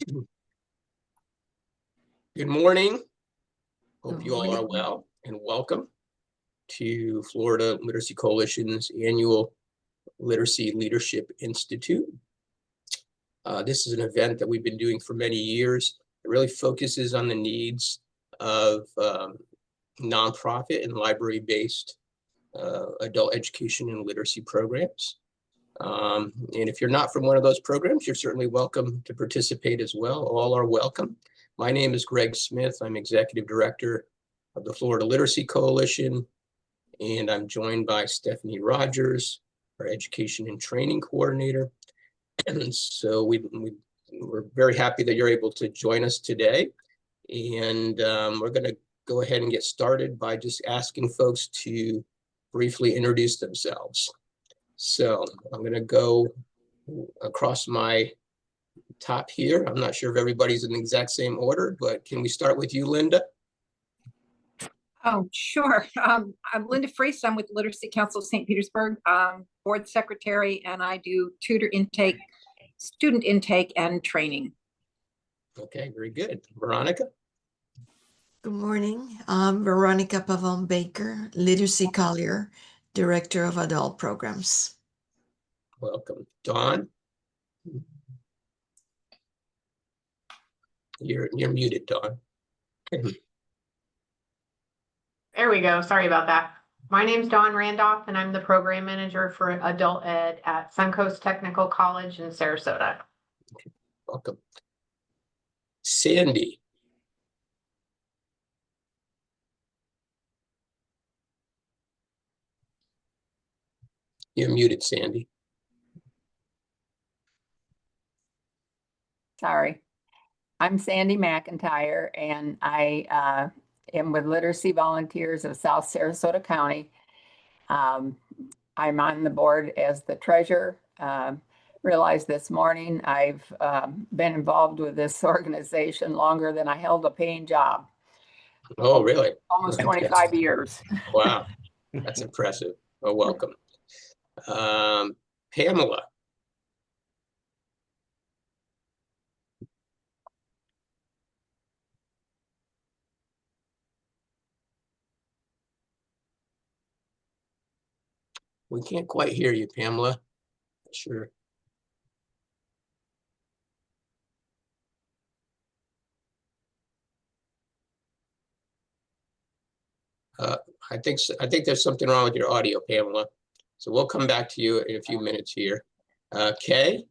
Good morning. Hope you all are well, and welcome to Florida Literacy Coalition's annual Literacy Leadership Institute. This is an event that we've been doing for many years. It really focuses on the needs of nonprofit and library-based adult education and literacy programs. And if you're not from one of those programs, you're certainly welcome to participate as well. All are welcome. My name is Greg Smith. I'm Executive Director of the Florida Literacy Coalition, and I'm joined by Stephanie Rogers, our Education and Training Coordinator. And so we're very happy that you're able to join us today. And we're going to go ahead and get started by just asking folks to briefly introduce themselves. So I'm going to go across my top here. I'm not sure if everybody's in the exact same order, but can we start with you, Linda? Oh, sure. I'm Linda Freese. I'm with Literacy Council of St. Petersburg, board secretary, and I do tutor intake, student intake, and training. Okay, very good. Veronica? Good morning. I'm Veronica Pavon Baker, Literacy Collier, Director of Adult Programs. Welcome. Dawn? You're muted, Dawn. There we go. Sorry about that. My name's Dawn Randolph, and I'm the program manager for adult ed at Suncoast Technical College in Sarasota. Okay. Welcome. Sandy. You're muted, Sandy. Sorry. I'm Sandy McIntyre, and I am with Literacy Volunteers of South Sarasota County. I'm on the board as the treasurer. Realized this morning I've been involved with this organization longer than I held a paying job. Oh, really? Almost 25 years. Wow, that's impressive. Well, welcome. Pamela. We can't quite hear you, Pamela. Sure. I think there's something wrong with your audio, Pamela. So we'll come back to you in a few minutes here. Kay?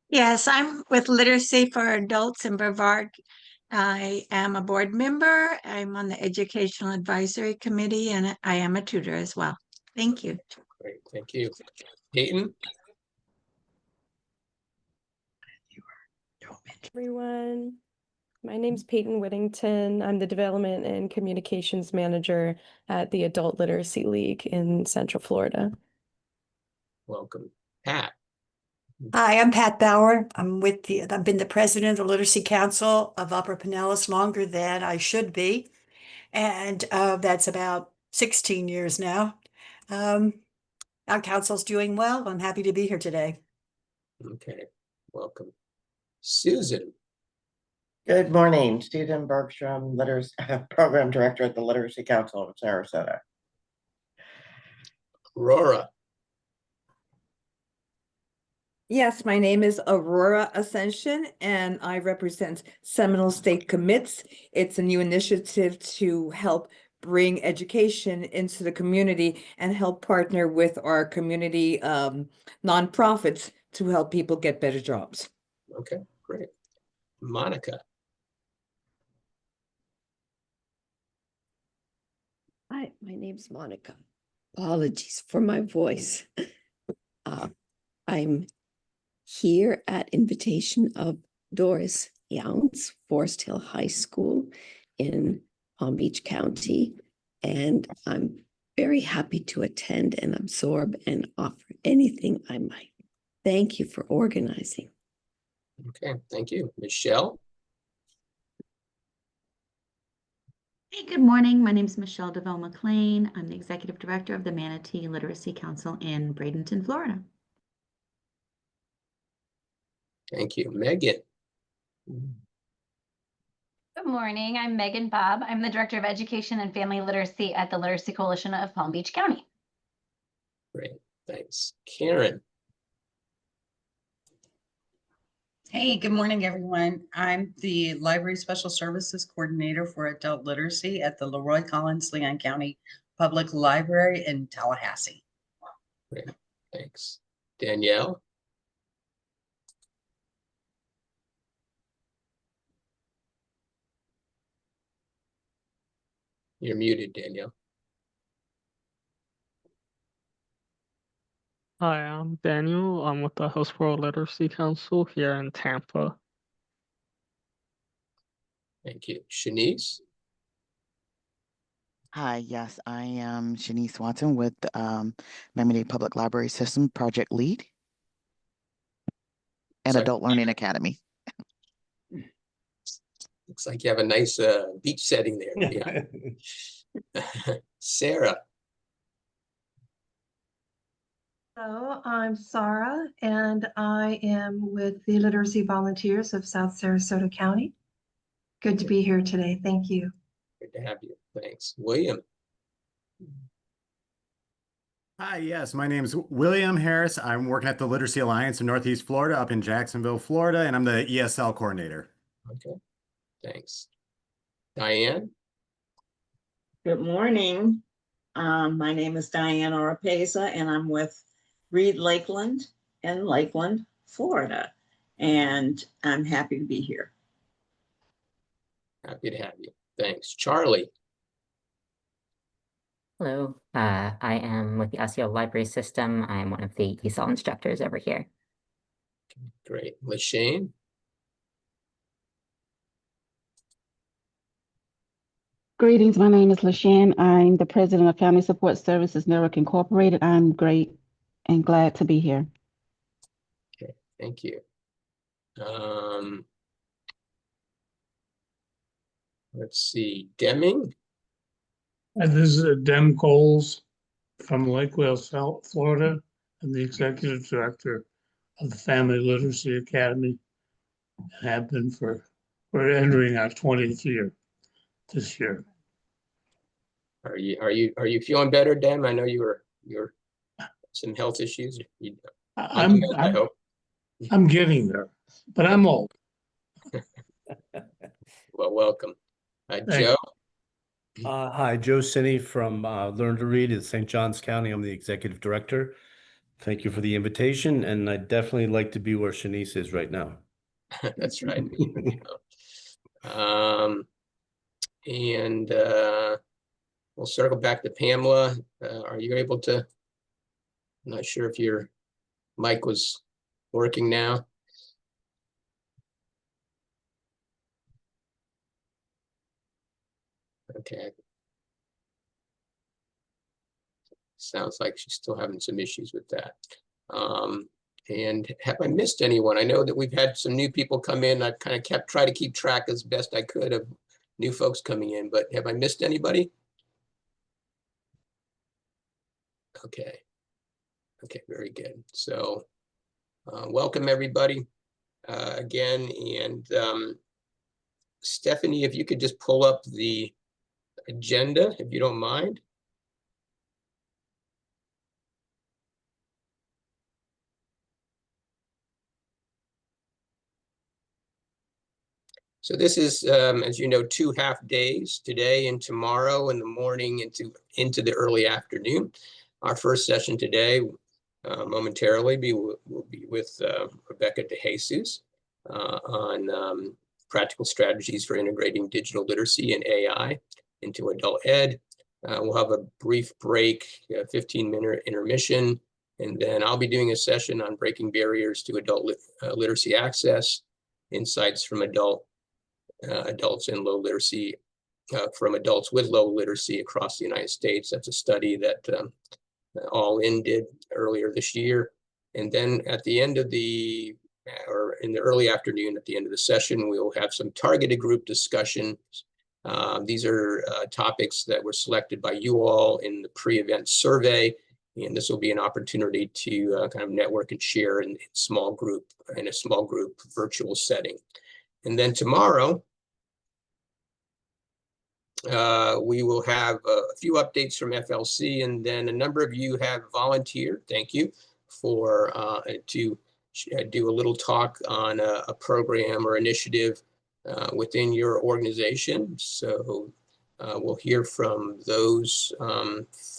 Yes, I'm with Literacy for Adults in Brevard. I am a board member. I'm on the Educational Advisory Committee, and I am a tutor as well. Thank you. Great, thank you. Peyton? Everyone. My name's Peyton Whittington. I'm the Development and Communications Manager at the Adult Literacy League in Central Florida. Welcome. Pat? Hi, I'm Pat Bauer. I've been the president of the Literacy Council of Upper Pinellas longer than I should be. And that's about 16 years now. Our council's doing well. I'm happy to be here today. Okay, welcome. Susan? Good morning, Susan Bergstrom, Program Director at the Literacy Council of Sarasota. Aurora? Yes, my name is Aurora Ascension, and I represent Seminole State Commits. It's a new initiative to help bring education into the community and help partner with our community nonprofits to help people get better jobs. Okay, great. Monica? Hi, my name's Monica. Apologies for my voice. I'm here at invitation of Doris Youngs, Forest Hill High School in Palm Beach County, and I'm very happy to attend and absorb and offer anything I might. Thank you for organizing. Okay, thank you. Michelle? Hey, good morning. My name is Michelle DeVille McLean. I'm the Executive Director of the Manatee Literacy Council in Bradenton, Florida. Thank you. Megan. Good morning. I'm Megan Bobb. I'm the Director of Education and Family Literacy at the Literacy Coalition of Palm Beach County. Great. Thanks. Karen. Hey, good morning, everyone. I'm the Library Special Services Coordinator for Adult Literacy at the Leroy Collins Leon County Public Library in Tallahassee. Great. Thanks. Danielle. You're muted, Danielle. Hi, I'm Daniel. I'm with the Hillsborough Literacy Council here in Tampa. Thank you. Shanice. Hi, yes, I am Shanice Watson with Miami-Dade Public Library System Project Lead and Sorry. Adult Learning Academy. Looks like you have a nice beach setting there. Yeah. Sarah. Hello, I'm Sarah, and I am with the Literacy Volunteers of South Sarasota County. Good to be here today. Thank you. Good to have you. Thanks. William. Hi, yes, my name is William Harris. I'm working at the Literacy Alliance in Northeast Florida up in Jacksonville, Florida, and I'm the ESL coordinator. Okay, thanks. Diane. Good morning. My name is Diane Oropeza, and I'm with Reed Lakeland in Lakeland, Florida, and I'm happy to be here. Happy to have you. Thanks. Charlie. Hello, I am with the Osceola Library System. I am one of the ESOL instructors over here. Great. LaShane. Greetings, my name is LaShane. I'm the president of Family Support Services Network Incorporated. I'm great and glad to be here. Okay, thank you. Let's see, Deming. This is Dem Coles from Lake Wales, Florida. I'm the executive director of the Family Literacy Academy and have been we're entering our 20th year this year. Are you feeling better, Dem? I know you were some health issues. I'm getting there, but I'm old. Well, welcome. Joe. Hi, Joe Sinney from Learn to Read in St. Johns County. I'm the executive director. Thank you for the invitation, and I'd definitely like to be where Shanice is right now. That's right. And we'll circle back to Pamela. Are you able to? I'm not sure if your mic was working now. Okay. Sounds like she's still having some issues with that. And have I missed anyone? I know that we've had some new people come in. I've kind of tried to keep track as best I could of new folks coming in, but have I missed anybody? Okay. Okay, very good. So welcome everybody again. And Stephanie, if you could just pull up the agenda, if you don't mind. So this is, as you know, 2 half days, today and tomorrow in the morning into the early afternoon. Our first session today momentarily will be with Rebecca DeJesus on practical strategies for integrating digital literacy and AI into adult ed. We'll have a brief break, 15-minute intermission, and then I'll be doing a session on breaking barriers to adult literacy access, insights from adults in low literacy, from adults with low literacy across the United States. That's a study that All In did earlier this year. And then at the end of or in the early afternoon, at the end of the session, we'll have some targeted group discussions. These are topics that were selected by you all in the pre-event survey, And this will be an opportunity to kind of network and share in a small group virtual setting. And then tomorrow, we will have a few updates from FLC, and then a number of you have volunteered. Thank you for to do a little talk on a program or initiative within your organization. So we'll hear from those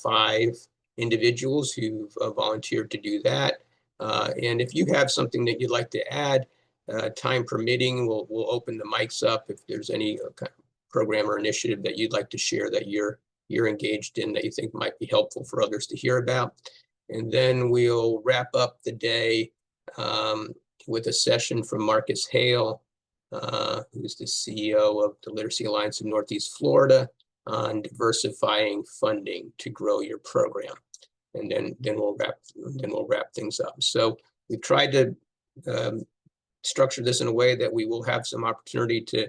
5 individuals who've volunteered to do that. And if you have something that you'd like to add, time permitting, we'll open the mics up if there's any kind of program or initiative that you'd like to share that you're engaged in that you think might be helpful for others to hear about. And then we'll wrap up the day with a session from Marcus Hale, who's the CEO of the Literacy Alliance of Northeast Florida, on diversifying funding to grow your program. And then we'll wrap things up. So we've tried to structure this in a way that we will have some opportunity to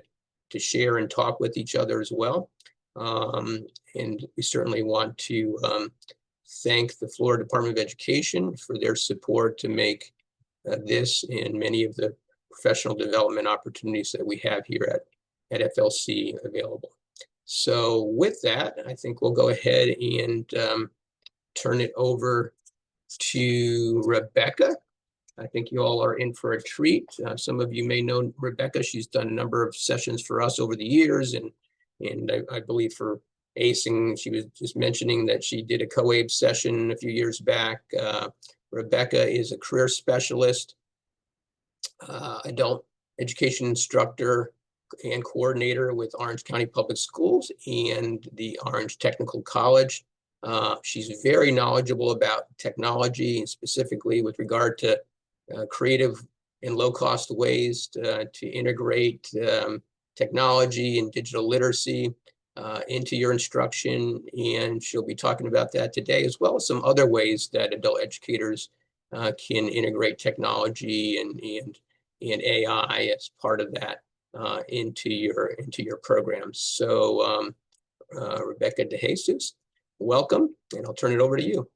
share and talk with each other as well. And we certainly want to thank the Florida Department of Education for their support to make this and many of the professional development opportunities that we have here at FLC available. So with that, I think we'll go ahead and turn it over to Rebecca. I think you all are in for a treat. Some of you may know Rebecca. She's done a number of sessions for us over the years, and I believe for ACing, she was just mentioning that she did a COABE session a few years back. Rebecca is a career specialist, adult education instructor and coordinator with Orange County Public Schools and the Orange Technical College. She's very knowledgeable about technology, and specifically with regard to creative and low-cost ways to integrate technology and digital literacy into your instruction. And she'll be talking about that today, as well as some other ways that adult educators can integrate technology and AI as part of that into your programs. So Rebecca DeJesus, welcome, and I'll turn it over to you.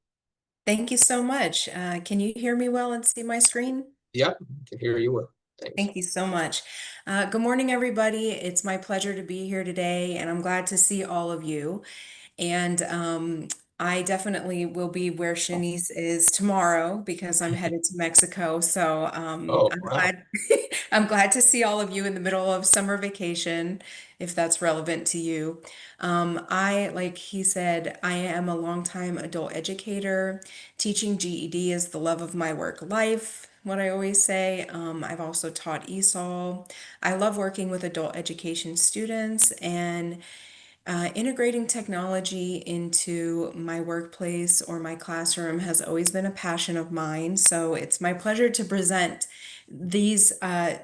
Thank you so much. Can you hear me well and see my screen? Yep, I can hear you well. Thanks. Thank you so much. Good morning, everybody. It's my pleasure to be here today, and I'm glad to see all of you. And I definitely will be where Shanice is tomorrow because I'm headed to Mexico. So I'm glad to see all of you in the middle of summer vacation, if that's relevant to you. Like he said, I am a longtime adult educator. Teaching GED is the love of my work life, what I always say. I've also taught ESOL. I love working with adult education students, and integrating technology into my workplace or my classroom has always been a passion of mine. So it's my pleasure to present these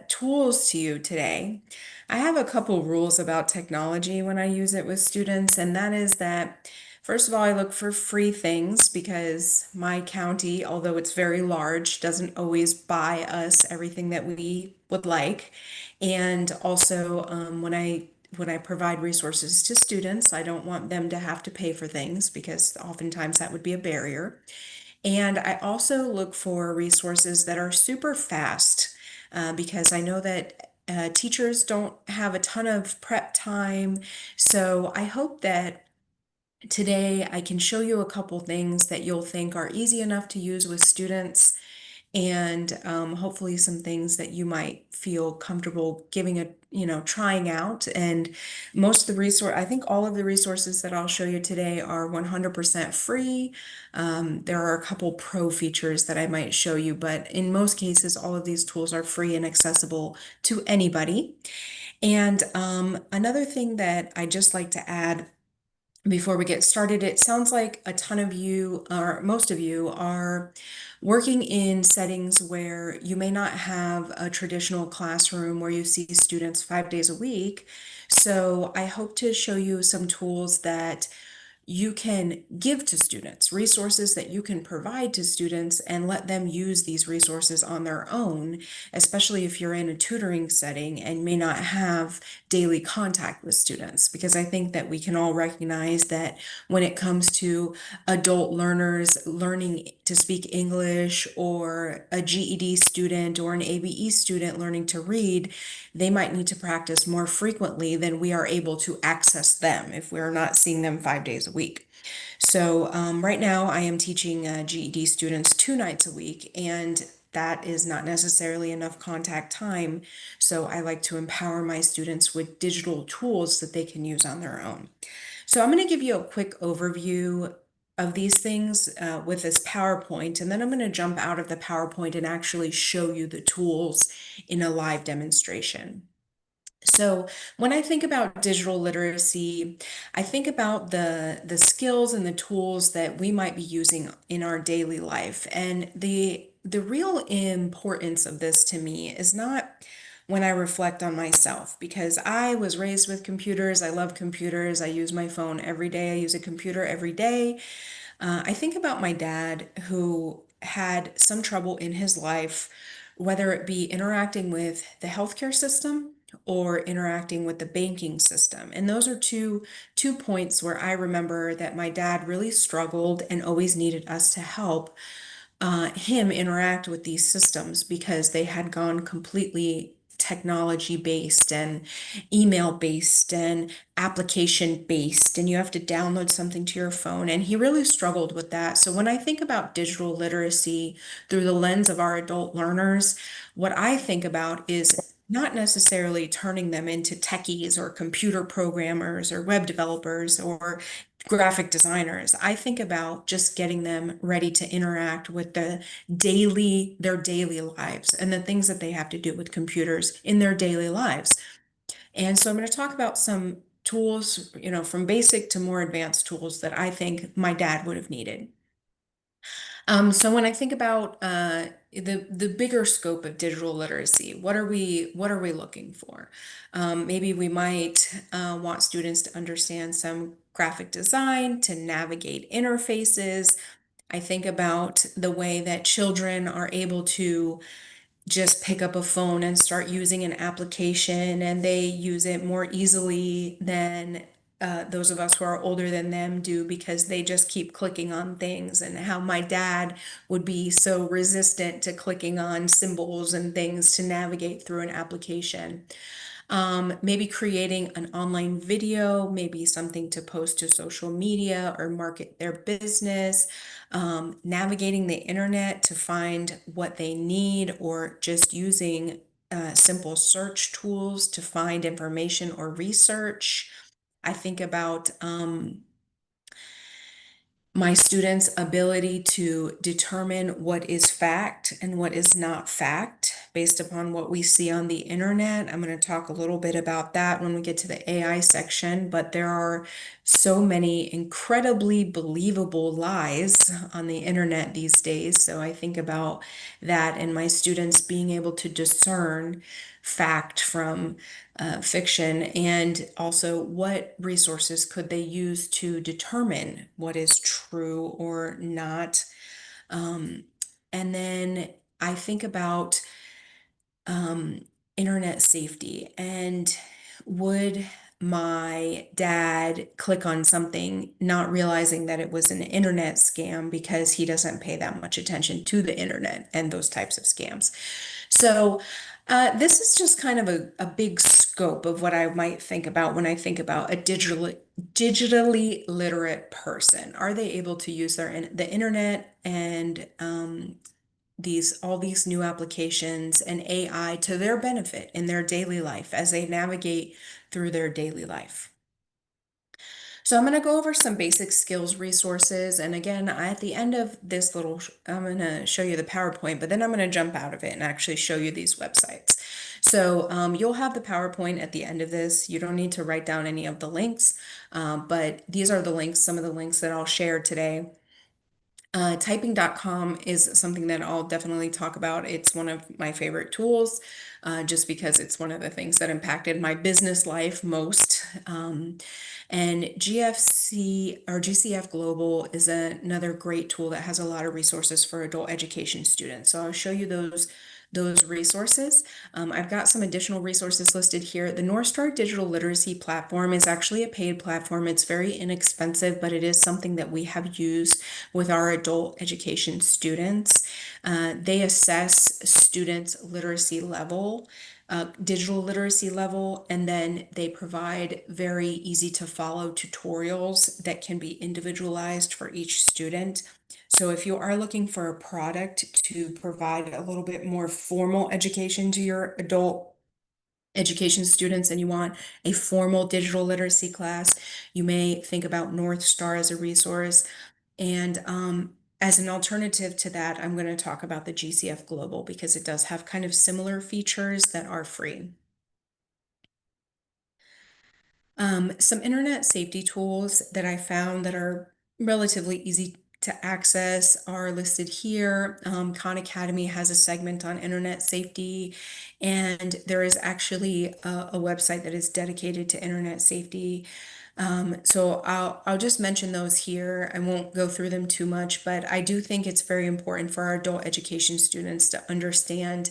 tools to you today. I have a couple rules about technology when I use it with students, and that is that, first of all, I look for free things because my county, although it's very large, doesn't always buy us everything that we would like. And also, when I provide resources to students, I don't want them to have to pay for things because oftentimes that would be a barrier. And I also look for resources that are super fast because I know that teachers don't have a ton of prep time. So I hope that today I can show you a couple things that you'll think are easy enough to use with students, and hopefully some things that you might feel comfortable trying out. And I think all of the resources that I'll show you today are 100% free. There are a couple pro features that I might show you, but in most cases, all of these tools are free and accessible to anybody. And another thing that I just like to add before we get started, it sounds like a ton of you, or most of you, are working in settings where you may not have a traditional classroom where you see students 5 days a week. So I hope to show you some tools that you can give to students, resources that you can provide to students and let them use these resources on their own, especially if you're in a tutoring setting and may not have daily contact with students. Because I think that we can all recognize that when it comes to adult learners learning to speak English, or a GED student or an ABE student learning to read, they might need to practice more frequently than we are able to access them if we're not seeing them 5 days a week. So right now I am teaching GED students 2 nights a week, and that is not necessarily enough contact time. So I like to empower my students with digital tools that they can use on their own. So I'm going to give you a quick overview of these things with this PowerPoint, and then I'm going to jump out of the PowerPoint and actually show you the tools in a live demonstration. So when I think about digital literacy, I think about the skills and the tools that we might be using in our daily life. And the real importance of this to me is not when I reflect on myself, because I was raised with computers. I love computers. I use my phone every day. I use a computer every day. I think about my dad, who had some trouble in his life, whether it be interacting with the healthcare system or interacting with the banking system. And those are two points where I remember that my dad really struggled and always needed us to help him interact with these systems, because they had gone completely technology based and email based and application based, and you have to download something to your phone, and he really struggled with that. So when I think about digital literacy through the lens of our adult learners, what I think about is not necessarily turning them into techies or computer programmers or web developers or graphic designers. I think about just getting them ready to interact with their daily lives and the things that they have to do with computers in their daily lives. And so I'm going to talk about some tools, from basic to more advanced tools that I think my dad would have needed. So when I think about the bigger scope of digital literacy, what are we looking for? Maybe we might want students to understand some graphic design, to navigate interfaces. I think about the way that children are able to just pick up a phone and start using an application, and they use it more easily than those of us who are older than them do, because they just keep clicking on things, and how my dad would be so resistant to clicking on symbols and things to navigate through an application. Maybe creating an online video, maybe something to post to social media or market their business, navigating the internet to find what they need, or just using simple search tools to find information or research. I think about my students' ability to determine what is fact and what is not fact based upon what we see on the internet. I'm going to talk a little bit about that when we get to the AI section, but there are so many incredibly believable lies on the internet these days. So I think about that, and my students being able to discern fact from fiction, and also what resources could they use to determine what is true or not. And then I think about internet safety, and would my dad click on something not realizing that it was an internet scam because he doesn't pay that much attention to the internet and those types of scams. So this is just kind of a big scope of what I might think about when I think about a digitally literate person. Are they able to use the internet and all these new applications and AI to their benefit in their daily life as they navigate through their daily life? So I'm going to go over some basic skills resources. And again, at the end of this I'm going to show you the PowerPoint, but then I'm going to jump out of it and actually show you these websites. So you'll have the PowerPoint at the end of this. You don't need to write down any of the links, but these are the links, some of the links that I'll share today. Typing.com is something that I'll definitely talk about. It's one of my favorite tools, just because it's one of the things that impacted my business life most. And GFC or GCF Global is another great tool that has a lot of resources for adult education students. So I'll show you those resources. I've got some additional resources listed here. The North Star Digital Literacy Platform is actually a paid platform. It's very inexpensive, but it is something that we have used with our adult education students. They assess students' literacy level, digital literacy level, and then they provide very easy to follow tutorials that can be individualized for each student. So if you are looking for a product to provide a little bit more formal education to your adult education students and you want a formal digital literacy class, you may think about North Star as a resource. And as an alternative to that, I'm going to talk about the GCF Global because it does have kind of similar features that are free. Some internet safety tools that I found that are relatively easy to access are listed here. Khan Academy has a segment on internet safety, and there is actually a website that is dedicated to internet safety. So I'll just mention those here. I won't go through them too much, but I do think it's very important for our adult education students to understand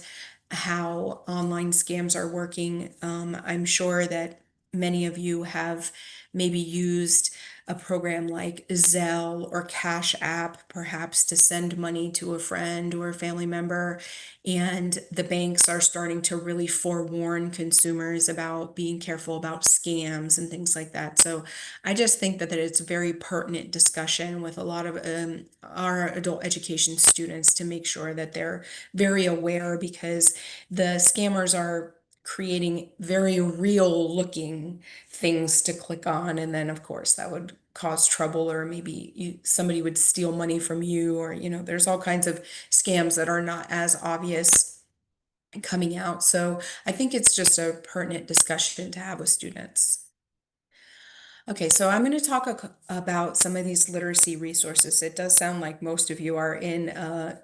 how online scams are working. I'm sure that many of you have maybe used a program like Zelle or Cash App, perhaps to send money to a friend or a family member. And the banks are starting to really forewarn consumers about being careful about scams and things like that. So I just think that it's a very pertinent discussion with a lot of our adult education students to make sure that they're very aware, because the scammers are creating very real looking things to click on, and then of course that would cause trouble, or maybe somebody would steal money from you, or there's all kinds of scams that are not as obvious coming out. So I think it's just a pertinent discussion to have with students. Okay, so I'm going to talk about some of these literacy resources. It does sound like most of you are in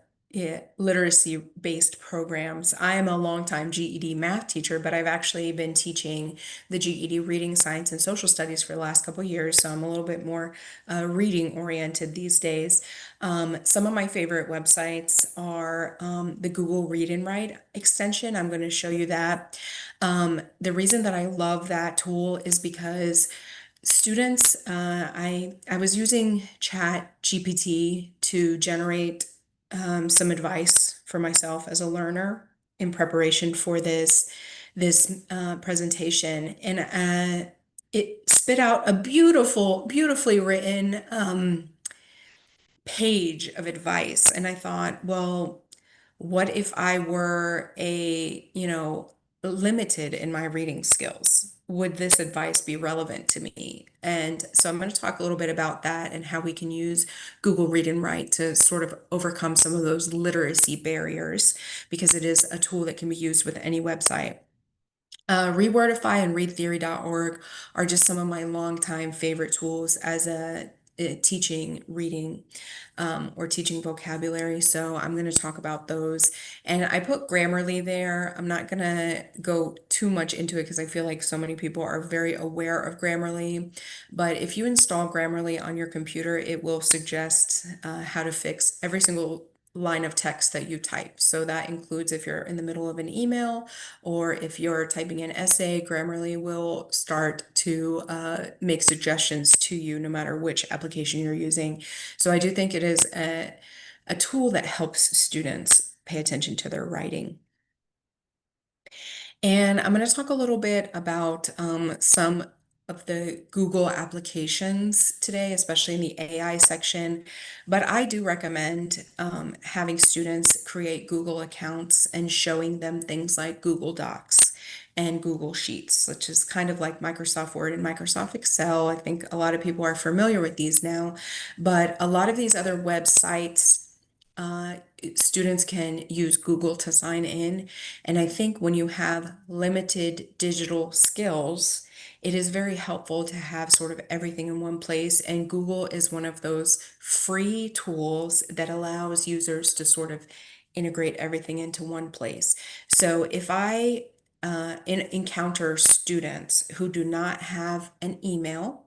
literacy-based programs. I am a longtime GED math teacher, but I've actually been teaching the GED reading, science, and social studies for the last couple of years, so I'm a little bit more reading-oriented these days. Some of my favorite websites are the Google Read and Write extension. I'm going to show you that. The reason that I love that tool is because students, I was using Chat GPT to generate some advice for myself as a learner in preparation for this presentation, and it spit out a beautifully written page of advice. And I thought, well, what if I were limited in my reading skills? Would this advice be relevant to me? And so I'm going to talk a little bit about that and how we can use Google Read and Write to sort of overcome some of those literacy barriers, because it is a tool that can be used with any website. Rewordify and readtheory.org are just some of my longtime favorite tools as a teaching reading or teaching vocabulary. So I'm going to talk about those. And I put Grammarly there. I'm not going to go too much into it because I feel like so many people are very aware of Grammarly. But if you install Grammarly on your computer, it will suggest how to fix every single line of text that you type. So that includes if you're in the middle of an email or if you're typing an essay, Grammarly will start to make suggestions to you no matter which application you're using. So I do think it is a tool that helps students pay attention to their writing. And I'm going to talk a little bit about some of the Google applications today, especially in the AI section. But I do recommend having students create Google accounts and showing them things like Google Docs and Google Sheets, which is kind of like Microsoft Word and Microsoft Excel. I think a lot of people are familiar with these now, but a lot of these other websites students can use Google to sign in. And I think when you have limited digital skills, it is very helpful to have sort of everything in one place. And Google is one of those free tools that allows users to sort of integrate everything into one place. So if I encounter students who do not have an email,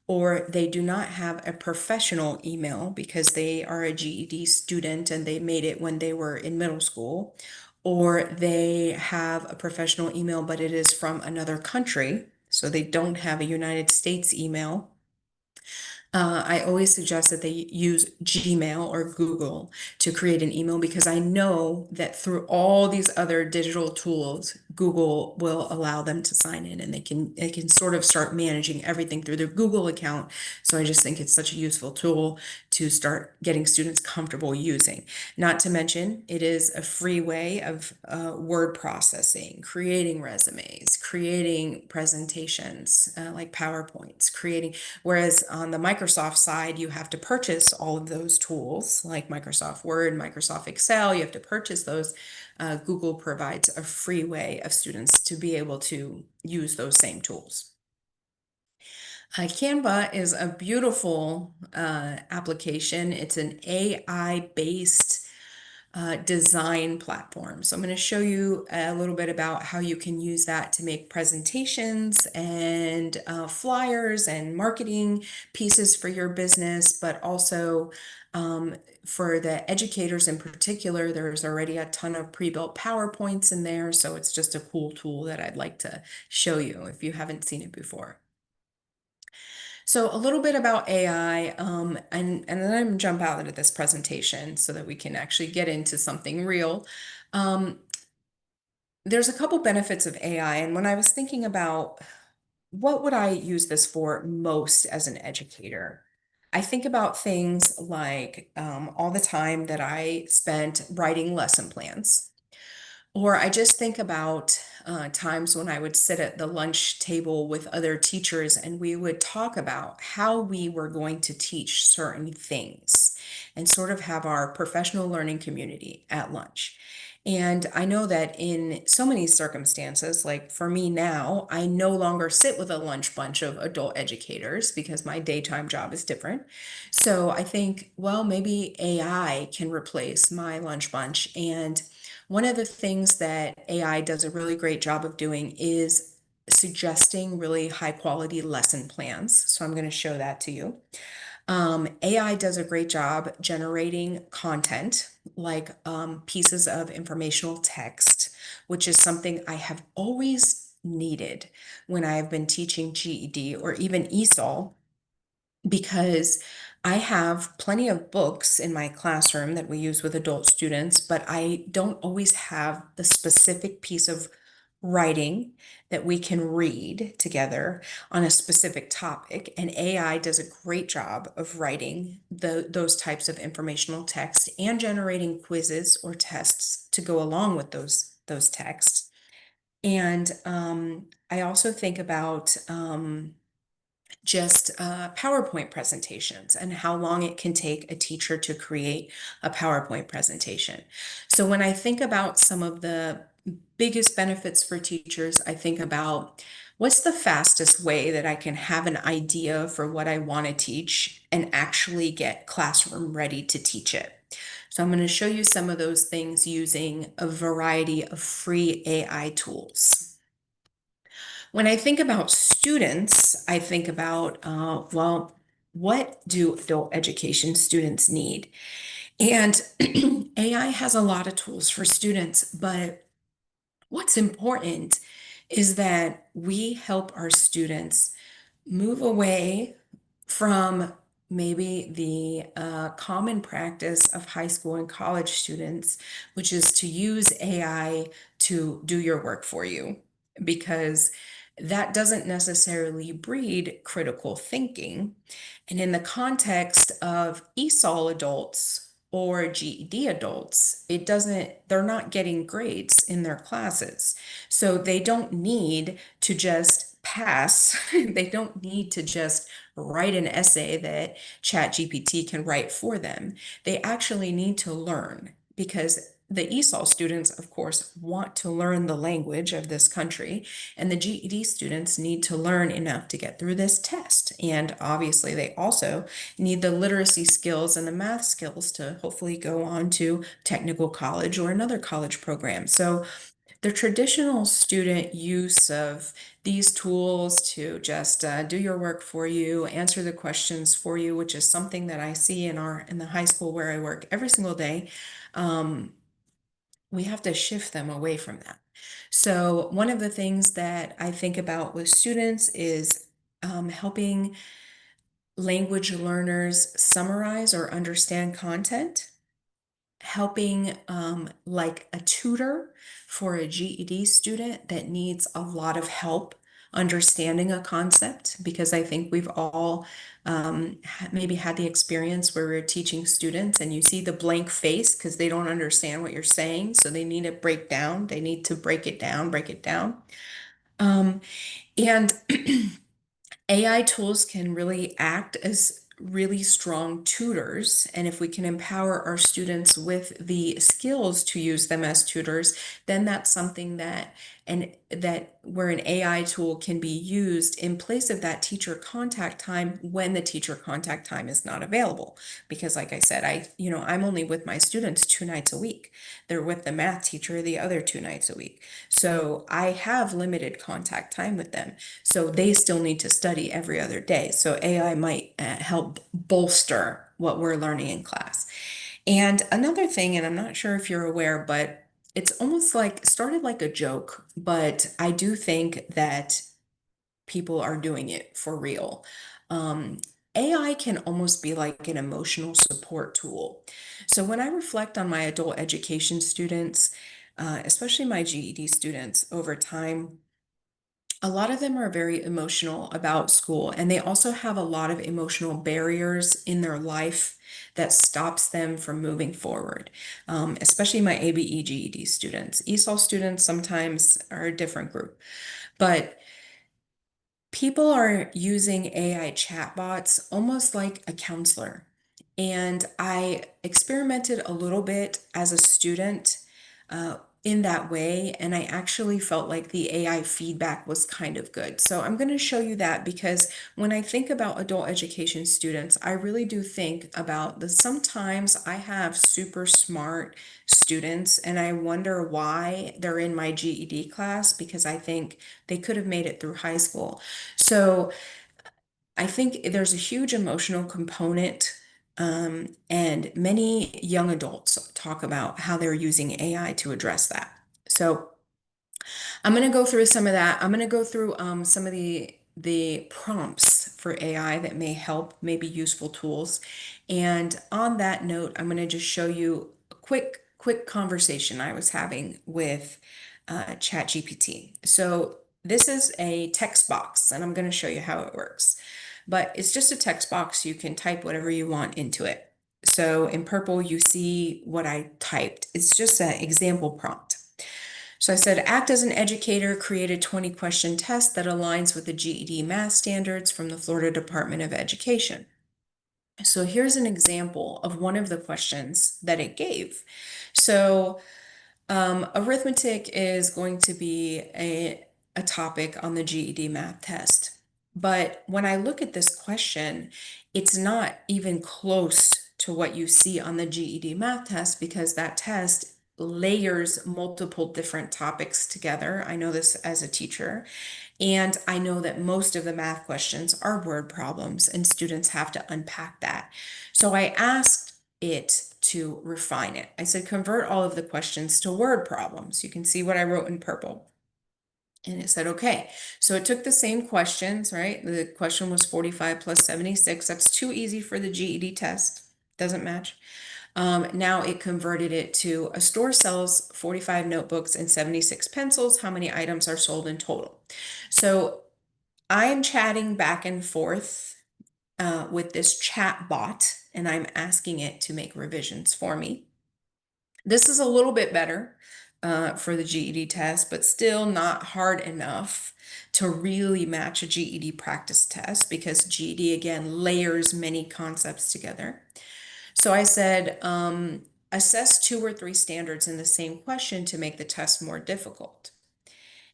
or they do not have a professional email because they are a GED student and they made it when they were in middle school, or they have a professional email but it is from another country, so they don't have a United States email. I always suggest that they use Gmail or Google to create an email, because I know that through all these other digital tools, Google will allow them to sign in, and they can sort of start managing everything through their Google account. So I just think it's such a useful tool to start getting students comfortable using. Not to mention, it is a free way of word processing, creating resumes, creating presentations like PowerPoints, whereas on the Microsoft side, you have to purchase all of those tools like Microsoft Word, Microsoft Excel. You have to purchase those. Google provides a free way of students to be able to use those same tools. Canva is a beautiful application. It's an AI-based design platform. So I'm going to show you a little bit about how you can use that to make presentations and flyers and marketing pieces for your business, but also for the educators in particular, there's already a ton of pre-built PowerPoints in there. So it's just a cool tool that I'd like to show you if you haven't seen it before. So a little bit about AI, and then I'm gonna jump out of this presentation so that we can actually get into something real. There's a couple benefits of AI, and when I was thinking about what would I use this for most as an educator, I think about things like all the time that I spent writing lesson plans. Or I just think about times when I would sit at the lunch table with other teachers and we would talk about how we were going to teach certain things and sort of have our professional learning community at lunch. And I know that in so many circumstances, like for me now, I no longer sit with a lunch bunch of adult educators because my daytime job is different. So I think, well, maybe AI can replace my lunch bunch. And one of the things that AI does a really great job of doing is suggesting really high quality lesson plans. So I'm going to show that to you. AI does a great job generating content like pieces of informational text, which is something I have always needed when I have been teaching GED or even ESOL, because I have plenty of books in my classroom that we use with adult students, but I don't always have the specific piece of writing that we can read together on a specific topic. And AI does a great job of writing those types of informational text and generating quizzes or tests to go along with those texts. And I also think about just PowerPoint presentations and how long it can take a teacher to create a PowerPoint presentation. So when I think about some of the biggest benefits for teachers, I think about what's the fastest way that I can have an idea for what I want to teach and actually get classroom ready to teach it. So I'm going to show you some of those things using a variety of free AI tools. When I think about students, I think about, well, what do adult education students need? And AI has a lot of tools for students, but what's important is that we help our students move away from maybe the common practice of high school and college students, which is to use AI to do your work for you, because that doesn't necessarily breed critical thinking. And in the context of ESOL adults or GED adults, they're not getting grades in their classes. So they don't need to just pass, they don't need to just write an essay that ChatGPT can write for them. They actually need to learn, because the ESOL students, of course, want to learn the language of this country, and the GED students need to learn enough to get through this test. And obviously, they also need the literacy skills and the math skills to hopefully go on to technical college or another college program. So the traditional student use of these tools to just do your work for you, answer the questions for you, which is something that I see in the high school where I work every single day. We have to shift them away from that. So one of the things that I think about with students is helping language learners summarize or understand content, helping like a tutor for a GED student that needs a lot of help understanding a concept, because I think we've all maybe had the experience where we're teaching students and you see the blank face because they don't understand what you're saying. So they need to break down. They need to break it down, break it down. And AI tools can really act as really strong tutors. And if we can empower our students with the skills to use them as tutors, then that's something that where an AI tool can be used in place of that teacher contact time when the teacher contact time is not available. Because like I said, I'm only with my students 2 nights a week. They're with the math teacher the other 2 nights a week. So I have limited contact time with them. So they still need to study every other day. So AI might help bolster what we're learning in class. And another thing, and I'm not sure if you're aware, but it's almost like started like a joke, but I do think that people are doing it for real. AI can almost be like an emotional support tool. So when I reflect on my adult education students, especially my GED students over time, a lot of them are very emotional about school, and they also have a lot of emotional barriers in their life that stops them from moving forward, especially my ABE GED students. ESOL students sometimes are a different group, but people are using AI chatbots almost like a counselor. And I experimented a little bit as a student in that way, and I actually felt like the AI feedback was kind of good. So I'm going to show you that, because when I think about adult education students, I really do think about sometimes I have super smart students and I wonder why they're in my GED class, because I think they could have made it through high school. So I think there's a huge emotional component, and many young adults talk about how they're using AI to address that. So I'm going to go through some of that. I'm going to go through some of the prompts for AI that may help, maybe useful tools. And on that note, I'm going to just show you a quick conversation I was having with ChatGPT. So this is a text box, and I'm going to show you how it works. But it's just a text box. You can type whatever you want into it. So in purple, you see what I typed. It's just an example prompt. So I said, act as an educator, create a 20-question test that aligns with the GED math standards from the Florida Department of Education. So here's an example of one of the questions that it gave. So arithmetic is going to be a topic on the GED math test. But when I look at this question, it's not even close to what you see on the GED math test, because that test layers multiple different topics together. I know this as a teacher, and I know that most of the math questions are word problems and students have to unpack that. So I asked it to refine it. I said, convert all of the questions to word problems. You can see what I wrote in purple. And it said, okay. So it took the same questions, right? The question was 45 plus 76. That's too easy for the GED test. Doesn't match. Now it converted it to a store sells 45 notebooks and 76 pencils. How many items are sold in total? So I'm chatting back and forth with this chat bot, and I'm asking it to make revisions for me. This is a little bit better. for the GED test, but still not hard enough to really match a GED practice test because GED again layers many concepts together. So I said, assess 2 or 3 standards in the same question to make the test more difficult.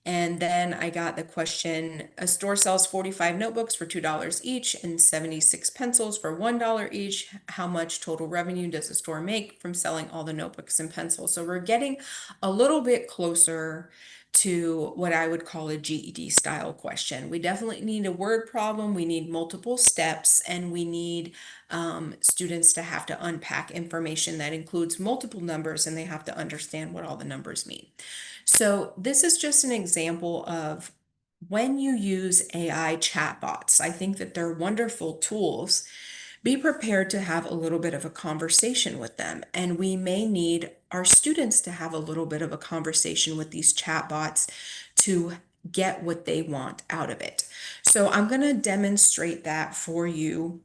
And then I got the question, a store sells 45 notebooks for $2 each and 76 pencils for $1 each. How much total revenue does the store make from selling all the notebooks and pencils? So we're getting a little bit closer to what I would call a GED style question. We definitely need a word problem, we need multiple steps, and we need students to have to unpack information that includes multiple numbers, and they have to understand what all the numbers mean. So this is just an example of when you use AI chatbots. I think that they're wonderful tools. Be prepared to have a little bit of a conversation with them. And we may need our students to have a little bit of a conversation with these chatbots to get what they want out of it. So I'm going to demonstrate that for you.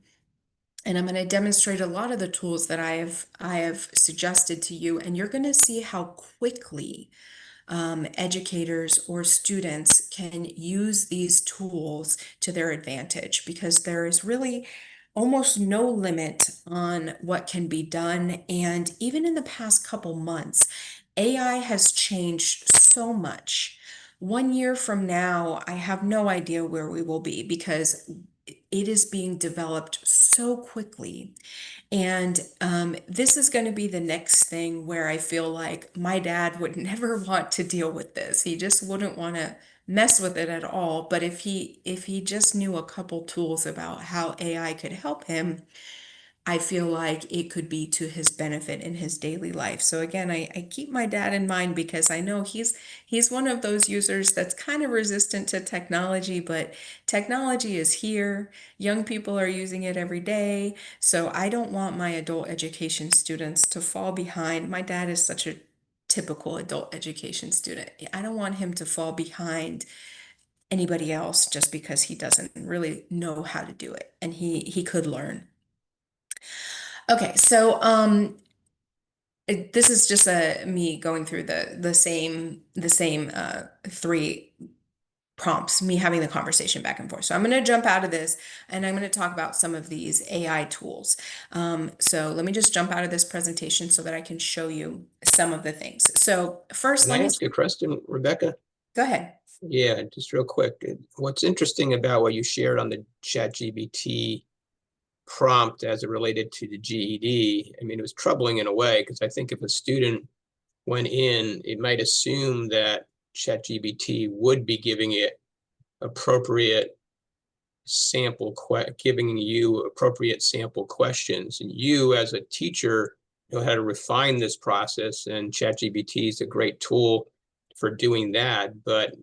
And I'm going to demonstrate a lot of the tools that I have suggested to you, and you're going to see how quickly educators or students can use these tools to their advantage, because there is really almost no limit on what can be done. And even in the past couple months, AI has changed so much. 1 year from now, I have no idea where we will be because it is being developed so quickly. And this is going to be the next thing where I feel like my dad would never want to deal with this. He just wouldn't want to mess with it at all. But if he just knew a couple tools about how AI could help him, I feel like it could be to his benefit in his daily life. So again, I keep my dad in mind because I know he's one of those users that's kind of resistant to technology, but technology is here. Young people are using it every day. So I don't want my adult education students to fall behind. My dad is such a typical adult education student. I don't want him to fall behind anybody else just because he doesn't really know how to do it, and he could learn. Okay, so this is just me going through the same 3 prompts, me having the conversation back and forth. So I'm going to jump out of this and I'm going to talk about some of these AI tools. So let me just jump out of this presentation so that I can show you some of the things. So first, Can I ask you a question, Rebecca? Go ahead. Yeah, just real quick. What's interesting about what you shared on the ChatGPT prompt as it related to the GED, I mean, it was troubling in a way, because I think if a student went in, it might assume that ChatGPT would be giving it appropriate giving you appropriate sample questions, and you as a teacher know how to refine this process, and ChatGPT is a great tool for doing that. But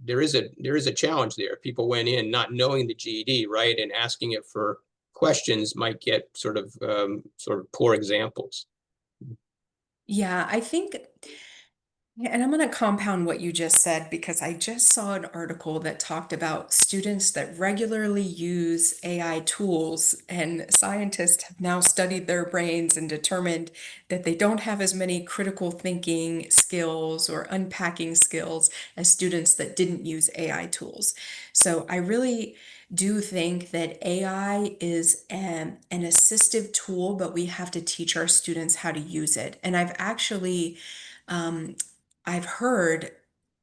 there is a challenge there. People went in not knowing the GED, right, and asking it for questions might get sort of poor examples. Yeah, I think, and I'm going to compound what you just said because I just saw an article that talked about students that regularly use AI tools, and scientists have now studied their brains and determined that they don't have as many critical thinking skills or unpacking skills as students that didn't use AI tools. So I really do think that AI is an assistive tool, but we have to teach our students how to use it. And I've heard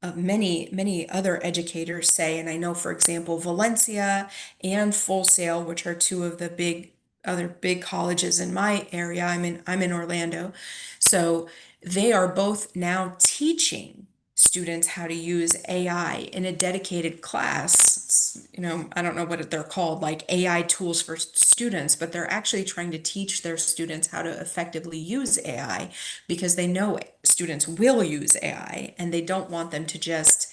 of many other educators say, and I know, for example, Valencia and Full Sail, which are 2 of the other big colleges in my area. I'm in Orlando. So they are both now teaching students how to use AI in a dedicated class. I don't know what they're called, like AI tools for students, but they're actually trying to teach their students how to effectively use AI because they know students will use AI and they don't want them to just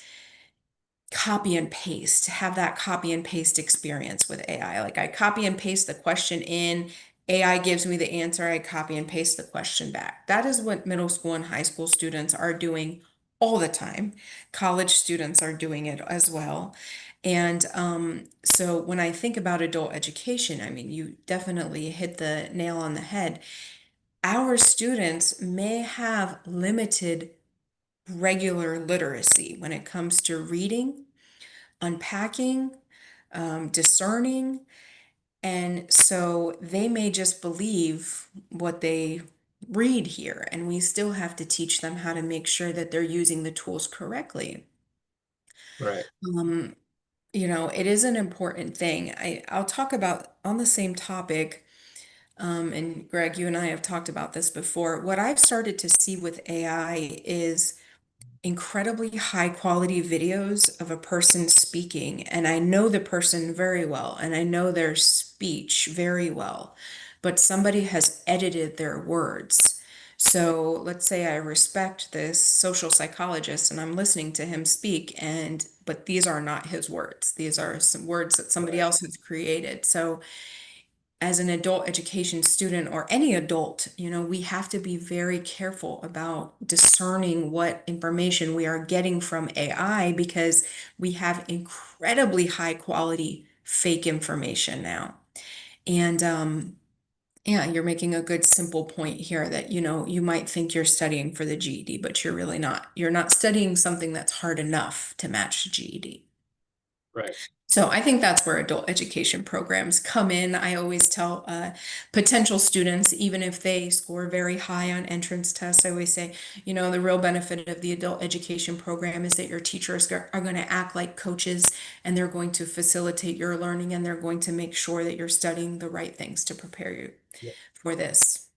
copy and paste, have that copy and paste experience with AI. Like I copy and paste the question in, AI gives me the answer, I copy and paste the question back. That is what middle school and high school students are doing all the time. College students are doing it as well. And so when I think about adult education, I mean, you definitely hit the nail on the head. Our students may have limited regular literacy when it comes to reading, unpacking, discerning. And so they may just believe what they read here, and we still have to teach them how to make sure that they're using the tools correctly. Right. It is an important thing. I'll talk about on the same topic, and Greg, you and I have talked about this before. What I've started to see with AI is incredibly high quality videos of a person speaking, and I know the person very well, and I know their speech very well, but somebody has edited their words. So let's say I respect this social psychologist and I'm listening to him speak, but these are not his words. These are some words that somebody else has created. So as an adult education student or any adult, we have to be very careful about discerning what information we are getting from AI, because we have incredibly high quality fake information now. And yeah, you're making a good simple point here that, you might think you're studying for the GED, but you're really not. You're not studying something that's hard enough to match the GED. Right. So I think that's where adult education programs come in. I always tell potential students, even if they score very high on entrance tests, I always say, the real benefit of the adult education program is that your teachers are going to act like coaches, and they're going to facilitate your learning, and they're going to make sure that you're studying the right things to prepare you for this.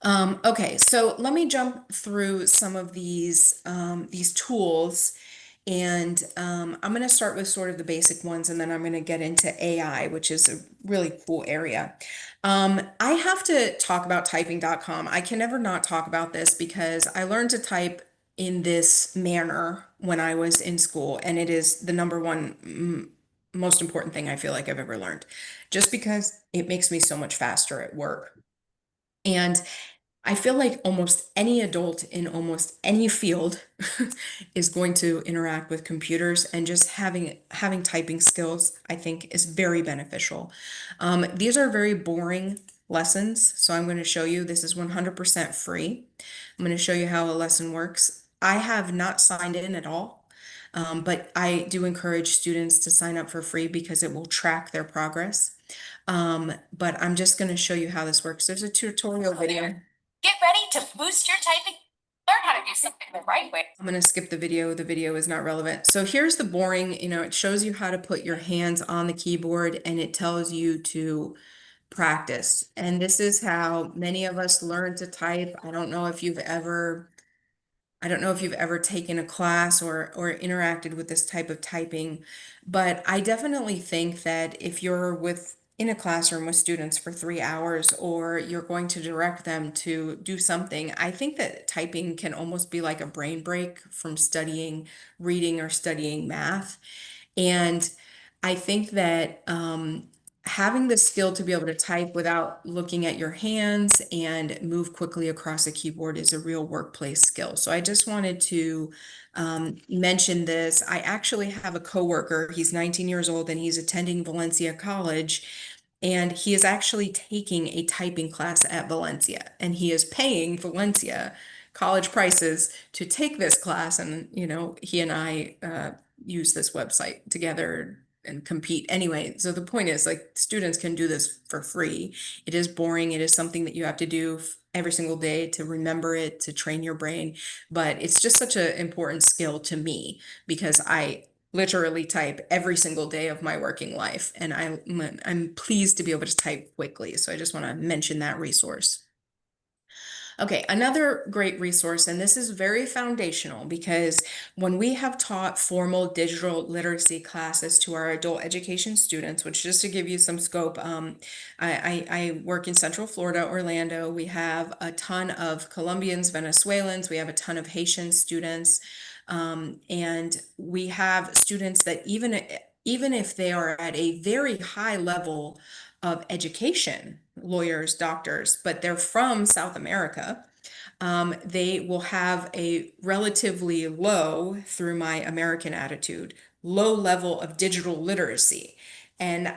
Okay, so let me jump through some of these tools. And I'm going to start with sort of the basic ones, and then I'm going to get into AI, which is a really cool area. I have to talk about typing.com. I can never not talk about this because I learned to type in this manner when I was in school, and it is the number one most important thing I feel like I've ever learned, just because it makes me so much faster at work. And I feel like almost any adult in almost any field is going to interact with computers, and just having typing skills, I think, is very beneficial. These are very boring lessons, so I'm going to show you. This is 100% free. I'm going to show you how a lesson works. I have not signed in at all, but I do encourage students to sign up for free because it will track their progress. But I'm just going to show you how this works. There's a tutorial video. Get ready to boost your typing. Learn how to do something the right way. I'm going to skip the video. The video is not relevant. So here's the boring, it shows you how to put your hands on the keyboard, and it tells you to practice. And this is how many of us learn to type. I don't know if you've ever taken a class or interacted with this type of typing, but I definitely think that if you're in a classroom with students for 3 hours, or you're going to direct them to do something, I think that typing can almost be like a brain break from studying reading or studying math. And I think that having the skill to be able to type without looking at your hands and move quickly across a keyboard is a real workplace skill. So I just wanted to mention this. I actually have a coworker. He's 19 years old and he's attending Valencia College. And he is actually taking a typing class at Valencia, and he is paying Valencia college prices to take this class. And, he and I use this website together and compete anyway. So the point is, like, students can do this for free. It is boring. It is something that you have to do every single day to remember it, to train your brain. But it's just such an important skill to me because I literally type every single day of my working life, and I'm pleased to be able to type quickly. So I just want to mention that resource. Okay, another great resource, and this is very foundational, because when we have taught formal digital literacy classes to our adult education students, which, just to give you some scope, I work in Central Florida, Orlando. We have a ton of Colombians, Venezuelans, we have a ton of Haitian students, and we have students that even if they are at a very high level of education, lawyers, doctors, but they're from South America, they will have a relatively low, through my American attitude, low level of digital literacy. And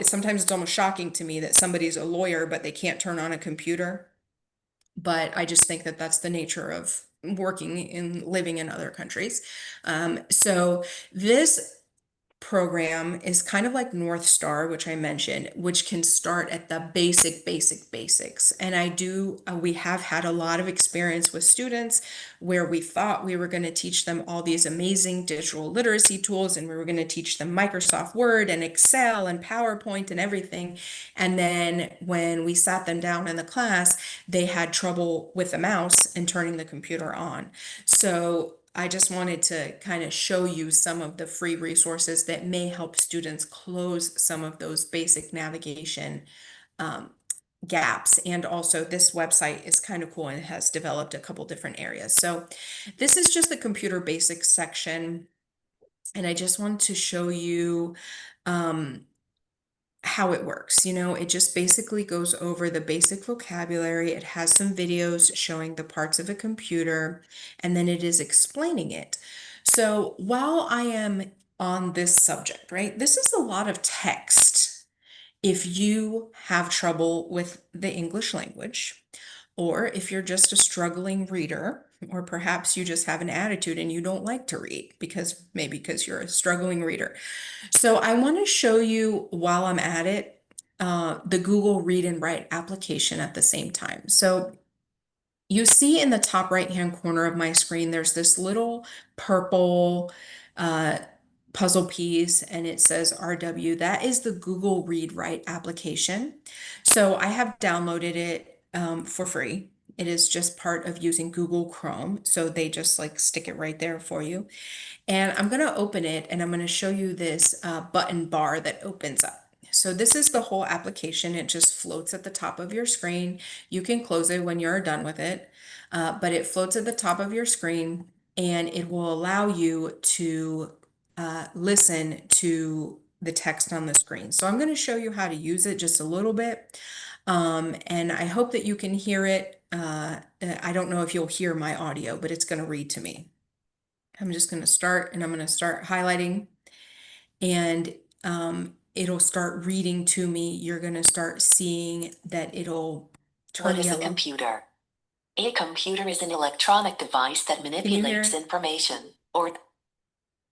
sometimes it's almost shocking to me that somebody's a lawyer, but they can't turn on a computer. but I just think that that's the nature of working and living in other countries. So this program is kind of like North Star, which I mentioned, which can start at the basics. And we have had a lot of experience with students where we thought we were going to teach them all these amazing digital literacy tools, and we were going to teach them Microsoft Word and Excel and PowerPoint and everything. And then when we sat them down in the class, they had trouble with the mouse and turning the computer on. So I just wanted to kind of show you some of the free resources that may help students close some of those basic navigation gaps. And also this website is kind of cool and has developed a couple different areas. So this is just the computer basics section. And I just want to show you how it works. It just basically goes over the basic vocabulary. It has some videos showing the parts of a computer, and then it is explaining it. So while I am on this subject, right, this is a lot of text. If you have trouble with the English language, or if you're just a struggling reader, or perhaps you just have an attitude and you don't like to read because you're a struggling reader. So I want to show you while I'm at it, the Google Read and Write application at the same time. So you see in the top right-hand corner of my screen, there's this little purple puzzle piece, and it says RW. That is the Google Read Write application. So I have downloaded it for free. It is just part of using Google Chrome. So they just like stick it right there for you. And I'm going to open it, and I'm going to show you this button bar that opens up. So this is the whole application. It just floats at the top of your screen. You can close it when you're done with it, but it floats at the top of your screen, and it will allow you to listen to the text on the screen. So I'm going to show you how to use it just a little bit. And I hope that you can hear it. I don't know if you'll hear my audio, but it's going to read to me. I'm just going to start, and I'm going to start highlighting, and it'll start reading to me. You're going to start seeing that it'll turn What is yellow. a computer? A computer is an electronic device that manipulates information or.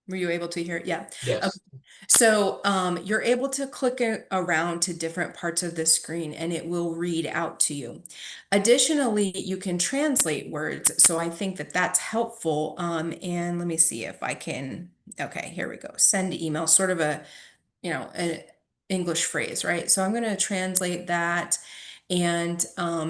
Were you able to hear it? Yeah. Yes. Okay. So you're able to click around to different parts of the screen, and it will read out to you. Additionally, you can translate words. So I think that that's helpful. And let me see if I can. Okay, here we go. Send email, sort of an English phrase, right? So I'm going to translate that. And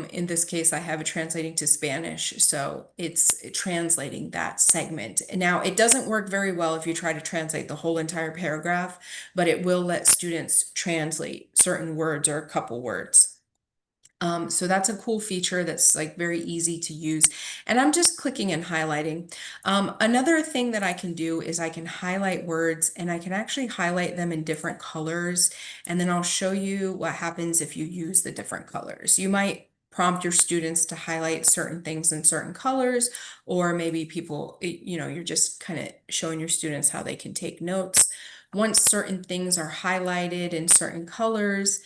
in this case, I have it translating to Spanish. So it's translating that segment. Now, it doesn't work very well if you try to translate the whole entire paragraph, but it will let students translate certain words or a couple words. So that's a cool feature that's like very easy to use. And I'm just clicking and highlighting. Another thing that I can do is I can highlight words, and I can actually highlight them in different colors. And then I'll show you what happens if you use the different colors. You might prompt your students to highlight certain things in certain colors, or maybe you're just kind of showing your students how they can take notes. Once certain things are highlighted in certain colors,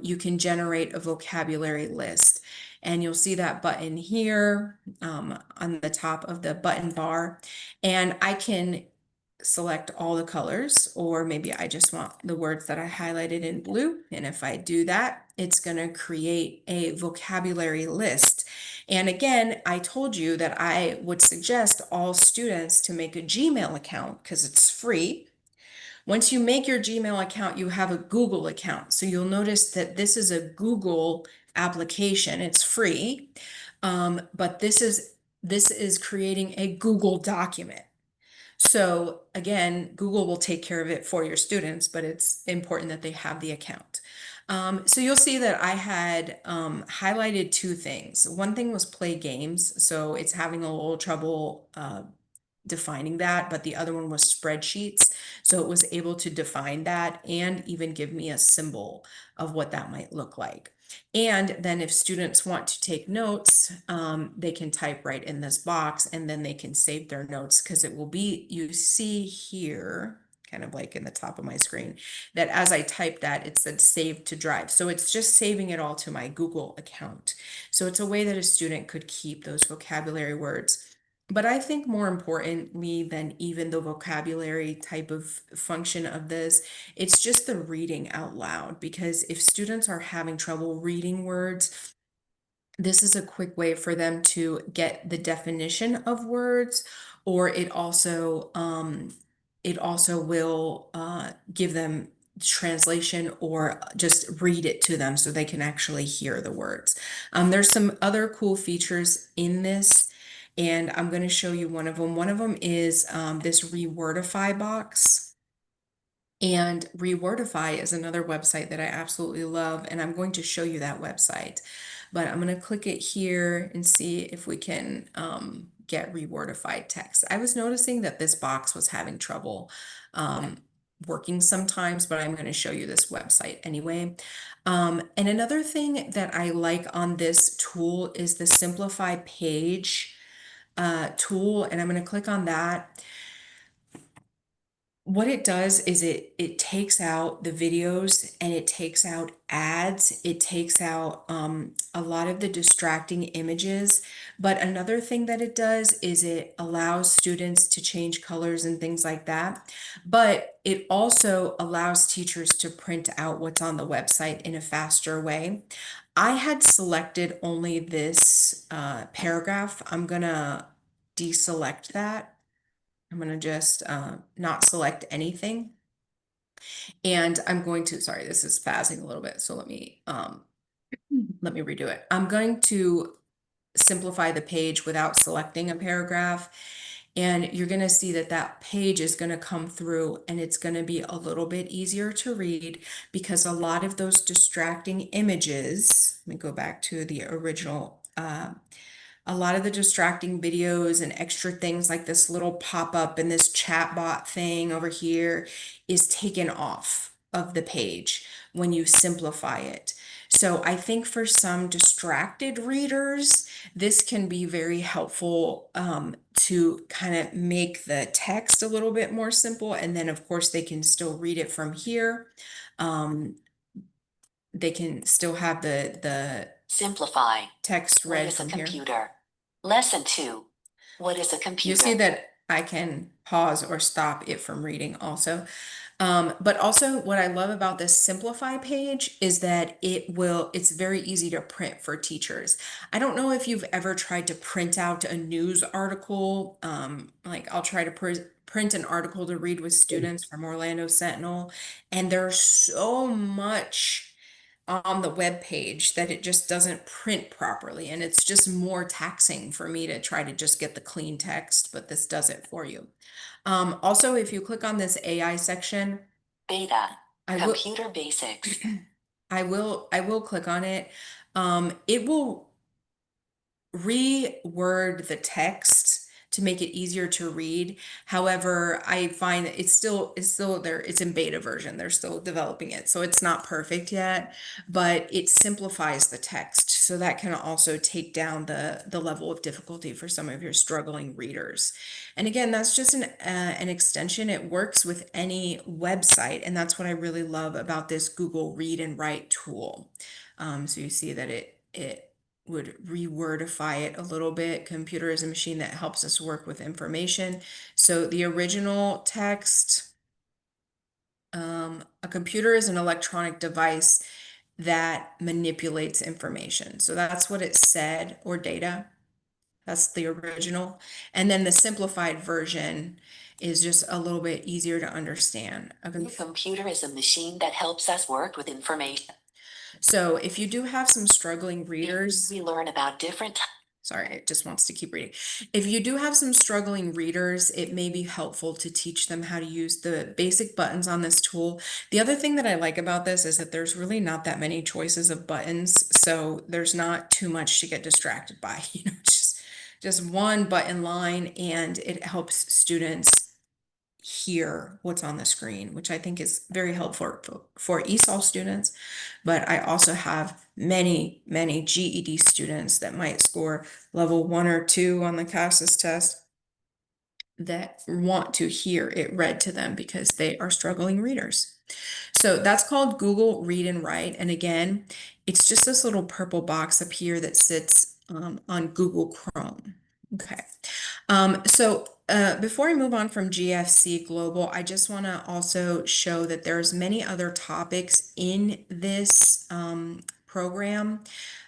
you can generate a vocabulary list, and you'll see that button here on the top of the button bar, and I can select all the colors, or maybe I just want the words that I highlighted in blue. And if I do that, it's going to create a vocabulary list. And again, I told you that I would suggest all students to make a Gmail account because it's free. Once you make your Gmail account, you have a Google account. So you'll notice that this is a Google application. It's free, but this is creating a Google document. So again, Google will take care of it for your students, but it's important that they have the account. So you'll see that I had highlighted two things. One thing was play games. So it's having a little trouble defining that, but the other one was spreadsheets. So it was able to define that and even give me a symbol of what that might look like. And then if students want to take notes, they can type right in this box, and then they can save their notes, because it will be, you see here, kind of like in the top of my screen, that as I typed that, it said save to drive. So it's just saving it all to my Google account. So it's a way that a student could keep those vocabulary words. But I think more importantly than even the vocabulary type of function of this, it's just the reading out loud, because if students are having trouble reading words, this is a quick way for them to get the definition of words, or it also will give them translation or just read it to them so they can actually hear the words. There's some other cool features in this, and I'm going to show you one of them. One of them is this Rewordify box. And Rewordify is another website that I absolutely love, and I'm going to show you that website. But I'm going to click it here and see if we can get Rewordify text. I was noticing that this box was having trouble working sometimes, but I'm going to show you this website anyway. And another thing that I like on this tool is the Simplify Page tool, and I'm going to click on that. What it does is it takes out the videos and it takes out ads. It takes out a lot of the distracting images. But another thing that it does is it allows students to change colors and things like that. But it also allows teachers to print out what's on the website in a faster way. I had selected only this paragraph. I'm gonna deselect that. I'm going to just not select anything. And I'm going to, sorry, this is spazzing a little bit. So let me redo it. I'm going to simplify the page without selecting a paragraph. And you're going to see that that page is going to come through and it's going to be a little bit easier to read, because a lot of those distracting images, let me go back to the original, a lot of the distracting videos and extra things like this little pop-up and this chat bot thing over here is taken off of the page when you simplify it. So I think for some distracted readers, this can be very helpful to kind of make the text a little bit more simple. And then of course they can still read it from here. They can still have the Simplify. text What read is a from here. computer? Lesson 2. What is a computer? You see that I can pause or stop it from reading also. But also what I love about this Simplify page is that it's very easy to print for teachers. I don't know if you've ever tried to print out a news article. Like I'll try to print an article to read with students from Orlando Sentinel, and there's so much on the web page that it just doesn't print properly, and it's just more taxing for me to try to just get the clean text, but this does it for you. Also, if you click on this AI section, Beta. I will Computer basics. I will click on it. It will reword the text to make it easier to read. However, I find that it's still there. It's in beta version. They're still developing it. So it's not perfect yet, but it simplifies the text. So that can also take down the level of difficulty for some of your struggling readers. And again, that's just an extension. It works with any website. And that's what I really love about this Google Read and Write tool. So you see that it would rewordify it a little bit. Computer is a machine that helps us work with information. So the original text, a computer is an electronic device that manipulates information. So that's what it said, or data. That's the original. And then the simplified version is just a little bit easier to understand. A computer is a machine that helps us work with information. So if you do have some struggling readers, we learn about different. Sorry, it just wants to keep reading. If you do have some struggling readers, it may be helpful to teach them how to use the basic buttons on this tool. The other thing that I like about this is that there's really not that many choices of buttons, so there's not too much to get distracted by. Just one button line, and it helps students hear what's on the screen, which I think is very helpful for ESOL students. But I also have many GED students that might score level 1 or 2 on the CASAS test that want to hear it read to them because they are struggling readers. So that's called Google Read and Write. And again, it's just this little purple box up here that sits on Google Chrome. Okay. Before I move on from GFC Global, I just want to also show that there's many other topics in this program.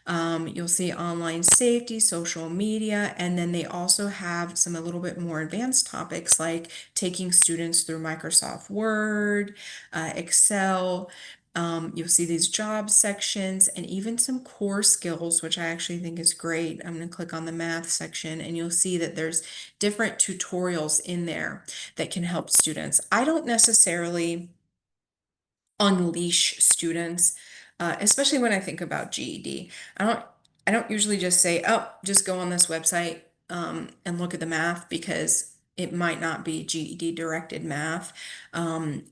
You'll see online safety, social media, and then they also have some a little bit more advanced topics like taking students through Microsoft Word, Excel. You'll see these job sections and even some core skills, which I actually think is great. I'm going to click on the math section and you'll see that there's different tutorials in there that can help students. I don't necessarily unleash students, especially when I think about GED. I don't usually just say, oh, just go on this website and look at the math because it might not be GED directed math.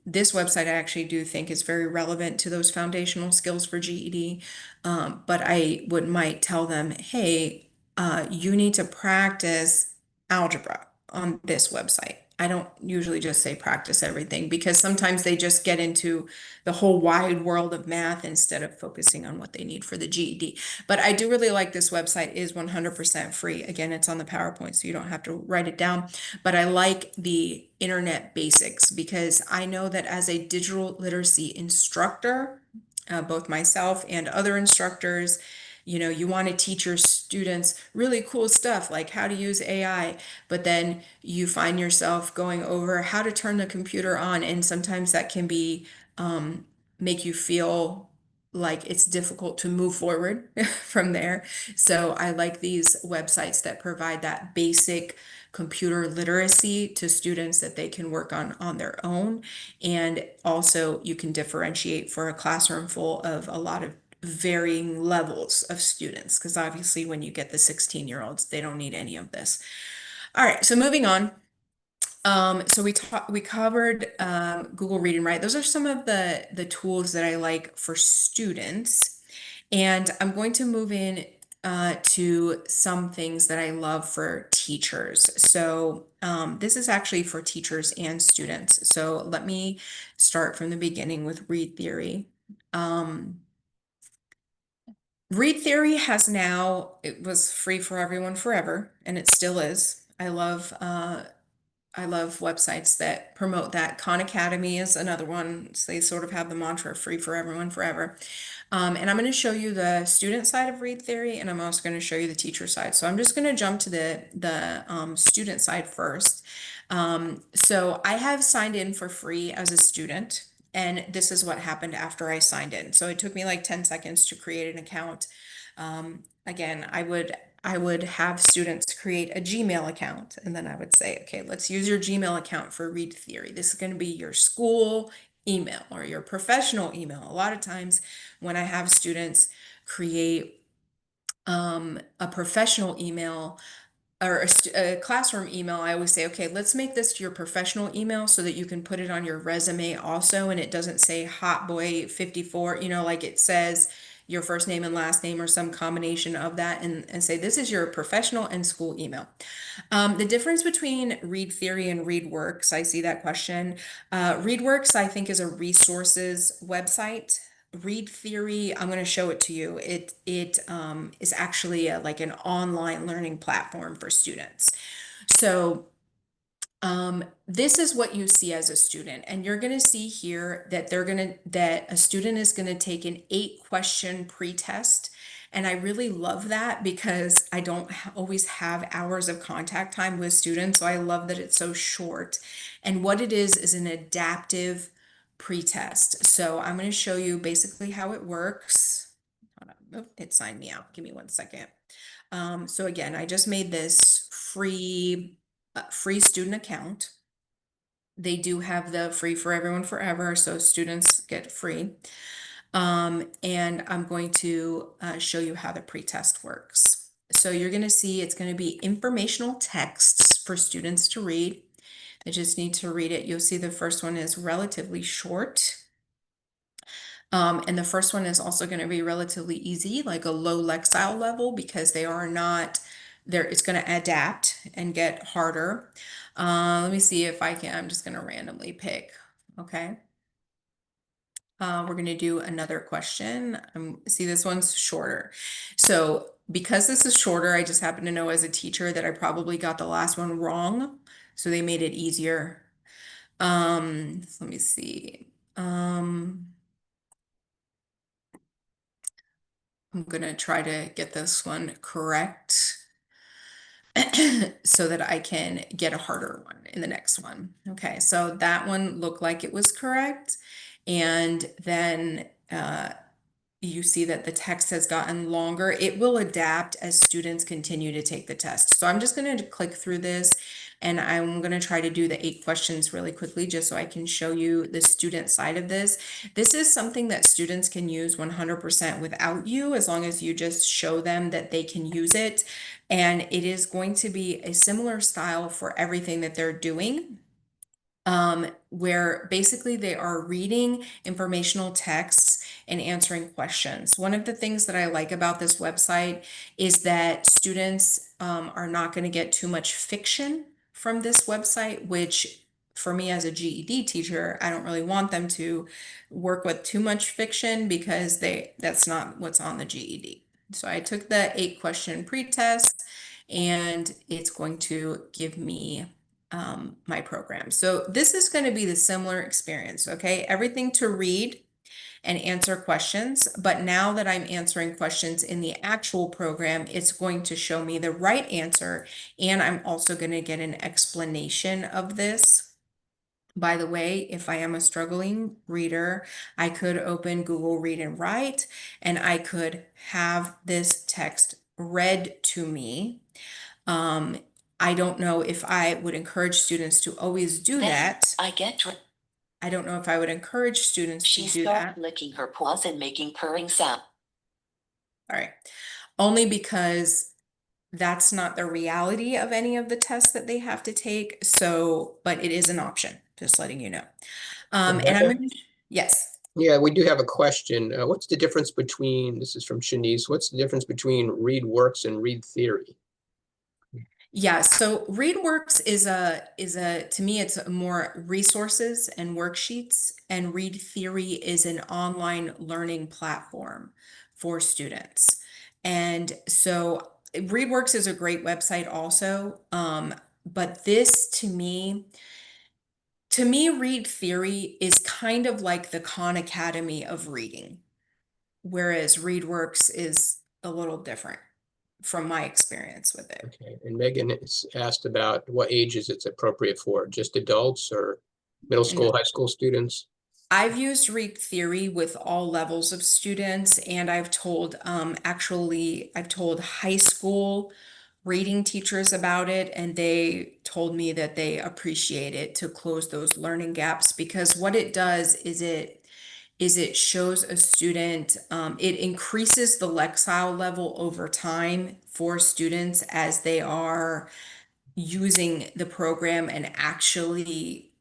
This website I actually do think is very relevant to those foundational skills for GED. But I might tell them, hey, you need to practice algebra on this website. I don't usually just say practice everything because sometimes they just get into the whole wide world of math instead of focusing on what they need for the GED. But I do really like this website. It is 100% free. Again, it's on the PowerPoint, so you don't have to write it down. But I like the internet basics because I know that as a digital literacy instructor, both myself and other instructors, you know, you want to teach your students really cool stuff like how to use AI, but then you find yourself going over how to turn the computer on, and sometimes that can be make you feel like it's difficult to move forward from there. So I like these websites that provide that basic computer literacy to students that they can work on their own. And also you can differentiate for a classroom full of a lot of varying levels of students, because obviously when you get the 16-year-olds, they don't need any of this. All right, so moving on. So we covered Google Read and Write. Those are some of the tools that I like for students. And I'm going to move in to some things that I love for teachers. So this is actually for teachers and students. So let me start from the beginning with Read Theory. Read Theory it was free for everyone forever, and it still is. I love websites that promote that. Khan Academy is another one. So they sort of have the mantra free for everyone forever. And I'm going to show you the student side of Read Theory, and I'm also going to show you the teacher side. So I'm just going to jump to the student side first. So I have signed in for free as a student, and this is what happened after I signed in. So it took me like 10 seconds to create an account. Again, I would have students create a Gmail account, and then I would say, okay, let's use your Gmail account for Read Theory. This is going to be your school email or your professional email. A lot of times when I have students create a professional email or a classroom email, I always say, okay, let's make this your professional email so that you can put it on your resume also, and it doesn't say hot boy 54, you know, like it says your first name and last name or some combination of that, and say this is your professional and school email. The difference between Read Theory and ReadWorks, I see that question. ReadWorks, I think, is a resources website. Read Theory, I'm going to show it to you. It is actually like an online learning platform for students. So this is what you see as a student, and you're going to see here that that a student is going to take an 8-question pretest. And I really love that because I don't always have hours of contact time with students. So I love that it's so short. And what it is an adaptive pretest. So I'm going to show you basically how it works. Hold on. Oh, it signed me out. Give me 1 second. So again, I just made this free student account. They do have the free for everyone forever, so students get free. And I'm going to show you how the pretest works. So you're going to see it's going to be informational texts for students to read. They just need to read it. You'll see the first one is relatively short. And the first one is also going to be relatively easy, like a low Lexile level, because they are not there. It's going to adapt and get harder. Let me see if I can, I'm just gonna randomly pick, okay? We're gonna do another question. See, this one's shorter. So because this is shorter, I just happen to know as a teacher that I probably got the last one wrong. So they made it easier. So let me see. I'm gonna try to get this one correct so that I can get a harder one in the next one. Okay, so that one looked like it was correct. And then you see that the text has gotten longer. It will adapt as students continue to take the test. So I'm just going to click through this and I'm going to try to do the 8 questions really quickly just so I can show you the student side of this. This is something that students can use 100% without you, as long as you just show them that they can use it. And it is going to be a similar style for everything that they're doing. Where basically they are reading informational texts and answering questions. One of the things that I like about this website is that students are not going to get too much fiction from this website, which for me as a GED teacher, I don't really want them to work with too much fiction because that's not what's on the GED. So I took the 8 question pretest and it's going to give me my program. So this is going to be the similar experience, okay? Everything to read and answer questions, but now that I'm answering questions in the actual program, it's going to show me the right answer, and I'm also going to get an explanation of this. By the way, if I am a struggling reader, I could open Google Read and Write, and I could have this text read to me. I don't know if I would encourage students to always do that. I don't know if I would encourage students to She do stopped that. licking her paws and making purring sound. All right. Only because that's not the reality of any of the tests that they have to take. So, but it is an option, just letting you know. And I'm going to, yes. Yeah, we do have a question. What's the difference between, this is from Shanice, what's the difference between read works and read theory? Yeah, so ReadWorks is to me it's more resources and worksheets, and Read Theory is an online learning platform for students. And so ReadWorks is a great website also, but this to me, Read Theory is kind of like the Khan Academy of reading, whereas ReadWorks is a little different from my experience with it. Okay, and Megan is asked about what ages it's appropriate for, just adults or middle school, high school students? I've used Read Theory with all levels of students, and I've told I've told high school reading teachers about it, and they told me that they appreciate it to close those learning gaps, because what it does is it shows a student, it increases the Lexile level over time for students as they are using the program and actually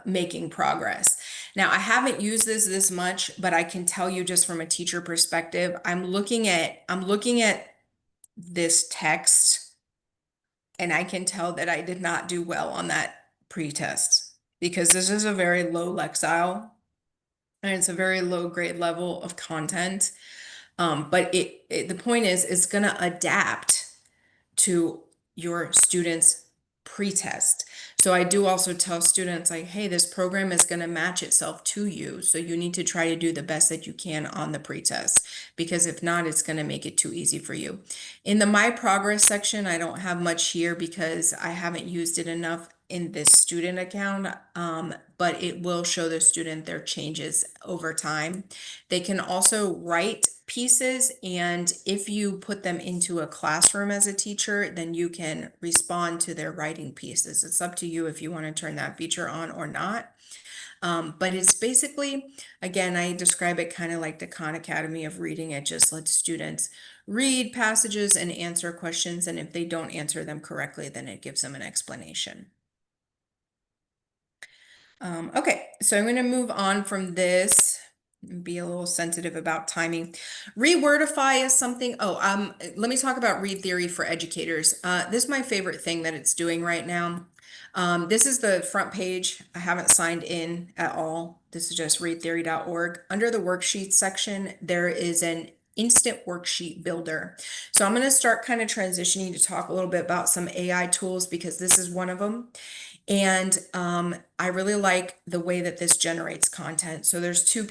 making progress. Now, I haven't used this much, but I can tell you just from a teacher perspective, I'm looking at this text and I can tell that I did not do well on that pretest, because this is a very low Lexile and it's a very low grade level of content. But the point is, it's going to adapt to your students' pretest. So I do also tell students, like, hey, this program is going to match itself to you. So you need to try to do the best that you can on the pretest, because if not, it's going to make it too easy for you. In the My Progress section, I don't have much here because I haven't used it enough in this student account, but it will show the student their changes over time. They can also write pieces, and if you put them into a classroom as a teacher, then you can respond to their writing pieces. It's up to you if you want to turn that feature on or not. But it's basically, again, I describe it kind of like the Khan Academy of reading. It just lets students read passages and answer questions, and if they don't answer them correctly, then it gives them an explanation. Okay, so I'm going to move on from this be a little sensitive about timing. Rewordify is something, let me talk about read theory for educators. This is my favorite thing that it's doing right now. This is the front page. I haven't signed in at all. This is just readtheory.org. Under the worksheet section, there is an instant worksheet builder. So I'm going to start kind of transitioning to talk a little bit about some AI tools because this is one of them. And I really like the way that this generates content. So there's two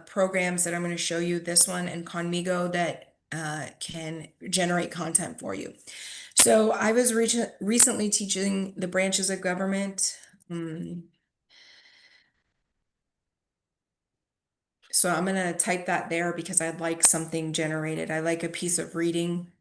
programs that I'm going to show you, this one and Conmigo, that can generate content for you. So I was recently teaching the branches of government. So I'm going to type that there because I'd like something generated. I like a piece of reading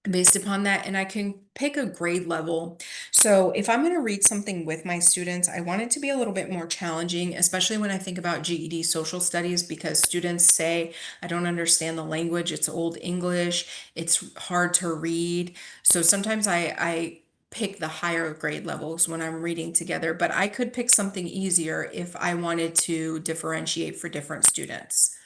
based upon that, and I can pick a grade level. So if I'm going to read something with my students, I want it to be a little bit more challenging, especially when I think about GED social studies, because students say, I don't understand the language, it's old English, it's hard to read. So sometimes I pick the higher grade levels when I'm reading together, but I could pick something easier if I wanted to differentiate for different students.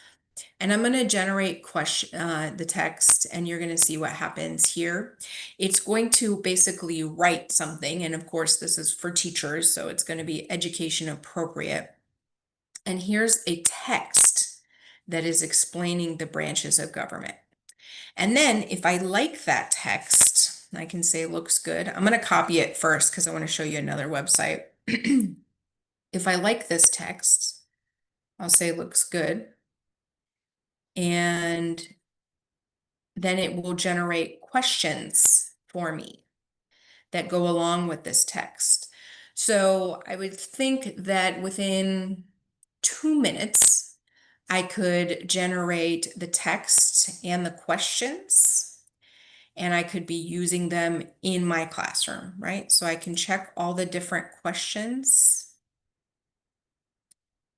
And I'm going to generate the text, and you're going to see what happens here. It's going to basically write something. And of course, this is for teachers, so it's going to be education appropriate. And here's a text that is explaining the branches of government. And then if I like that text, I can say looks good. I'm going to copy it first because I want to show you another website. If I like this text, I'll say looks good. And then it will generate questions for me that go along with this text. So I would think that within 2 minutes, I could generate the text and the questions, and I could be using them in my classroom, right? So I can check all the different questions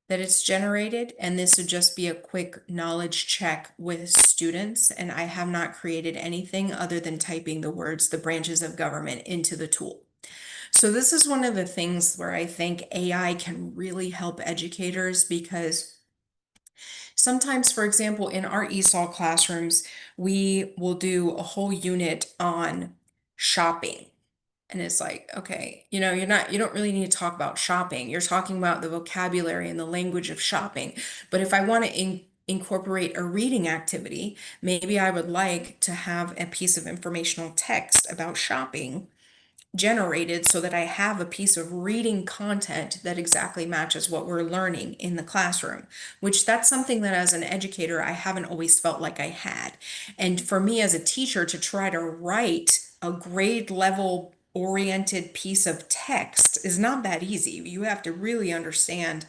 that it's generated, and this would just be a quick knowledge check with students, and I have not created anything other than typing the words, the branches of government, into the tool. So this is one of the things where I think AI can really help educators, because sometimes, for example, in our ESOL classrooms, we will do a whole unit on shopping. And it's like, okay, you don't really need to talk about shopping. You're talking about the vocabulary and the language of shopping. But if I want to incorporate a reading activity, maybe I would like to have a piece of informational text about shopping generated so that I have a piece of reading content that exactly matches what we're learning in the classroom, which that's something that as an educator, I haven't always felt like I had. And for me as a teacher to try to write a grade level oriented piece of text is not that easy. You have to really understand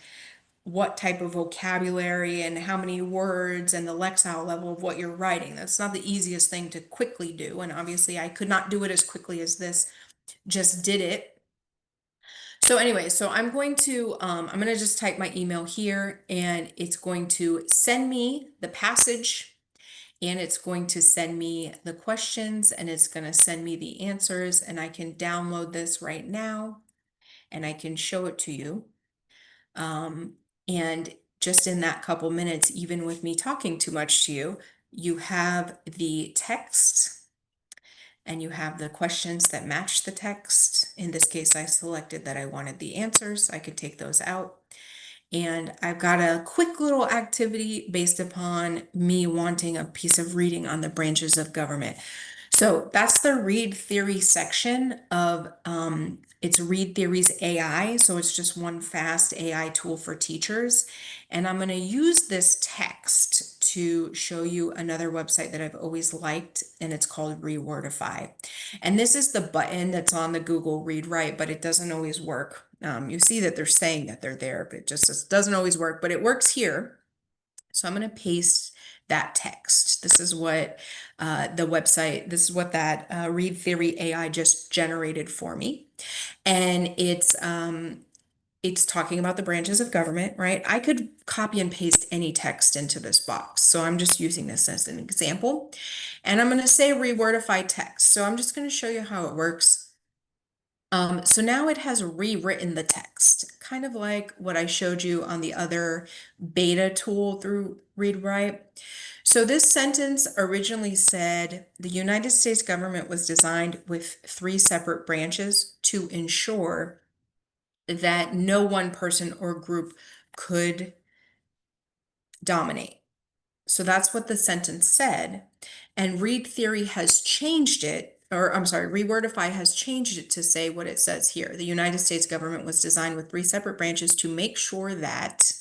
what type of vocabulary and how many words and the lexile level of what you're writing. That's not the easiest thing to quickly do. And obviously I could not do it as quickly as this just did it. So anyway, so I'm going to just type my email here, and it's going to send me the passage, and it's going to send me the questions, and it's going to send me the answers, and I can download this right now and I can show it to you. And just in that couple minutes, even with me talking too much to you, you have the text and you have the questions that match the text. In this case, I selected that I wanted the answers. I could take those out. And I've got a quick little activity based upon me wanting a piece of reading on the branches of government. So that's the read theory section of it's Read Theory's AI. So it's just one fast AI tool for teachers. And I'm going to use this text to show you another website that I've always liked, and it's called Rewordify. And this is the button that's on the Google Read Write, but it doesn't always work. You see that they're saying that they're there, but it just doesn't always work, but it works here. So I'm going to paste that text. This is what the website, this is what that Read Theory AI just generated for me. And it's talking about the branches of government, right? I could copy and paste any text into this box. So I'm just using this as an example. And I'm going to say rewordify text. So I'm just going to show you how it works. So now it has rewritten the text, kind of like what I showed you on the other beta tool through ReadWrite. So this sentence originally said, the United States government was designed with 3 separate branches to ensure that no one person or group could dominate. So that's what the sentence said. And Read Theory has changed it, or I'm sorry, Rewordify has changed it to say what it says here. The United States government was designed with 3 separate branches to make sure that,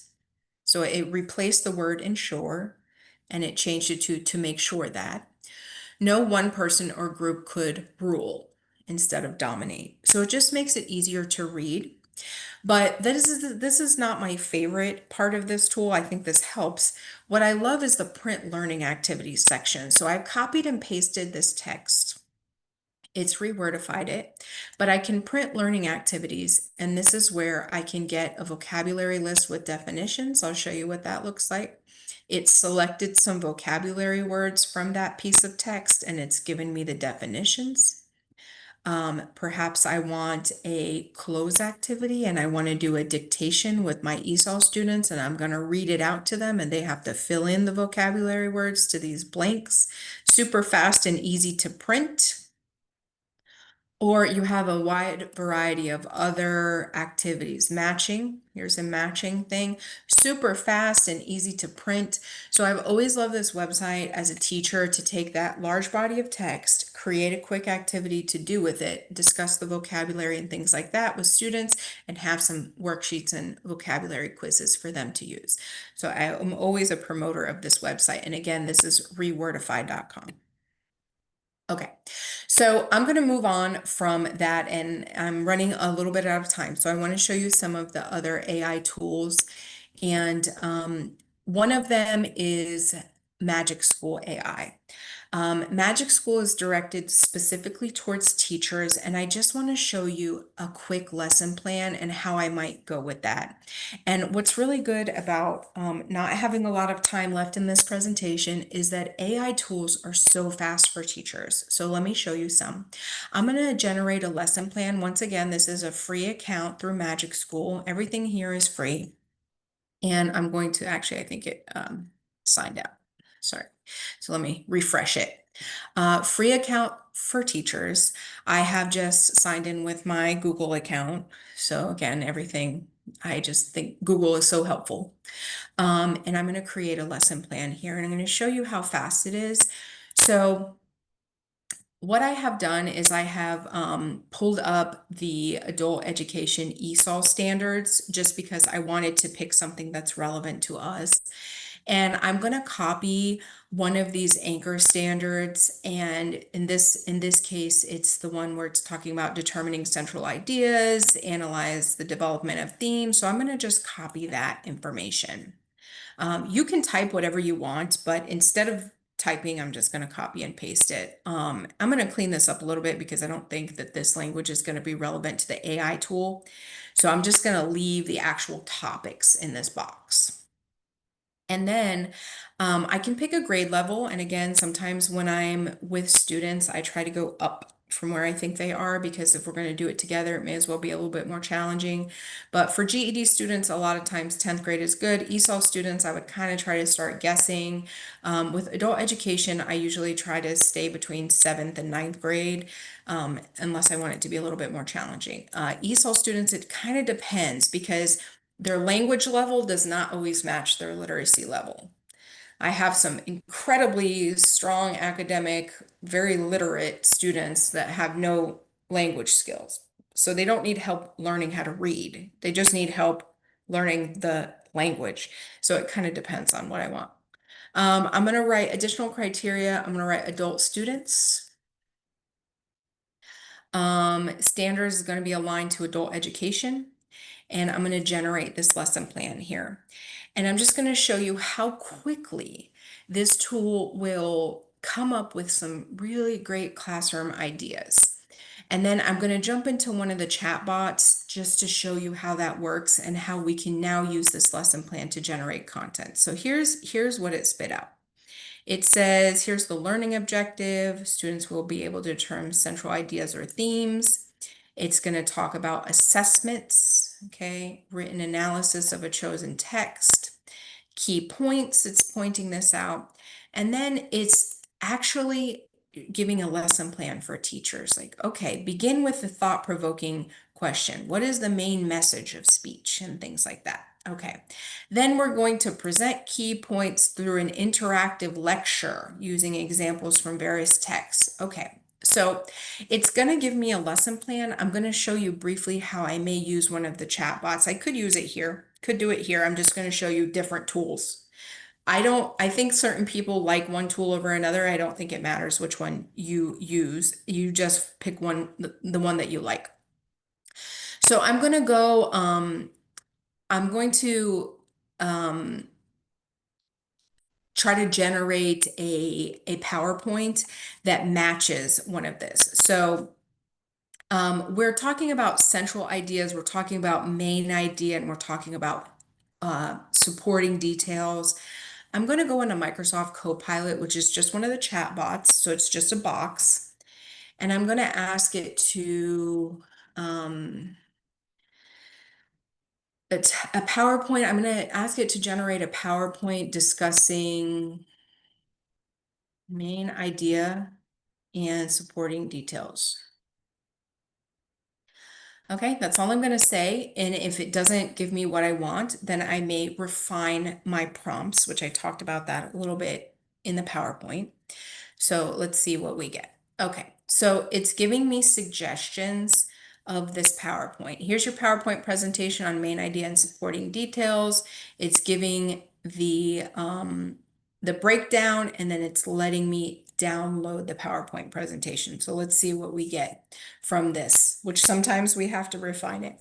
so it replaced the word ensure and it changed it to make sure that no one person or group could rule instead of dominate. So it just makes it easier to read. But this is not my favorite part of this tool. I think this helps. What I love is the print learning activities section. So I've copied and pasted this text. It's rewordified it, but I can print learning activities, and this is where I can get a vocabulary list with definitions. I'll show you what that looks like. It's selected some vocabulary words from that piece of text, and it's given me the definitions. Perhaps I want a close activity and I want to do a dictation with my ESOL students, and I'm going to read it out to them and they have to fill in the vocabulary words to these blanks. Super fast and easy to print. Or you have a wide variety of other activities. Matching, here's a matching thing, super fast and easy to print. So I've always loved this website as a teacher to take that large body of text, create a quick activity to do with it, discuss the vocabulary and things like that with students, and have some worksheets and vocabulary quizzes for them to use. So I am always a promoter of this website. And again, this is rewordify.com. Okay, so I'm going to move on from that, and I'm running a little bit out of time. So I want to show you some of the other AI tools. And one of them is Magic School AI. Magic School is directed specifically towards teachers, and I just want to show you a quick lesson plan and how I might go with that. And what's really good about not having a lot of time left in this presentation is that AI tools are so fast for teachers. So let me show you some. I'm going to generate a lesson plan. Once again, this is a free account through Magic School. Everything here is free. And I'm going to actually, I think it signed out. Sorry. So let me refresh it. Free account for teachers. I have just signed in with my Google account. So again, everything, I just think Google is so helpful. And I'm going to create a lesson plan here, and I'm going to show you how fast it is. So what I have done is I have pulled up the adult education ESOL standards just because I wanted to pick something that's relevant to us. And I'm going to copy one of these anchor standards. And in this case, it's the one where it's talking about determining central ideas, analyze the development of themes. So I'm going to just copy that information. You can type whatever you want, but instead of typing, I'm just going to copy and paste it. I'm going to clean this up a little bit because I don't think that this language is going to be relevant to the AI tool. So I'm just going to leave the actual topics in this box. And then I can pick a grade level. And again, sometimes when I'm with students, I try to go up from where I think they are, because if we're going to do it together, it may as well be a little bit more challenging. But for GED students, a lot of times 10th grade is good. ESOL students, I would kind of try to start guessing. With adult education, I usually try to stay between 7th and 9th grade, unless I want it to be a little bit more challenging. ESOL students, it kind of depends because their language level does not always match their literacy level. I have some incredibly strong academic, very literate students that have no language skills. So they don't need help learning how to read. They just need help learning the language. So it kind of depends on what I want. I'm going to write additional criteria. I'm going to write adult students. Standards is going to be aligned to adult education. And I'm going to generate this lesson plan here. And I'm just going to show you how quickly this tool will come up with some really great classroom ideas. And then I'm going to jump into one of the chat bots just to show you how that works and how we can now use this lesson plan to generate content. So here's what it spit out. It says, here's the learning objective. Students will be able to determine central ideas or themes. It's going to talk about assessments, okay, written analysis of a chosen text, key points, it's pointing this out. And then it's actually giving a lesson plan for teachers. Like, okay, begin with the thought-provoking question. What is the main message of speech and things like that? Okay, then we're going to present key points through an interactive lecture using examples from various texts. Okay, so it's going to give me a lesson plan. I'm going to show you briefly how I may use one of the chat bots. I could use it here, could do it here. I'm just going to show you different tools. I think certain people like one tool over another. I don't think it matters which one you use. You just pick one, the one that you like. So I'm going to go, I'm going to try to generate a PowerPoint that matches one of this. So we're talking about central ideas, we're talking about main idea, and we're talking about supporting details. I'm going to go into Microsoft Copilot, which is just one of the chat bots. So it's just a box. And I'm going to ask it to it's a PowerPoint. I'm going to ask it to generate a PowerPoint discussing main idea and supporting details. Okay, that's all I'm going to say. And if it doesn't give me what I want, then I may refine my prompts, which I talked about that a little bit in the PowerPoint. So let's see what we get. Okay, so it's giving me suggestions of this PowerPoint. Here's your PowerPoint presentation on main idea and supporting details. It's giving the breakdown, and then it's letting me download the PowerPoint presentation. So let's see what we get from this, which sometimes we have to refine it.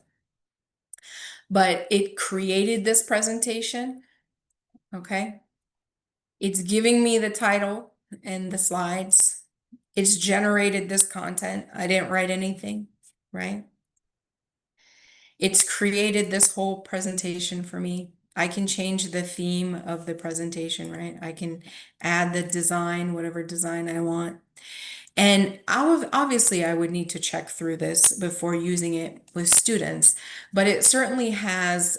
But it created this presentation, okay? It's giving me the title and the slides. It's generated this content. I didn't write anything, right? It's created this whole presentation for me. I can change the theme of the presentation, right? I can add the design, whatever design I want. And obviously I would need to check through this before using it with students, but it certainly has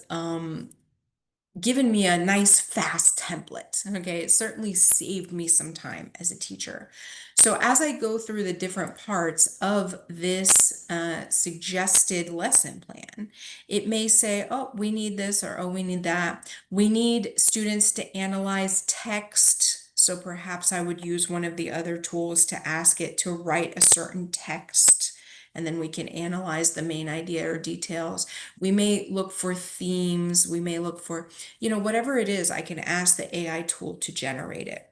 given me a nice fast template. Okay, it certainly saved me some time as a teacher. So as I go through the different parts of this suggested lesson plan, it may say, oh, we need this, or oh, we need that. We need students to analyze text. So perhaps I would use one of the other tools to ask it to write a certain text, and then we can analyze the main idea or details. We may look for themes. We may look for, whatever it is, I can ask the AI tool to generate it.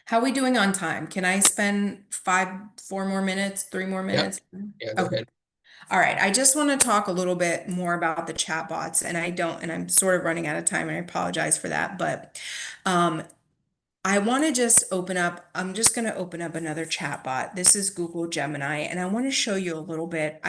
How are we doing on time? Can I spend 4 more minutes, 3 more minutes? Yeah, go ahead. All right. I just want to talk a little bit more about the chatbots, and I'm sort of running out of time, and I apologize for that, but I want to just I'm just going to open up another chatbot. This is Google Gemini, and I want to show you a little bit.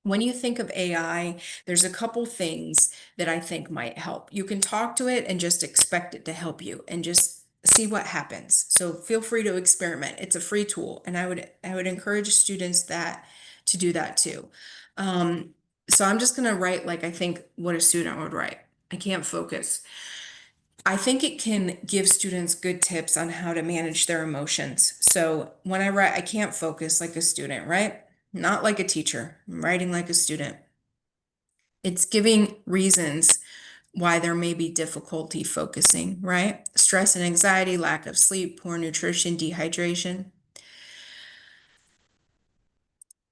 When you think of AI, there's a couple things that I think might help. You can talk to it and just expect it to help you and just see what happens. So feel free to experiment. It's a free tool, and I would encourage students to do that too. So I'm just going to write like I think what a student would write. I can't focus. I think it can give students good tips on how to manage their emotions. So when I write, I can't focus like a student, right? Not like a teacher. I'm writing like a student. It's giving reasons why there may be difficulty focusing, right? Stress and anxiety, lack of sleep, poor nutrition, dehydration.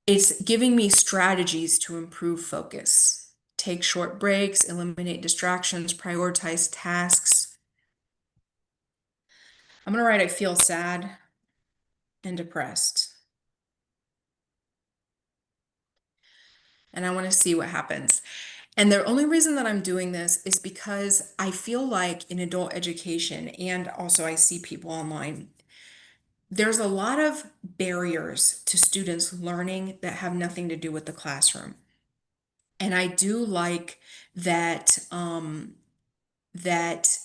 It's giving me strategies to improve focus. Take short breaks, eliminate distractions, prioritize tasks. I'm going to write, I feel sad and depressed. And I want to see what happens. And the only reason that I'm doing this is because I feel like in adult education, and also I see people online, there's a lot of barriers to students learning that have nothing to do with the classroom. And I do like that, that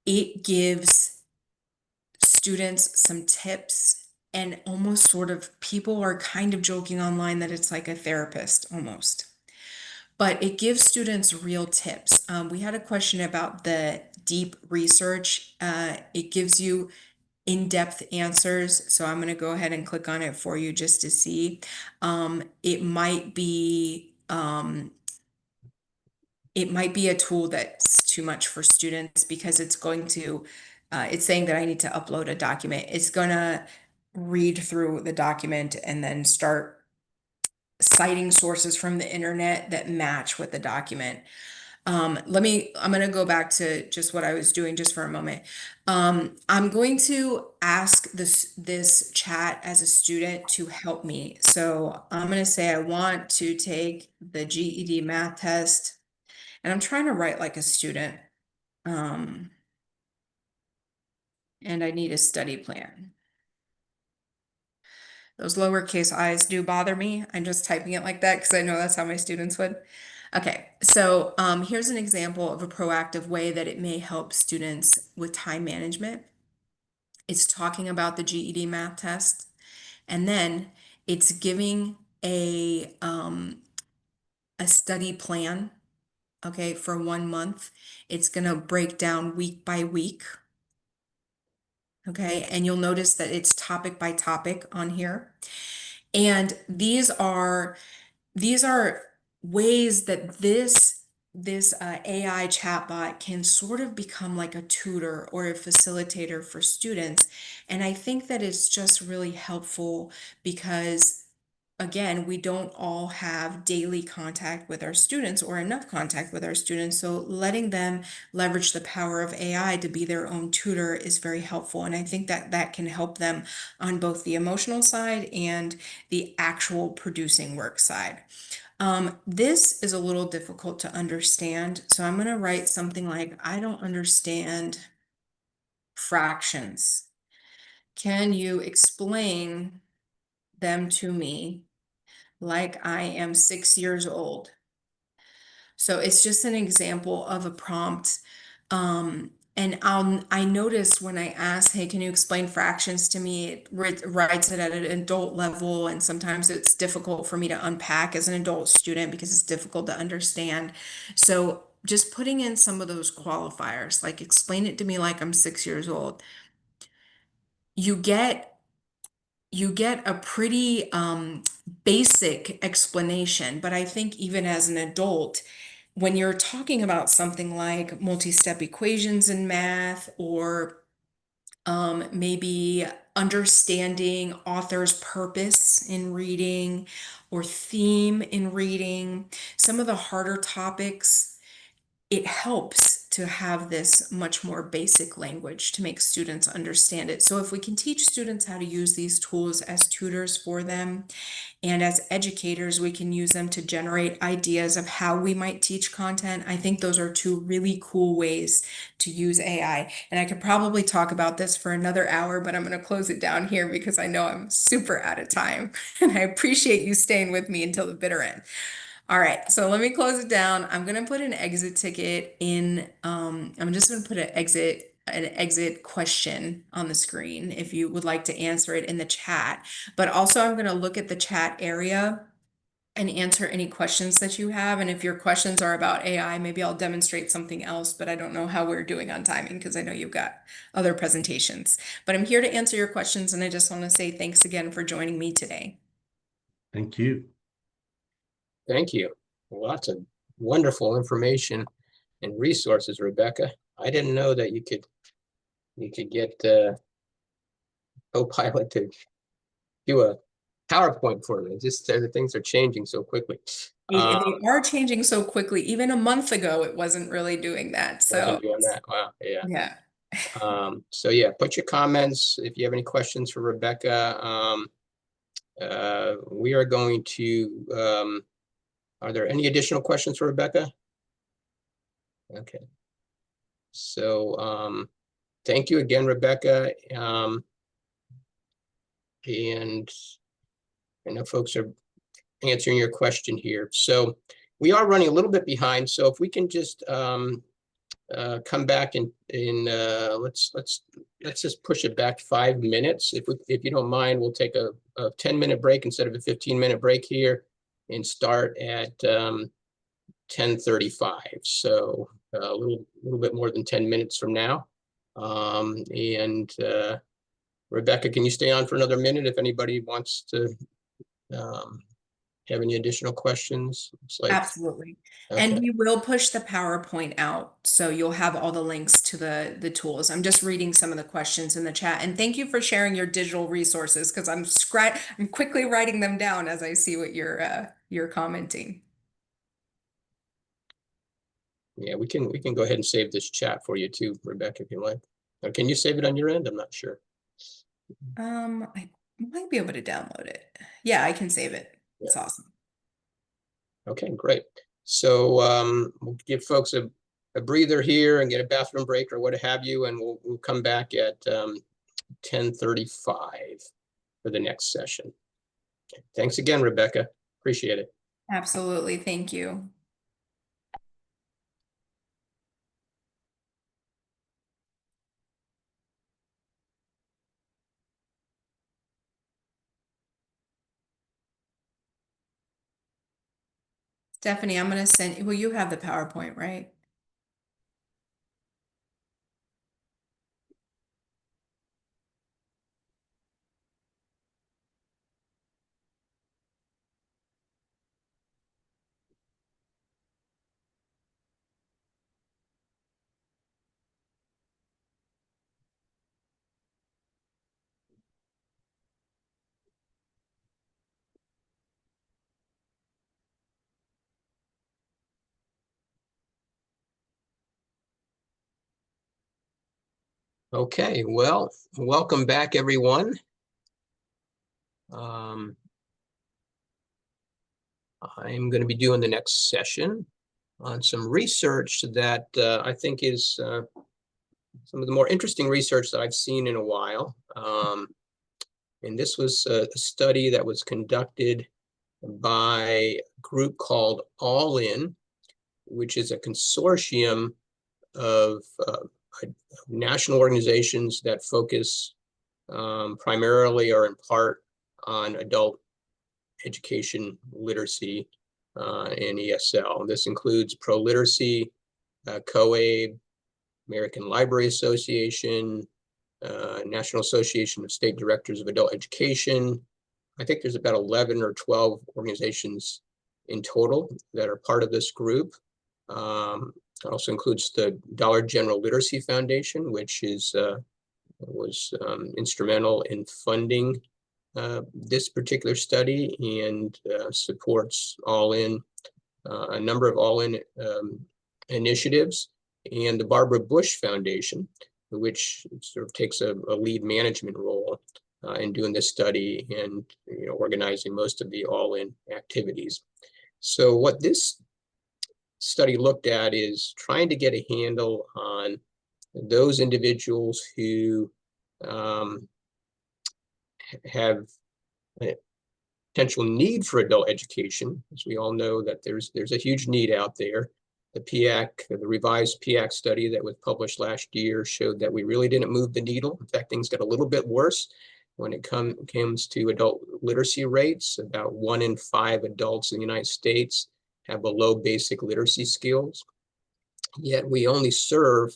it gives students some tips and almost sort of people are kind of joking online that it's like a therapist almost. But it gives students real tips. We had a question about the deep research. It gives you in-depth answers. So I'm going to go ahead and click on it for you just to see. It might be a tool that's too much for students because it's going to, it's saying that I need to upload a document. It's going to read through the document and then start citing sources from the internet that match with the document. I'm going to go back to just what I was doing just for a moment. I'm going to ask this chat as a student to help me. So I'm going to say I want to take the GED math test, and I'm trying to write like a student. And I need a study plan. Those lowercase i's do bother me. I'm just typing it like that because I know that's how my students would. Okay, so here's an example of a proactive way that it may help students with time management. It's talking about the GED math test, and then it's giving a study plan, okay, for 1 month. It's gonna break down week by week. Okay, and you'll notice that it's topic by topic on here. And these are ways that this AI chatbot can sort of become like a tutor or a facilitator for students. And I think that it's just really helpful because, again, we don't all have daily contact with our students or enough contact with our students. So letting them leverage the power of AI to be their own tutor is very helpful. And I think that that can help them on both the emotional side and the actual producing work side. This is a little difficult to understand. So I'm going to write something like, I don't understand fractions. Can you explain them to me like I am 6 years old? So it's just an example of a prompt. And I noticed when I asked, hey, can you explain fractions to me? It writes it at an adult level. And sometimes it's difficult for me to unpack as an adult student because it's difficult to understand. So just putting in some of those qualifiers, like explain it to me like I'm 6 years old. You get a pretty basic explanation, but I think even as an adult, when you're talking about something like multi-step equations in math or maybe understanding author's purpose in reading or theme in reading, some of the harder topics, it helps to have this much more basic language to make students understand it. So if we can teach students how to use these tools as tutors for them, and as educators, we can use them to generate ideas of how we might teach content. I think those are two really cool ways to use AI. And I could probably talk about this for another hour, but I'm going to close it down here because I know I'm super out of time. And I appreciate you staying with me until the bitter end. All right, so let me close it down. I'm gonna put an exit ticket in. I'm just gonna put an exit question on the screen if you would like to answer it in the chat. But also I'm gonna look at the chat area and answer any questions that you have. And if your questions are about AI, maybe I'll demonstrate something else, but I don't know how we're doing on timing because I know you've got other presentations. But I'm here to answer your questions, and I just want to say thanks again for joining me today. Thank you. Thank you. Lots of wonderful information and resources, Rebecca. I didn't know that you could get Copilot to do a PowerPoint for me. Just things are changing so quickly. They are changing so quickly. Even a month ago, it wasn't really doing that. So Wasn't doing that. Wow. Yeah. Yeah. So yeah, put your comments if you have any questions for Rebecca. We are going to. Are there any additional questions for Rebecca? Okay. So thank you again, Rebecca. And I know folks are answering your question here. So we are running a little bit behind. So if we can just come back in let's just push it back 5 minutes. If you don't mind, we'll take a 10-minute break instead of a 15-minute break here and start at 10:35. So a little bit more than 10 minutes from now. Rebecca, can you stay on for another minute if anybody wants to have any additional questions? Absolutely. Okay. And we will push the PowerPoint out, so you'll have all the links to the tools. I'm just reading some of the questions in the chat, and thank you for sharing your digital resources, because I'm quickly writing them down as I see what you're commenting. Yeah, we can go ahead and save this chat for you too, Rebecca, if you like. Or can you save it on your end? I'm not sure. I might be able to download it. Yeah, I can save it. It's awesome. Okay, great. So we'll give folks a breather here and get a bathroom break or what have you, and we'll come back at 10:35 for the next session. Okay. Thanks again, Rebecca. Appreciate it. Absolutely. Thank you. Stephanie, I'm going to send, well, you have the PowerPoint, right? Okay, well, welcome back, everyone. I'm going to be doing the next session on some research that I think is some of the more interesting research that I've seen in a while. And this was a study that was conducted by a group called All In, which is a consortium of national organizations that focus primarily or in part on adult education, literacy, and ESL. This includes Pro-Literacy, COABE, American Library Association, National Association of State Directors of Adult Education. I think there's about 11 or 12 organizations in total that are part of this group. It also includes the Dollar General Literacy Foundation, which was instrumental in funding this particular study and supports All In, a number of All In initiatives, and the Barbara Bush Foundation, which sort of takes a lead management role in doing this study and organizing most of the All In activities. So what this study looked at is trying to get a handle on those individuals who have a potential need for adult education, as we all know that there's a huge need out there. The PIAC, the revised PIAC study that was published last year showed that we really didn't move the needle. In fact, things got a little bit worse when it comes to adult literacy rates. About 1 in 5 adults in the United States have below basic literacy skills. Yet we only serve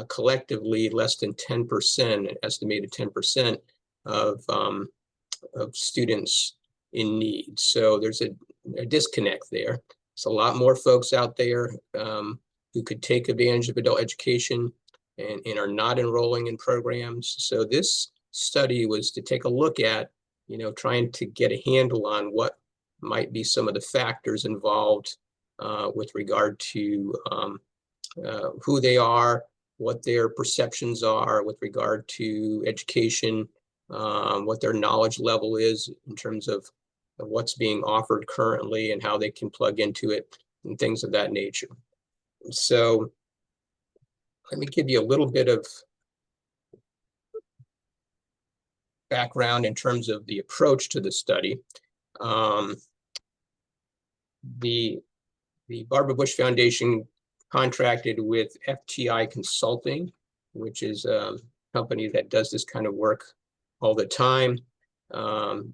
collectively less than 10%, an estimated 10% of students in need. So there's a disconnect there. There's a lot more folks out there who could take advantage of adult education and are not enrolling in programs. So this study was to take a look at, trying to get a handle on what might be some of the factors involved with regard to who they are, what their perceptions are with regard to education, what their knowledge level is in terms of what's being offered currently and how they can plug into it and things of that nature. So let me give you a little bit of background in terms of the approach to the study. The Barbara Bush Foundation contracted with FTI Consulting, which is a company that does this kind of work all the time. And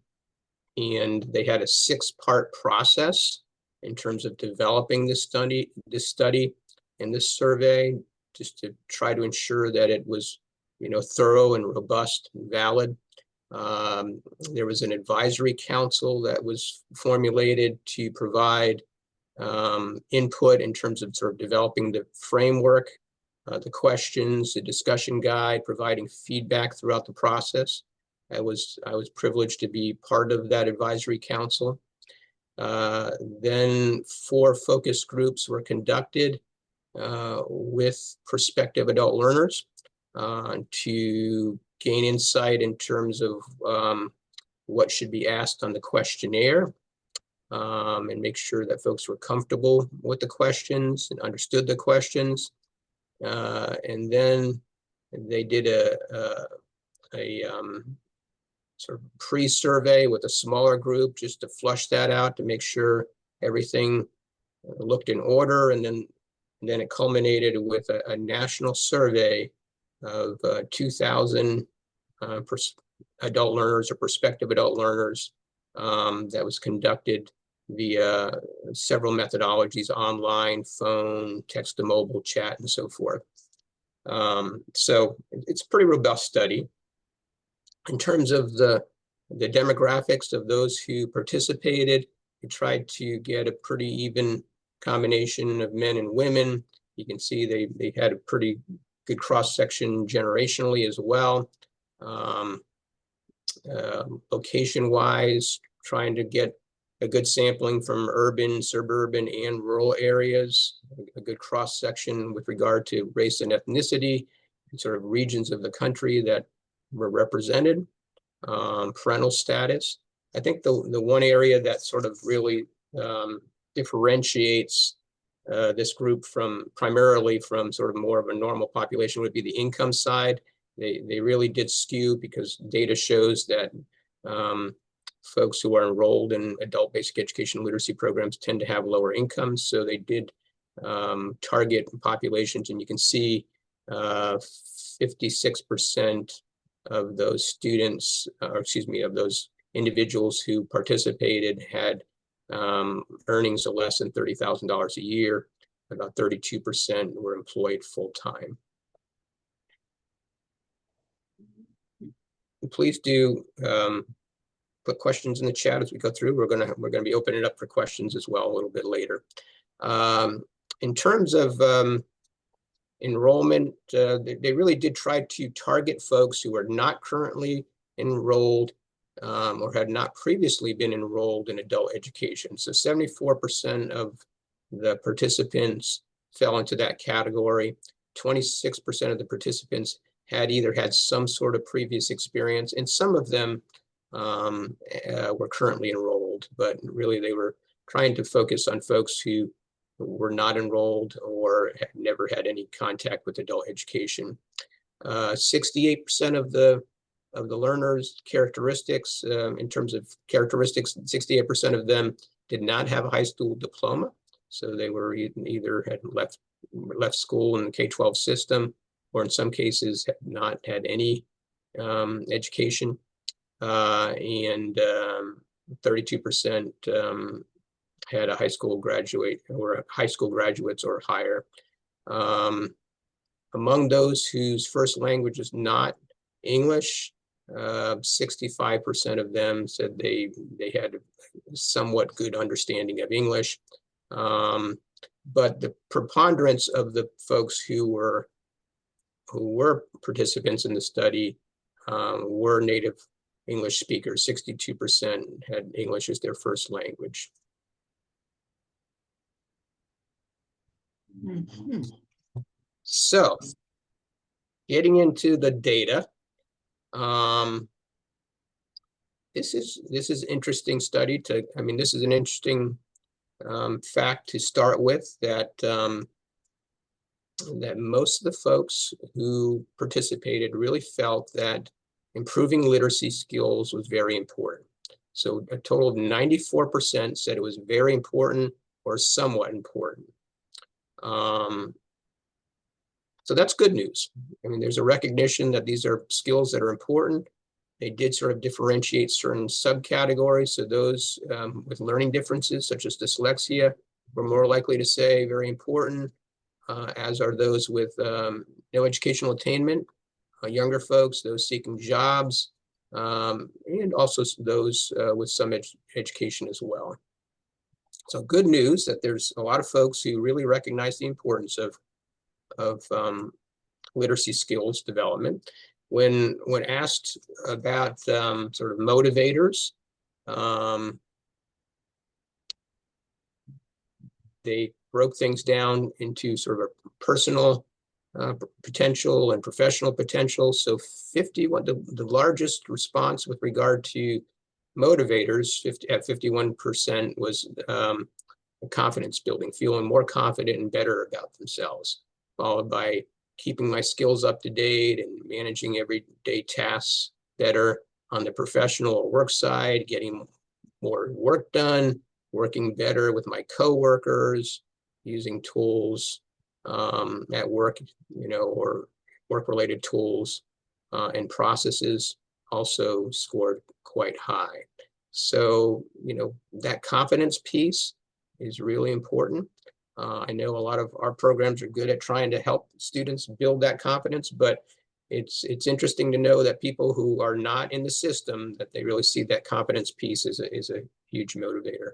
they had a 6-part process in terms of developing this study and this survey, just to try to ensure that it was, thorough and robust and valid. There was an advisory council that was formulated to provide input in terms of sort of developing the framework, the questions, the discussion guide, providing feedback throughout the process. I was privileged to be part of that advisory council. Then 4 focus groups were conducted with prospective adult learners to gain insight in terms of what should be asked on the questionnaire, and make sure that folks were comfortable with the questions and understood the questions. And then they did a sort of pre-survey with a smaller group just to flush that out to make sure everything looked in order. And then it culminated with a national survey of 2,000 adult learners or prospective adult learners that was conducted via several methodologies: online, phone, text to mobile, chat, and so forth. So it's a pretty robust study. In terms of the demographics of those who participated, we tried to get a pretty even combination of men and women. You can see they had a pretty good cross-section generationally as well. Location-wise, trying to get a good sampling from urban, suburban, and rural areas, a good cross-section with regard to race and ethnicity, and sort of regions of the country that were represented. Parental status. I think the one area that sort of really differentiates this group primarily from sort of more of a normal population would be the income side. They really did skew, because data shows that folks who are enrolled in adult basic education literacy programs tend to have lower incomes. So they did target populations, and you can see 56% of those students, of those individuals who participated had earnings of less than $30,000 a year. About 32% were employed full-time. Please do put questions in the chat as we go through. We're gonna be opening it up for questions as well a little bit later. In terms of enrollment, they really did try to target folks who are not currently enrolled or had not previously been enrolled in adult education. So 74% of the participants fell into that category. 26% of the participants had either had some sort of previous experience, and some of them were currently enrolled, but really they were trying to focus on folks who were not enrolled or had never had any contact with adult education. 68% of the learners' characteristics, in terms of characteristics, 68% of them did not have a high school diploma. So they were either had left school in the K-12 system, or in some cases had not had any education. And 32% had a high school graduate or high school graduates or higher. Among those whose first language is not English, 65% of them said they had a somewhat good understanding of English. But the preponderance of the folks who were participants in the study were native English speakers. 62% had English as their first language. So, getting into the data, this is interesting study to. I mean, this is an interesting fact to start with, that that most of the folks who participated really felt that improving literacy skills was very important. So a total of 94% said it was very important or somewhat important. So that's good news. I mean, there's a recognition that these are skills that are important. They did sort of differentiate certain subcategories. So those with learning differences, such as dyslexia, were more likely to say very important, as are those with no educational attainment, younger folks, those seeking jobs, and also those with some education as well. So good news that there's a lot of folks who really recognize the importance of literacy skills development. When asked about sort of motivators, they broke things down into sort of a personal potential and professional potential. So 51, the largest response with regard to motivators, at 51%, was confidence building, feeling more confident and better about themselves, followed by keeping my skills up to date and managing everyday tasks better on the professional or work side, getting more work done, working better with my coworkers, using tools at work, or work-related tools and processes also scored quite high. So, that confidence piece is really important. I know a lot of our programs are good at trying to help students build that confidence, but it's interesting to know that people who are not in the system, that they really see that confidence piece as a huge motivator.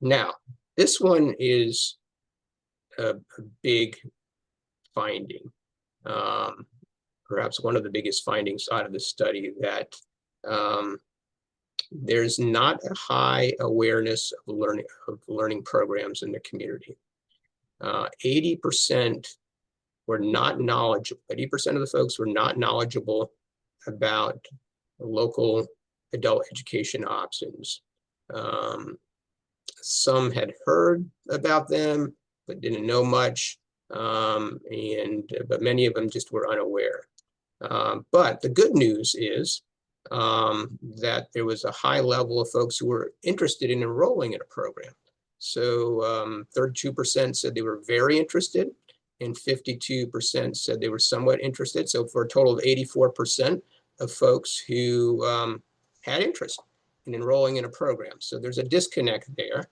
Now, this one is a big finding, perhaps one of the biggest findings out of the study, that there's not a high awareness of learning programs in the community. 80% were not knowledgeable. 80% of the folks were not knowledgeable about local adult education options. Some had heard about them, but didn't know much. But many of them just were unaware. But the good news is that there was a high level of folks who were interested in enrolling in a program. So 32% said they were very interested, and 52% said they were somewhat interested. So for a total of 84% of folks who had interest in enrolling in a program. So there's a disconnect there.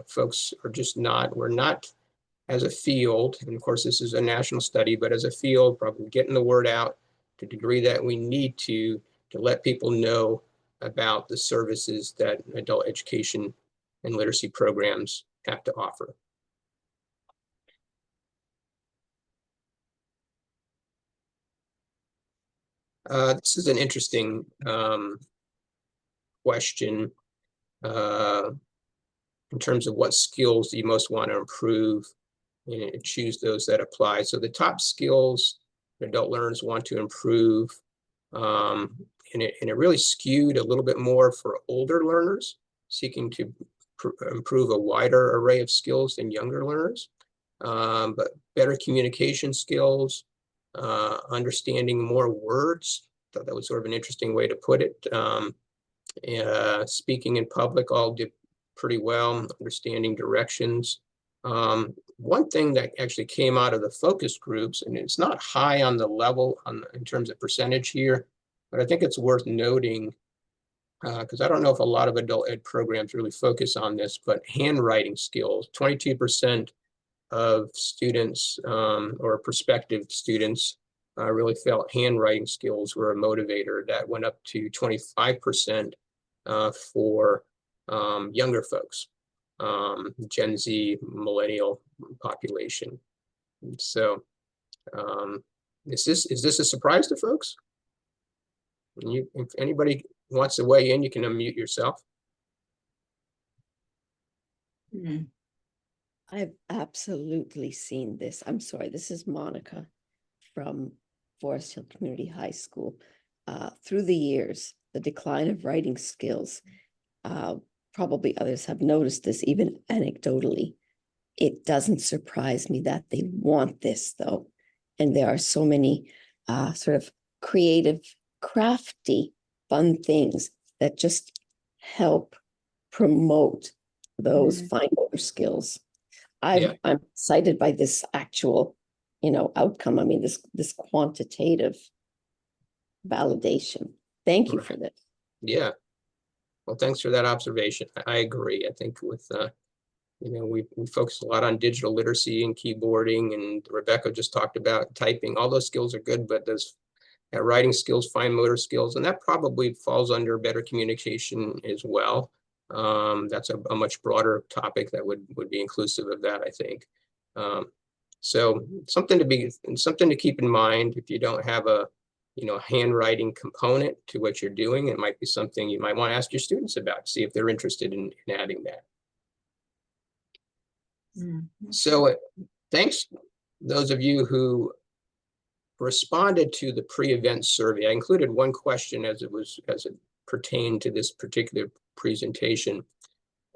Folks are just we're not, as a field, and of course this is a national study, but as a field, probably getting the word out to the degree that we need to let people know about the services that adult education and literacy programs have to offer. This is an interesting question in terms of what skills do you most want to improve, and choose those that apply. So the top skills adult learners want to improve, and it really skewed a little bit more for older learners seeking to improve a wider array of skills than younger learners. But better communication skills, understanding more words. Thought that was sort of an interesting way to put it. Speaking in public all did pretty well, understanding directions. One thing that actually came out of the focus groups, and it's not high on the level in terms of percentage here, but I think it's worth noting, because I don't know if a lot of adult ed programs really focus on this, but handwriting skills. 22% of students or prospective students really felt handwriting skills were a motivator. That went up to 25% for younger folks, Gen Z, millennial population. So is this a surprise to folks? If anybody wants to weigh in, you can unmute yourself. I've absolutely seen this. I'm sorry, this is Monica from Forest Hill Community High School. Through the years, the decline of writing skills, probably others have noticed this even anecdotally. It doesn't surprise me that they want this though. And there are so many sort of creative crafty, fun things that just help promote those fine motor skills. I'm excited by this actual, outcome. I mean, this quantitative validation. Thank you for this. Yeah. Well, thanks for that observation. I agree. I think with, we focus a lot on digital literacy and keyboarding, and Rebecca just talked about typing. All those skills are good, but those writing skills, fine motor skills, and that probably falls under better communication as well. That's a much broader topic that would be inclusive of that, I think. So something to keep in mind. If you don't have a handwriting component to what you're doing, it might be something you might want to ask your students about, see if they're interested in adding that. So thanks those of you who responded to the pre-event survey. I included one question as it pertained to this particular presentation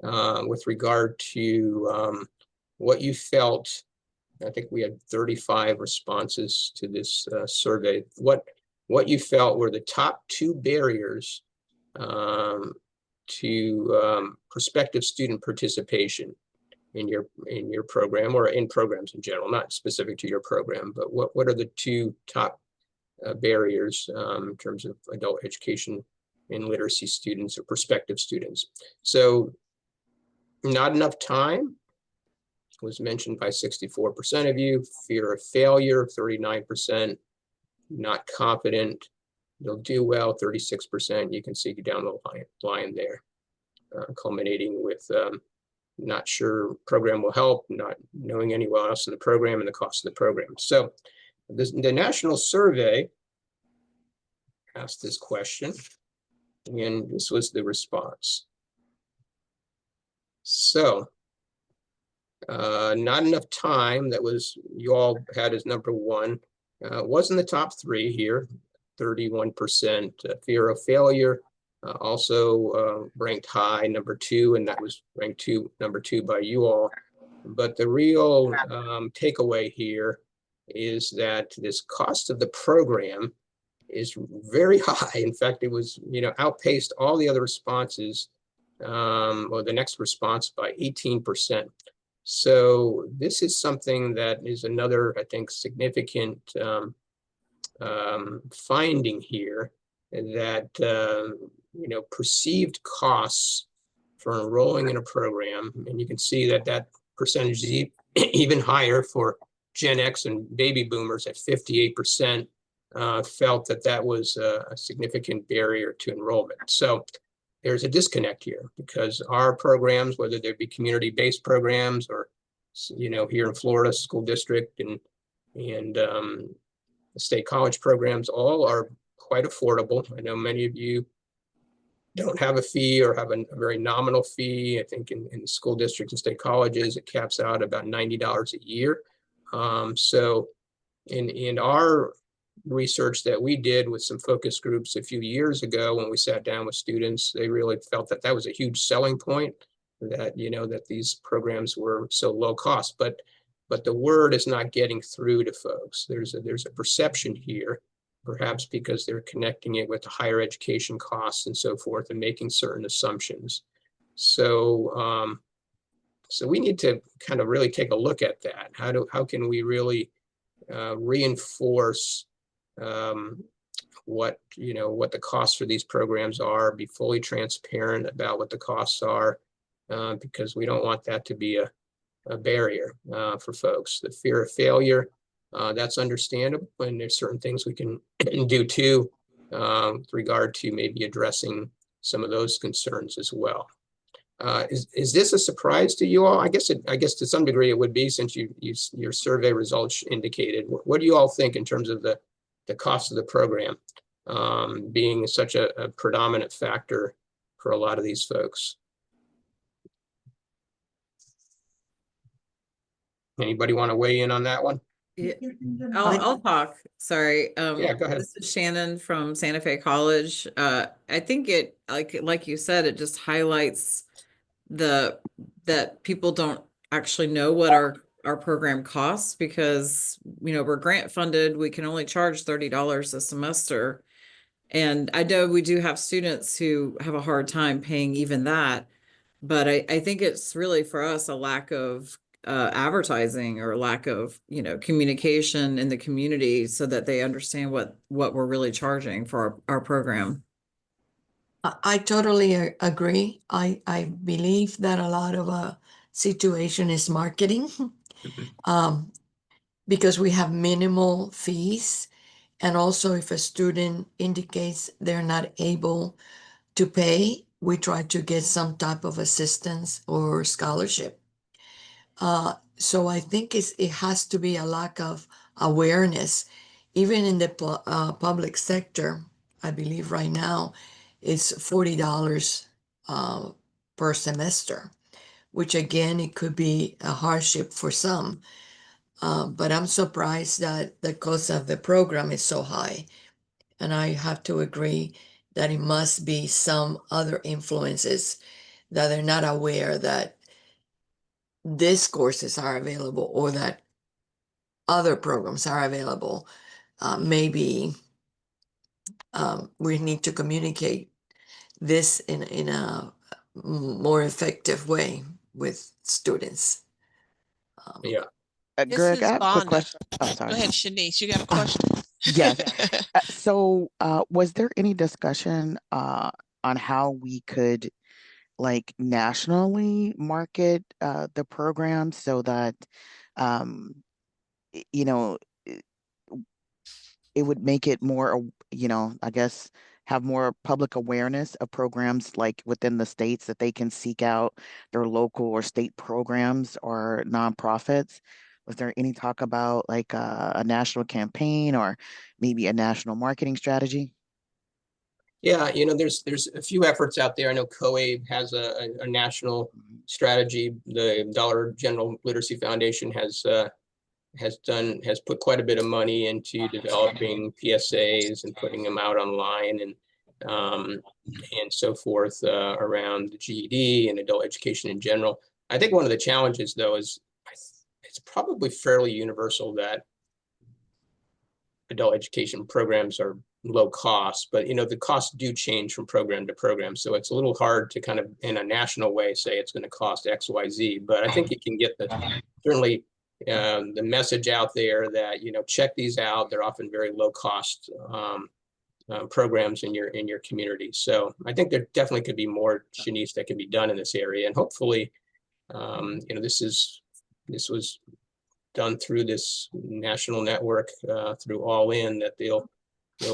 with regard to what you felt. I think we had 35 responses to this survey. What you felt were the top 2 barriers to prospective student participation in your program, or in programs in general, not specific to your program, but what are the 2 top barriers in terms of adult education and literacy students or prospective students? So not enough time was mentioned by 64% of you, fear of failure, 39%, not confident, you'll do well, 36%. You can see down the line there, culminating with not sure program will help, not knowing anyone else in the program, and the cost of the program. So the national survey asked this question, and this was the response. So not enough time, that was, you all had as number 1, was in the top 3 here, 31%. Fear of failure, also ranked high, number 2, and that was ranked number 2 by you all. But the real takeaway here is that this cost of the program is very high. In fact, it was, outpaced all the other responses, or the next response, by 18%. So this is something that is another, I think, significant finding here, that perceived costs for enrolling in a program, and you can see that percentage is even higher for Gen X and baby boomers at 58%, felt that was a significant barrier to enrollment. So there's a disconnect here, because our programs, whether they be community-based programs or, here in Florida, school district and state college programs, all are quite affordable. I know many of you don't have a fee or have a very nominal fee. I think in the school districts and state colleges, it caps out about $90 a year. So in our research that we did with some focus groups a few years ago, when we sat down with students, they really felt that was a huge selling point, that that these programs were so low cost. But the word is not getting through to folks. There's a perception here, perhaps because they're connecting it with the higher education costs and so forth, and making certain assumptions. So so we need to kind of really take a look at that. How can we really reinforce what the costs for these programs are, be fully transparent about what the costs are, because we don't want that to be a barrier for folks. The fear of failure, that's understandable, and there's certain things we can do too with regard to maybe addressing some of those concerns as well. Is this a surprise to you all? I guess to some degree it would be, since your survey results indicated. What do you all think in terms of the cost of the program being such a predominant factor for a lot of these folks? Anybody want to weigh in on that one? Yeah, I'll talk. Sorry. Yeah, go ahead. This is Shannon from Santa Fe College. I think it, like you said, it just highlights that people don't actually know what our program costs, because we're grant funded. We can only charge $30 a semester, And I know we do have students who have a hard time paying even that, but I think it's really for us a lack of advertising or lack of, communication in the community so that they understand what we're really charging for our program. I totally agree. I believe that a lot of a situation is marketing, because we have minimal fees. And also if a student indicates they're not able to pay, we try to get some type of assistance or scholarship. So I think it has to be a lack of awareness, even in the public sector. I believe right now it's $40 per semester, which again, it could be a hardship for some. But I'm surprised that the cost of the program is so high. And I have to agree that it must be some other influences that they're not aware that these courses are available or that other programs are available. Maybe we need to communicate this in a more effective way with students. Yeah. Greg, I have a quick question. Oh, sorry. Go ahead, Shanice. You got a question? Yes. So, was there any discussion on how we could like nationally market the program so that you know it would make it more, I guess have more public awareness of programs like within the states that they can seek out their local or state programs or nonprofits? Was there any talk about like a national campaign or maybe a national marketing strategy? Yeah, there's a few efforts out there. I know COABE has a national strategy. The Dollar General Literacy Foundation has put quite a bit of money into developing PSAs and putting them out online and so forth around the GED and adult education in general. I think one of the challenges though is it's probably fairly universal that adult education programs are low cost, but the costs do change from program to program. So it's a little hard to kind of in a national way say it's going to cost XYZ, but I think you can get certainly the message out there that, check these out. They're often very low cost programs in your community. So I think there definitely could be more, Shanice, that can be done in this area. And hopefully, this was done through this national network through All In, that they'll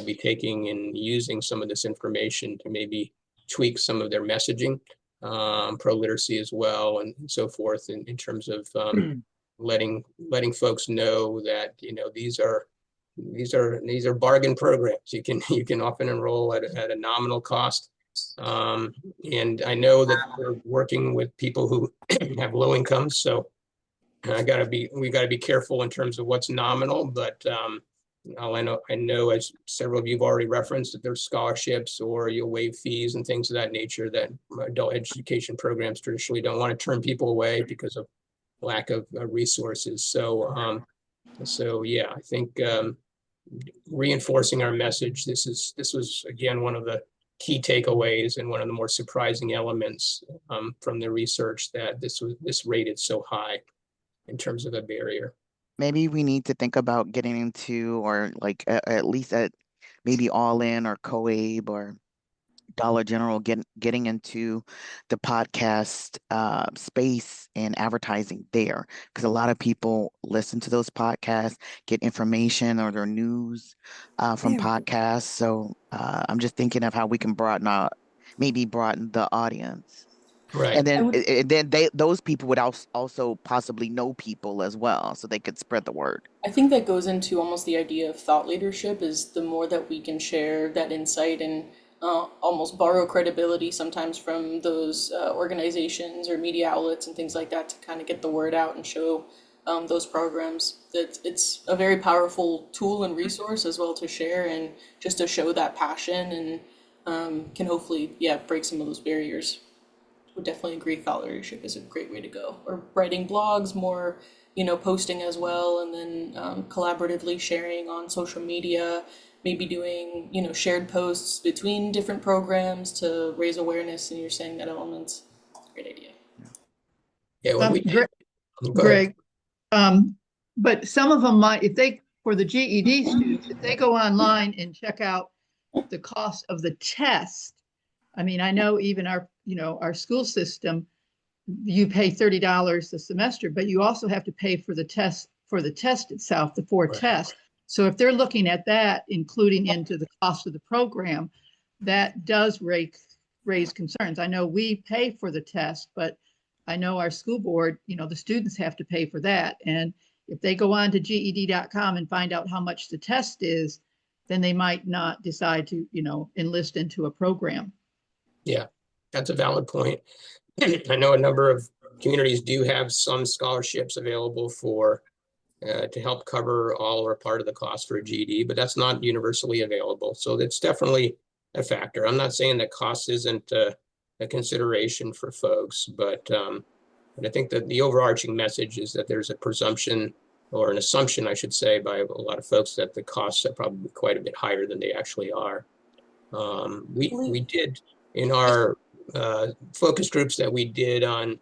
be taking and using some of this information to maybe tweak some of their messaging, pro-literacy as well, and so forth in terms of letting folks know that these are bargain programs. You can often enroll at a nominal cost. And I know that we're working with people who have low incomes, so we got to be careful in terms of what's nominal, but I know as several of you have already referenced that there's scholarships or you'll waive fees and things of that nature that adult education programs traditionally don't want to turn people away because of lack of resources. So yeah, I think reinforcing our message. This was again one of the key takeaways and one of the more surprising elements from the research, that this rated so high in terms of a barrier. Maybe we need to think about getting into, or like at least at maybe All In or COABE or Dollar General, getting into the podcast space and advertising there, because a lot of people listen to those podcasts, get information or their news from podcasts. So I'm just thinking of how we can broaden the audience. Right. And then those people would also possibly know people as well, so they could spread the word. I think that goes into almost the idea of thought leadership. Is the more that we can share that insight and almost borrow credibility sometimes from those organizations or media outlets and things like that to kind of get the word out and show those programs, that it's a very powerful tool and resource as well to share and just to show that passion, and can hopefully, break some of those barriers. Would definitely agree thought leadership is a great way to go. Or writing blogs, more, posting as well, and then collaboratively sharing on social media, maybe doing, you know, shared posts between different programs to raise awareness, and you're saying that element's a great idea. Yeah, when we Greg, go ahead. But some of them might, if they, for the GED students, if they go online and check out the cost of the test, I mean, I know even our, you know, our school system, you pay $30 a semester, but you also have to pay for the test itself, the 4 tests. So if they're looking at that, including into the cost of the program, that does raise concerns. I know we pay for the test, but I know our school board, you know, the students have to pay for that. And if they go on to GED.com and find out how much the test is, then they might not decide to, you know, enlist into a program. Yeah, that's a valid point. I know a number of communities do have some scholarships available for to help cover all or part of the cost for a GED, but that's not universally available. So that's definitely a factor. I'm not saying that cost isn't a consideration for folks, but I think that the overarching message is that there's a presumption, or an assumption, I should say, by a lot of folks that the costs are probably quite a bit higher than they actually are. We did in our focus groups that we did on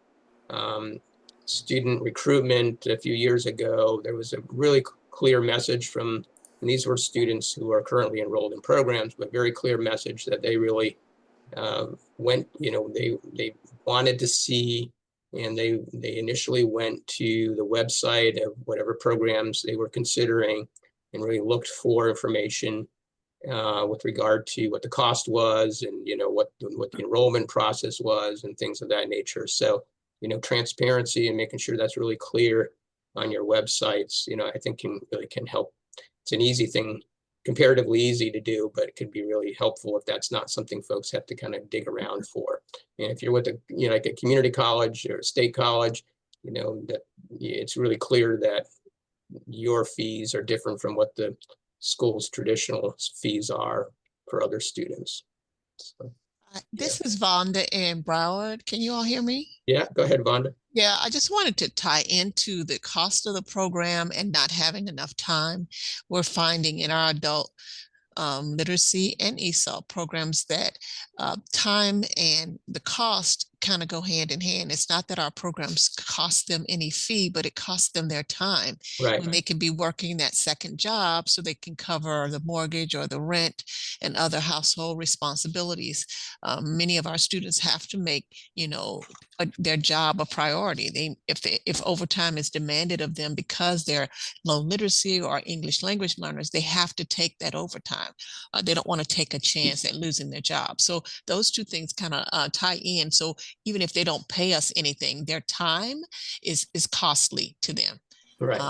student recruitment a few years ago, there was a really clear message from, and these were students who are currently enrolled in programs, but very clear message that they really went, you know, they wanted to see, and they initially went to the website of whatever programs they were considering and really looked for information with regard to what the cost was, and, you know, what the enrollment process was and things of that nature. So, you know, transparency and making sure that's really clear on your websites, you know, I think really can help. It's an easy thing, comparatively easy to do, but it could be really helpful if that's not something folks have to kind of dig around for. And if you're with a, you know, like a community college or a state college, you know, that it's really clear that your fees are different from what the school's traditional fees are for other students. So, This is Vonda in Broward. Can you all hear me? yeah, go ahead, Vonda. Yeah, I just wanted to tie into the cost of the program and not having enough time. We're finding in our adult literacy and ESOL programs that time and the cost kind of go hand in hand. It's not that our programs cost them any fee, but it costs them their time. Right. When they can be working that second job so they can cover the mortgage or the rent and other household responsibilities. Many of our students have to make, you know, their job a priority. If overtime is demanded of them because they're low literacy or English language learners, they have to take that overtime. They don't want to take a chance at losing their job. So those two things kind of tie in. So even if they don't pay us anything, their time is costly to them. Right.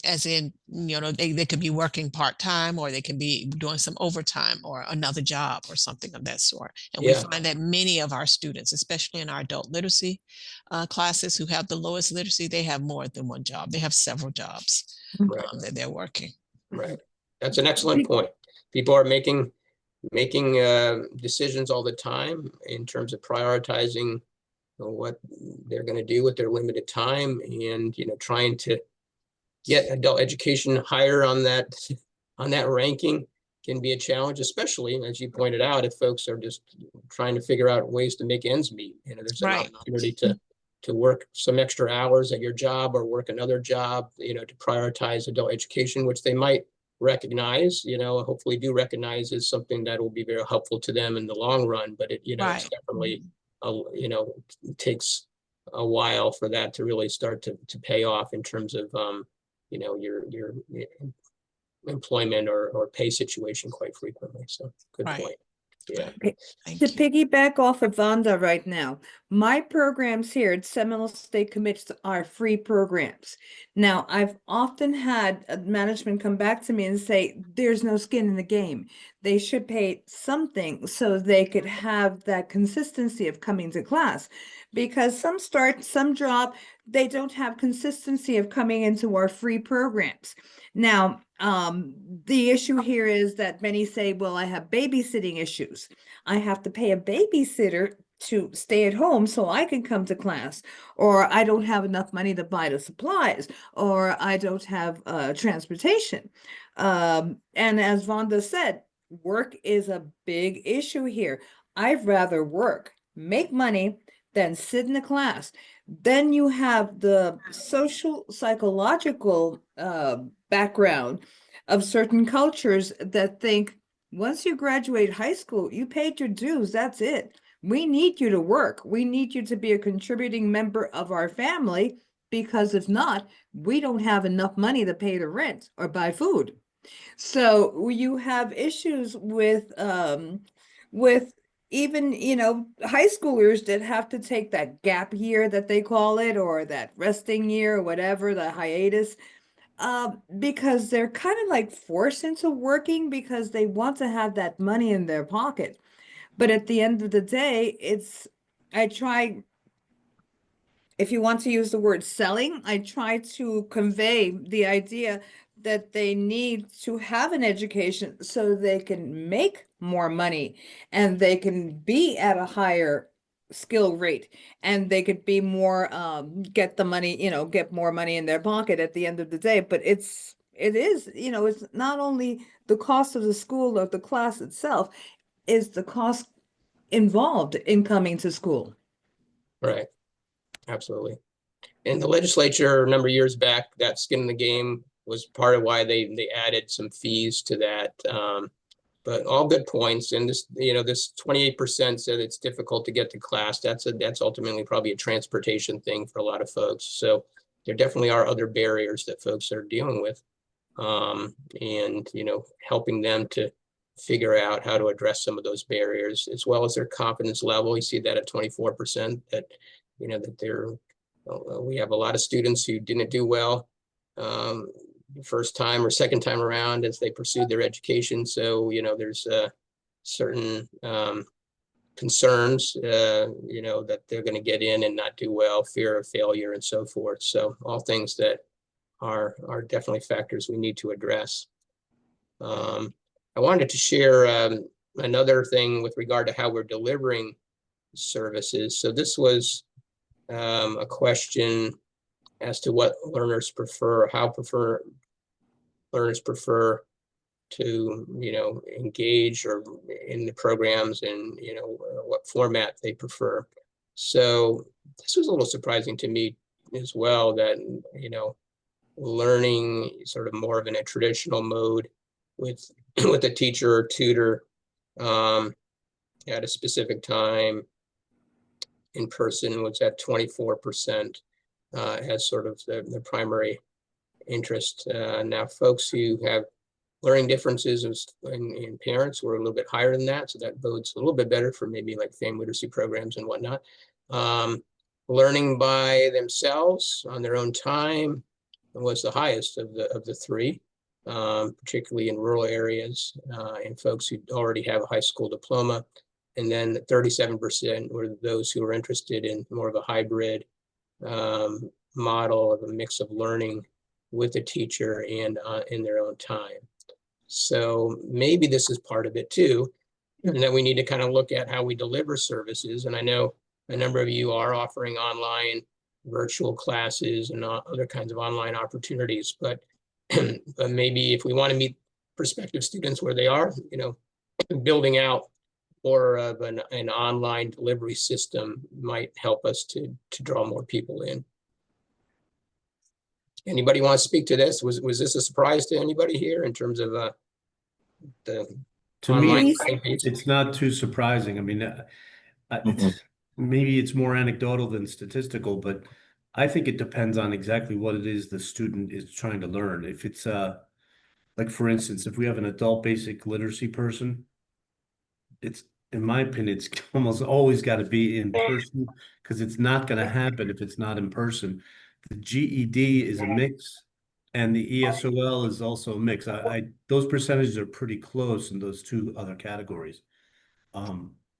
As in, you know, they could be working part-time, or they can be doing some overtime or another job or something of that sort. And we find that many of our students, especially in our adult literacy classes who have the lowest literacy, they have more than one job. They have several jobs that they're working. Right. That's an excellent point. People are making decisions all the time in terms of prioritizing what they're going to do with their limited time, and, you know, trying to get adult education higher on that ranking can be a challenge, especially, as you pointed out, if folks are just trying to figure out ways to make ends meet. You know, there's an opportunity to work some extra hours at your job or work another job, you know, to prioritize adult education, which they might recognize, you know, hopefully do recognize as something that will be very helpful to them in the long run. But it, you know, it's definitely, you know, it takes a while for that to really start to pay off in terms of, you know, your employment or pay situation quite frequently. So good point. Yeah. To piggyback off of Vonda right now, my programs here at Seminole State Commits are free programs. Now, I've often had management come back to me and say, there's no skin in the game. They should pay something so they could have that consistency of coming to class. Because some start, some drop, they don't have consistency of coming into our free programs. Now, the issue here is that many say, well, I have babysitting issues. I have to pay a babysitter to stay at home so I can come to class, or I don't have enough money to buy the supplies, or I don't have transportation. And as Vonda said, work is a big issue here. I'd rather work, make money, than sit in a class. Then you have the social psychological background of certain cultures that think once you graduate high school, you paid your dues, that's it. We need you to work. We need you to be a contributing member of our family, because if not, we don't have enough money to pay the rent or buy food. So you have issues with even, high schoolers that have to take that gap year that they call it, or that resting year, or whatever, the hiatus, because they're kind of like forced into working because they want to have that money in their pocket. But at the end of the day, I try, if you want to use the word selling, I try to convey the idea that they need to have an education so they can make more money and they can be at a higher skill rate, and they could be more, get the money, get more money in their pocket at the end of the day. But it is, it's not only the cost of the school or the class itself, is the cost involved in coming to school. Right. Absolutely. And the legislature, a number of years back, that skin in the game was part of why they added some fees to that. But all good points. And this, this 28% said it's difficult to get to class. That's ultimately probably a transportation thing for a lot of folks. So there definitely are other barriers that folks are dealing with. And, helping them to figure out how to address some of those barriers, as well as their confidence level. You see that at 24%, that, that they're, we have a lot of students who didn't do well first time or second time around as they pursued their education. So, there's certain concerns, that they're going to get in and not do well, fear of failure and so forth. So all things that are definitely factors we need to address. I wanted to share another thing with regard to how we're delivering services. So this was a question as to what learners prefer, how learners prefer to, engage or in the programs, and, what format they prefer. So this was a little surprising to me as well, that, learning sort of more of in a traditional mode with with a teacher or tutor at a specific time in person was at 24% as sort of the primary interest. Now folks who have learning differences in parents were a little bit higher than that, so that bodes a little bit better for maybe like family literacy programs and whatnot. Learning by themselves on their own time was the highest of the three, particularly in rural areas, and folks who already have a high school diploma. And then 37% were those who were interested in more of a hybrid model of a mix of learning with a teacher and in their own time. So maybe this is part of it too, and that we need to kind of look at how we deliver services. And I know a number of you are offering online virtual classes and other kinds of online opportunities, but but maybe if we want to meet prospective students where they are, building out more of an online delivery system might help us to draw more people in. Anybody want to speak to this? Was this a surprise to anybody here in terms of the To online me, piece? it's not too surprising. I mean, maybe it's more anecdotal than statistical, but I think it depends on exactly what it is the student is trying to learn. If it's like for instance, if we have an adult basic literacy person, it's, in my opinion, it's almost always got to be in person, because it's not going to happen if it's not in person. The GED is a mix, and the ESOL is also a mix. Those percentages are pretty close in those two other categories.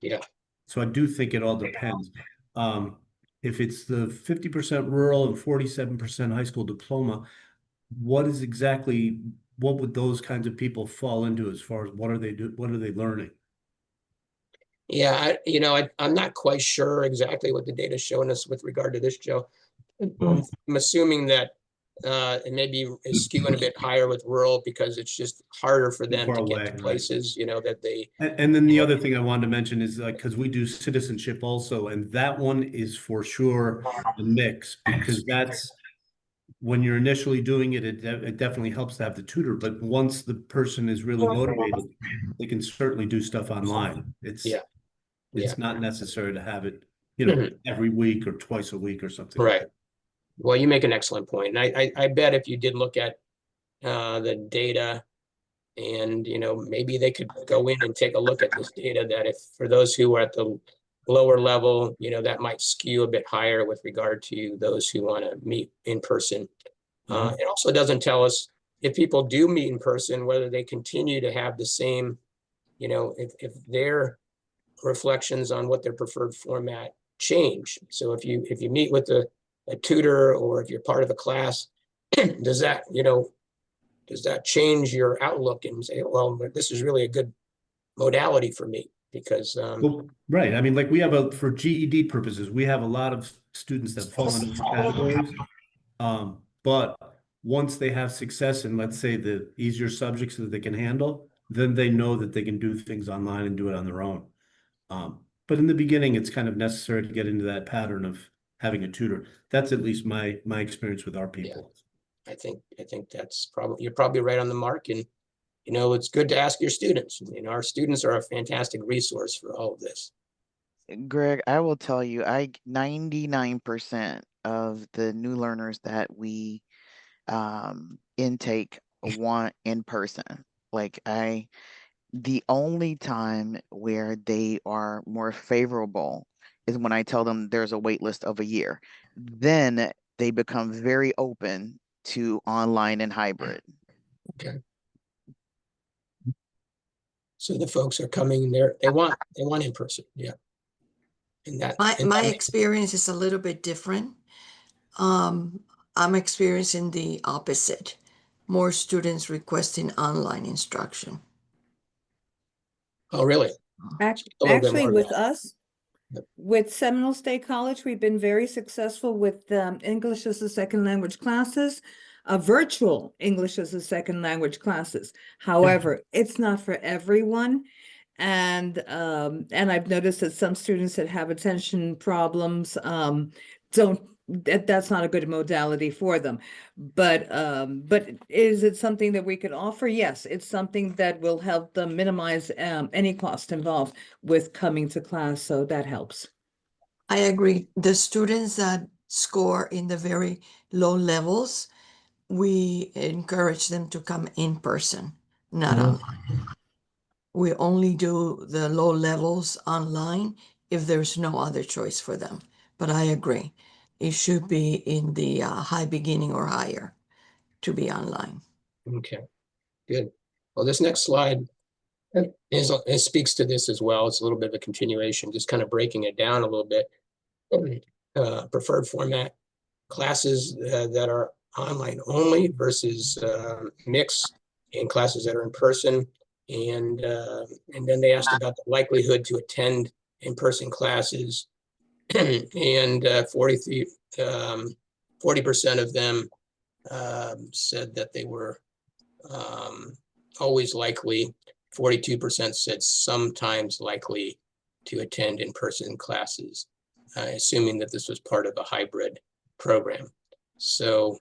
Yeah. So I do think it all depends. If it's the 50% rural and 47% high school diploma, what would those kinds of people fall into as far as what are they learning? Yeah, I'm not quite sure exactly what the data is showing us with regard to this, Joe. I'm assuming that it maybe is skewing a bit higher with rural because it's just harder for them Far to get away, to right. places, that they. And then the other thing I wanted to mention is like, because we do citizenship also, and that one is for sure a mix, because that's when you're initially doing it, it definitely helps to have the tutor. But once the person is really motivated, they can certainly do stuff online. It's not necessary to have it, every week or twice a week or something. Right. Well, you make an excellent point. And I bet if you did look at the data and, maybe they could go in and take a look at this data, that if for those who are at the lower level, that might skew a bit higher with regard to those who want to meet in person. It also doesn't tell us if people do meet in person, whether they continue to have the same, if their reflections on what their preferred format change. So if you meet with a tutor, or if you're part of a class, does that change your outlook and say, well, this is really a good modality for me? Because Well, right. I mean, like we have for GED purposes, we have a lot of students that fall into these categories. But once they have success in, let's say, the easier subjects that they can handle, then they know that they can do things online and do it on their own. But in the beginning, it's kind of necessary to get into that pattern of having a tutor. That's at least my experience with our people. I think you're probably right on the mark. And it's good to ask your students. Our students are a fantastic resource for all of this. Greg, I will tell you, 99% of the new learners that we intake want in person. The only time where they are more favorable is when I tell them there's a wait list of a year. Then they become very open to online and hybrid. Okay. So the folks are coming there. They want in person. Yeah. And my experience is a little bit different. I'm experiencing the opposite. More students requesting online instruction. Oh, really? Actually, with us, with Seminole State College, we've been very successful with English as a second language classes, virtual English as a second language classes. However, it's not for everyone. And I've noticed that some students that have attention problems that's not a good modality for them. But is it something that we could offer? Yes, it's something that will help them minimize any cost involved with coming to class, so that helps. I agree. The students that score in the very low levels, we encourage them to come in person, not online. We only do the low levels online if there's no other choice for them. But I agree. It should be in the high beginning or higher to be online. Okay, good. Well, this next slide it speaks to this as well. It's a little bit of a continuation, just kind of breaking it down a little bit. Preferred format classes that are online only versus mixed, and classes that are in person. And then they asked about the likelihood to attend in-person classes. And 40% of them said that they were always likely. 42% said sometimes likely to attend in-person classes, assuming that this was part of a hybrid program. So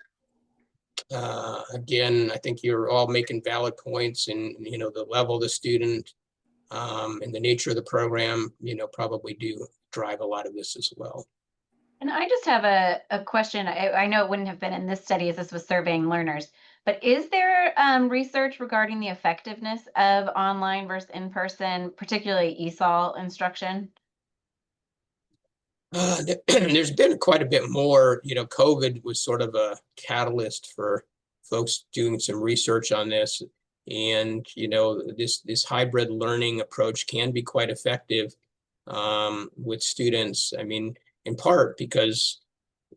again, I think you're all making valid points, and the level of the student and the nature of the program, probably do drive a lot of this as well. And I just have a question. I know it wouldn't have been in this study as this was surveying learners, but is there research regarding the effectiveness of online versus in-person, particularly ESOL instruction? There's been quite a bit more. COVID was sort of a catalyst for folks doing some research on this. And, this hybrid learning approach can be quite effective with students. I mean, in part because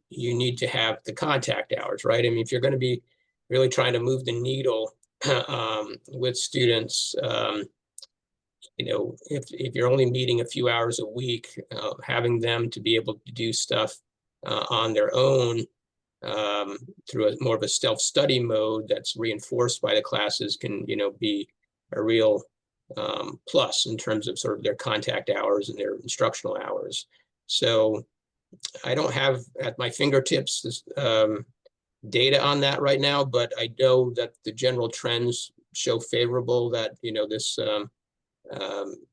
you need to have the contact hours, right? I mean, if you're going to be really trying to move the needle with students, if you're only meeting a few hours a week, having them to be able to do stuff on their own through more of a self-study mode that's reinforced by the classes can, be a real plus in terms of sort of their contact hours and their instructional hours. So I don't have at my fingertips this data on that right now, but I know that the general trends show favorable that, this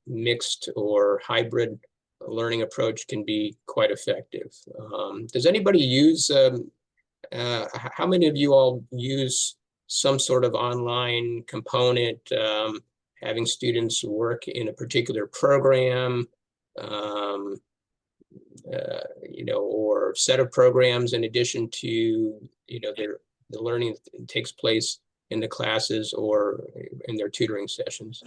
mixed or hybrid learning approach can be quite effective. Does anybody use, how many of you all use some sort of online component, having students work in a particular program, or set of programs in addition to, the learning that takes place in the classes or in their tutoring sessions?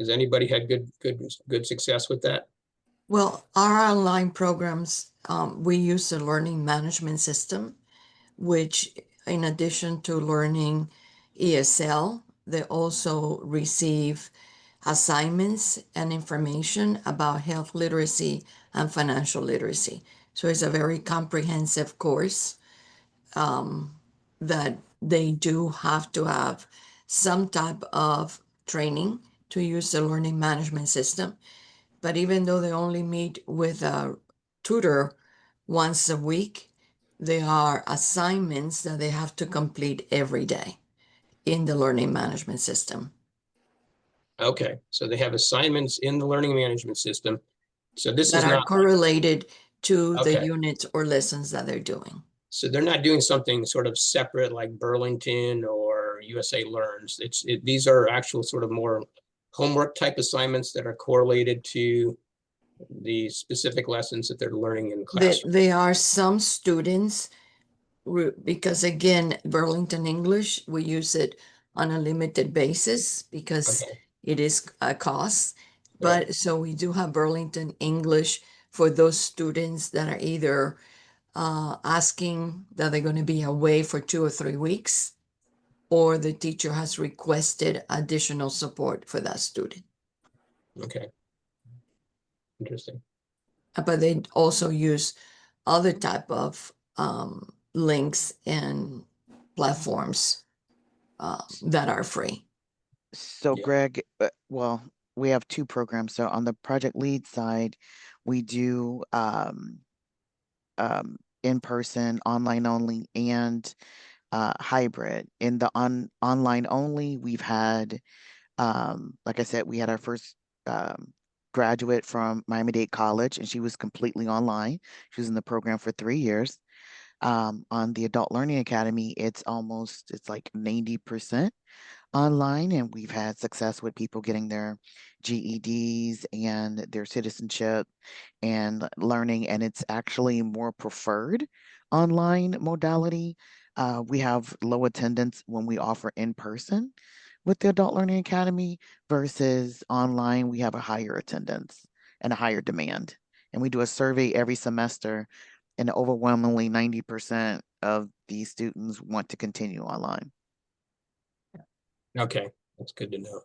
Has anybody had good success with that? Well, our online programs, we use the learning management system, which in addition to learning ESL, they also receive assignments and information about health literacy and financial literacy. So it's a very comprehensive course that they do have to have some type of training to use the learning management system. But even though they only meet with a tutor once a week, there are assignments that they have to complete every day in the learning management system. Okay, so they have assignments in the learning management system. So this that is are not correlated to the okay. units or lessons that they're doing. So they're not doing something sort of separate like Burlington or USA Learns. These are actual sort of more homework type assignments that are correlated to the specific lessons that they're learning in class. There are some students, because again, Burlington English, we use it on a limited basis because it is a cost. But so we do have Burlington English for those students that are either asking that they're going to be away for 2 or 3 weeks, or the teacher has requested additional support for that student. Okay. Interesting. But they also use other type of links and platforms that are free. So Greg, well, we have 2 programs. So on the project lead side, we do in-person, online only, and hybrid. In the online only, we've had, like I said, we had our first graduate from Miami-Dade College, and she was completely online. She was in the program for 3 years. On the Adult Learning Academy, it's like 90% online, and we've had success with people getting their GEDs and their citizenship and learning, and it's actually more preferred online modality. We have low attendance when we offer in person with the Adult Learning Academy versus online. We have a higher attendance and a higher demand, and we do a survey every semester, and overwhelmingly 90% of these students want to continue online. Okay, that's good to know.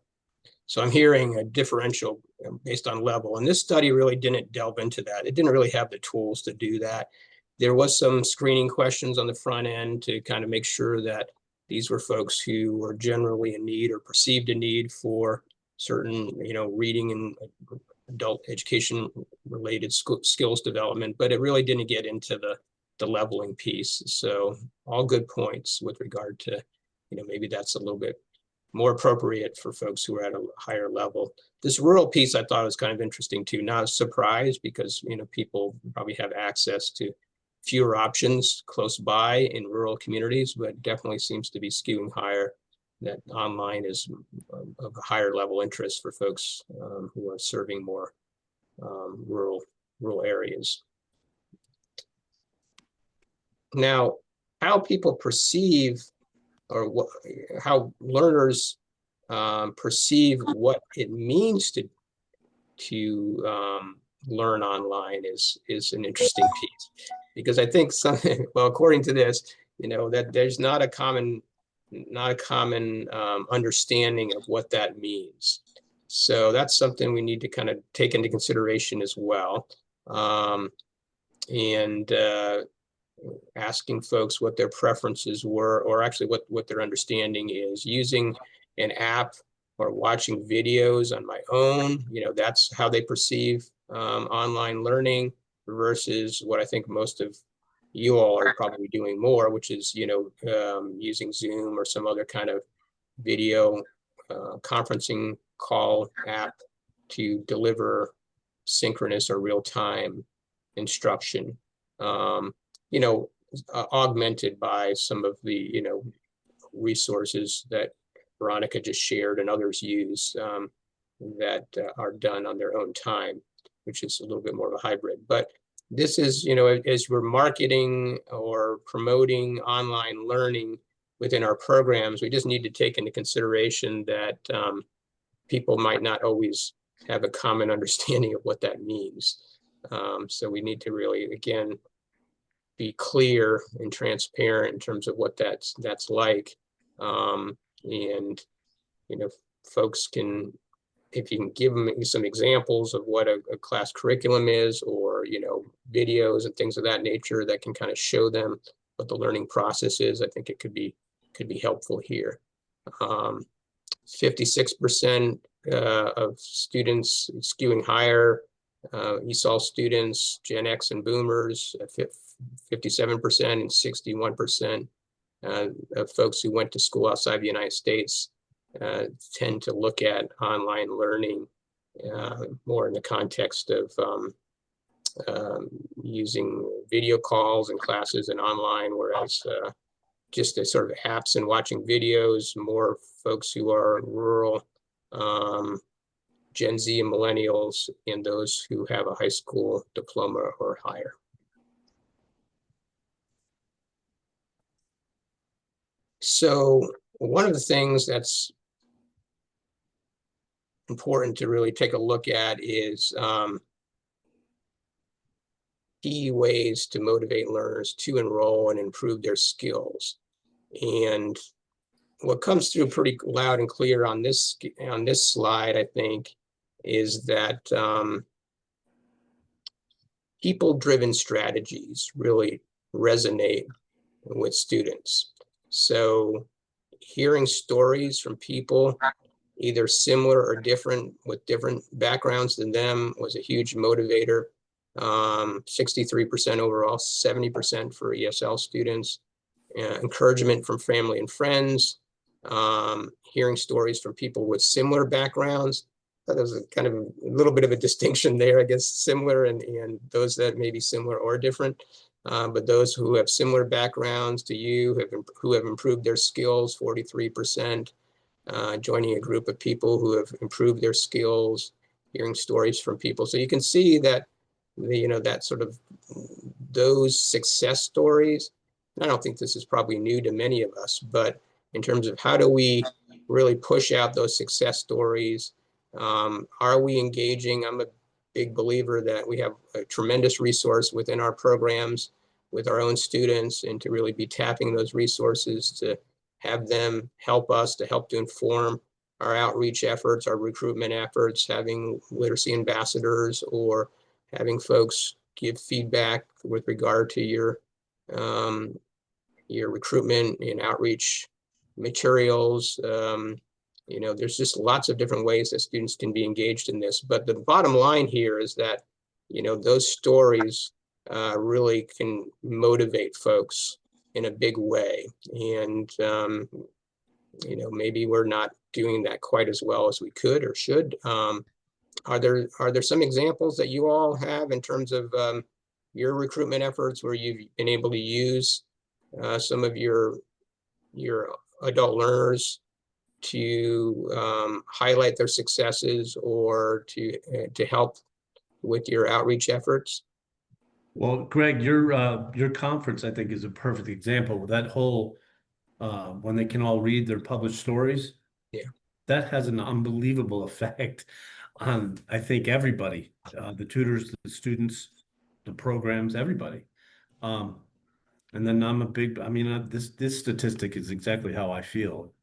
So I'm hearing a differential based on level, and this study really didn't delve into that. It didn't really have the tools to do that. There was some screening questions on the front end to kind of make sure that these were folks who were generally in need or perceived a need for certain, reading and adult education related skills development, but it really didn't get into the leveling piece. So all good points with regard to, maybe that's a little bit more appropriate for folks who are at a higher level. This rural piece I thought was kind of interesting too. Not a surprise because, people probably have access to fewer options close by in rural communities, but definitely seems to be skewing higher, that online is of a higher level interest for folks who are serving more rural areas. Now, how people perceive or how learners perceive what it means to learn online is an interesting piece, because I think according to this, that there's not a common not a common understanding of what that means. So that's something we need to kind of take into consideration as well. And asking folks what their preferences were, or actually what their understanding is. Using an app or watching videos on my own, that's how they perceive online learning, versus what I think most of you all are probably doing more, which is, using Zoom or some other kind of video conferencing call app to deliver synchronous or real-time instruction, augmented by some of the, resources that Veronica just shared and others use that are done on their own time, which is a little bit more of a hybrid. But this is, as we're marketing or promoting online learning within our programs, we just need to take into consideration that people might not always have a common understanding of what that means. So we need to really, again, be clear and transparent in terms of what that's like. And, folks can, if you can give them some examples of what a class curriculum is, or, videos and things of that nature that can kind of show them what the learning process is, I think it could be helpful here. 56% of students skewing higher, ESOL students, Gen X and Boomers, 57% and 61% of folks who went to school outside the United States tend to look at online learning more in the context of using video calls and classes and online, whereas just the sort of apps and watching videos, more folks who are rural, Gen Z and millennials, and those who have a high school diploma or higher. So one of the things that's important to really take a look at is key ways to motivate learners to enroll and improve their skills. And what comes through pretty loud and clear on this slide, I think, is that people-driven strategies really resonate with students. So hearing stories from people either similar or different, with different backgrounds than them, was a huge motivator. 63% overall, 70% for ESL students. Encouragement from family and friends. Hearing stories from people with similar backgrounds. There's a kind of a little bit of a distinction there, I guess, similar and those that may be similar or different. But those who have similar backgrounds to you, who have improved their skills, 43%. Joining a group of people who have improved their skills, hearing stories from people. So you can see that, that sort of those success stories, and I don't think this is probably new to many of us, but in terms of how do we really push out those success stories? Are we engaging? I'm a big believer that we have a tremendous resource within our programs with our own students, and to really be tapping those resources to have them help us, to help to inform our outreach efforts, our recruitment efforts, having literacy ambassadors, or having folks give feedback with regard to your recruitment and outreach materials. There's just lots of different ways that students can be engaged in this. But the bottom line here is that, those stories really can motivate folks in a big way. And, maybe we're not doing that quite as well as we could or should. Are there some examples that you all have in terms of your recruitment efforts where you've been able to use some of your adult learners to highlight their successes, or to help with your outreach efforts? Well, Greg, your conference, I think, is a perfect example. That whole when they can all read their published stories, yeah, that has an unbelievable effect on, I think, everybody, the tutors, the students, the programs, everybody. And then I'm a big, I mean, this statistic is exactly how I feel.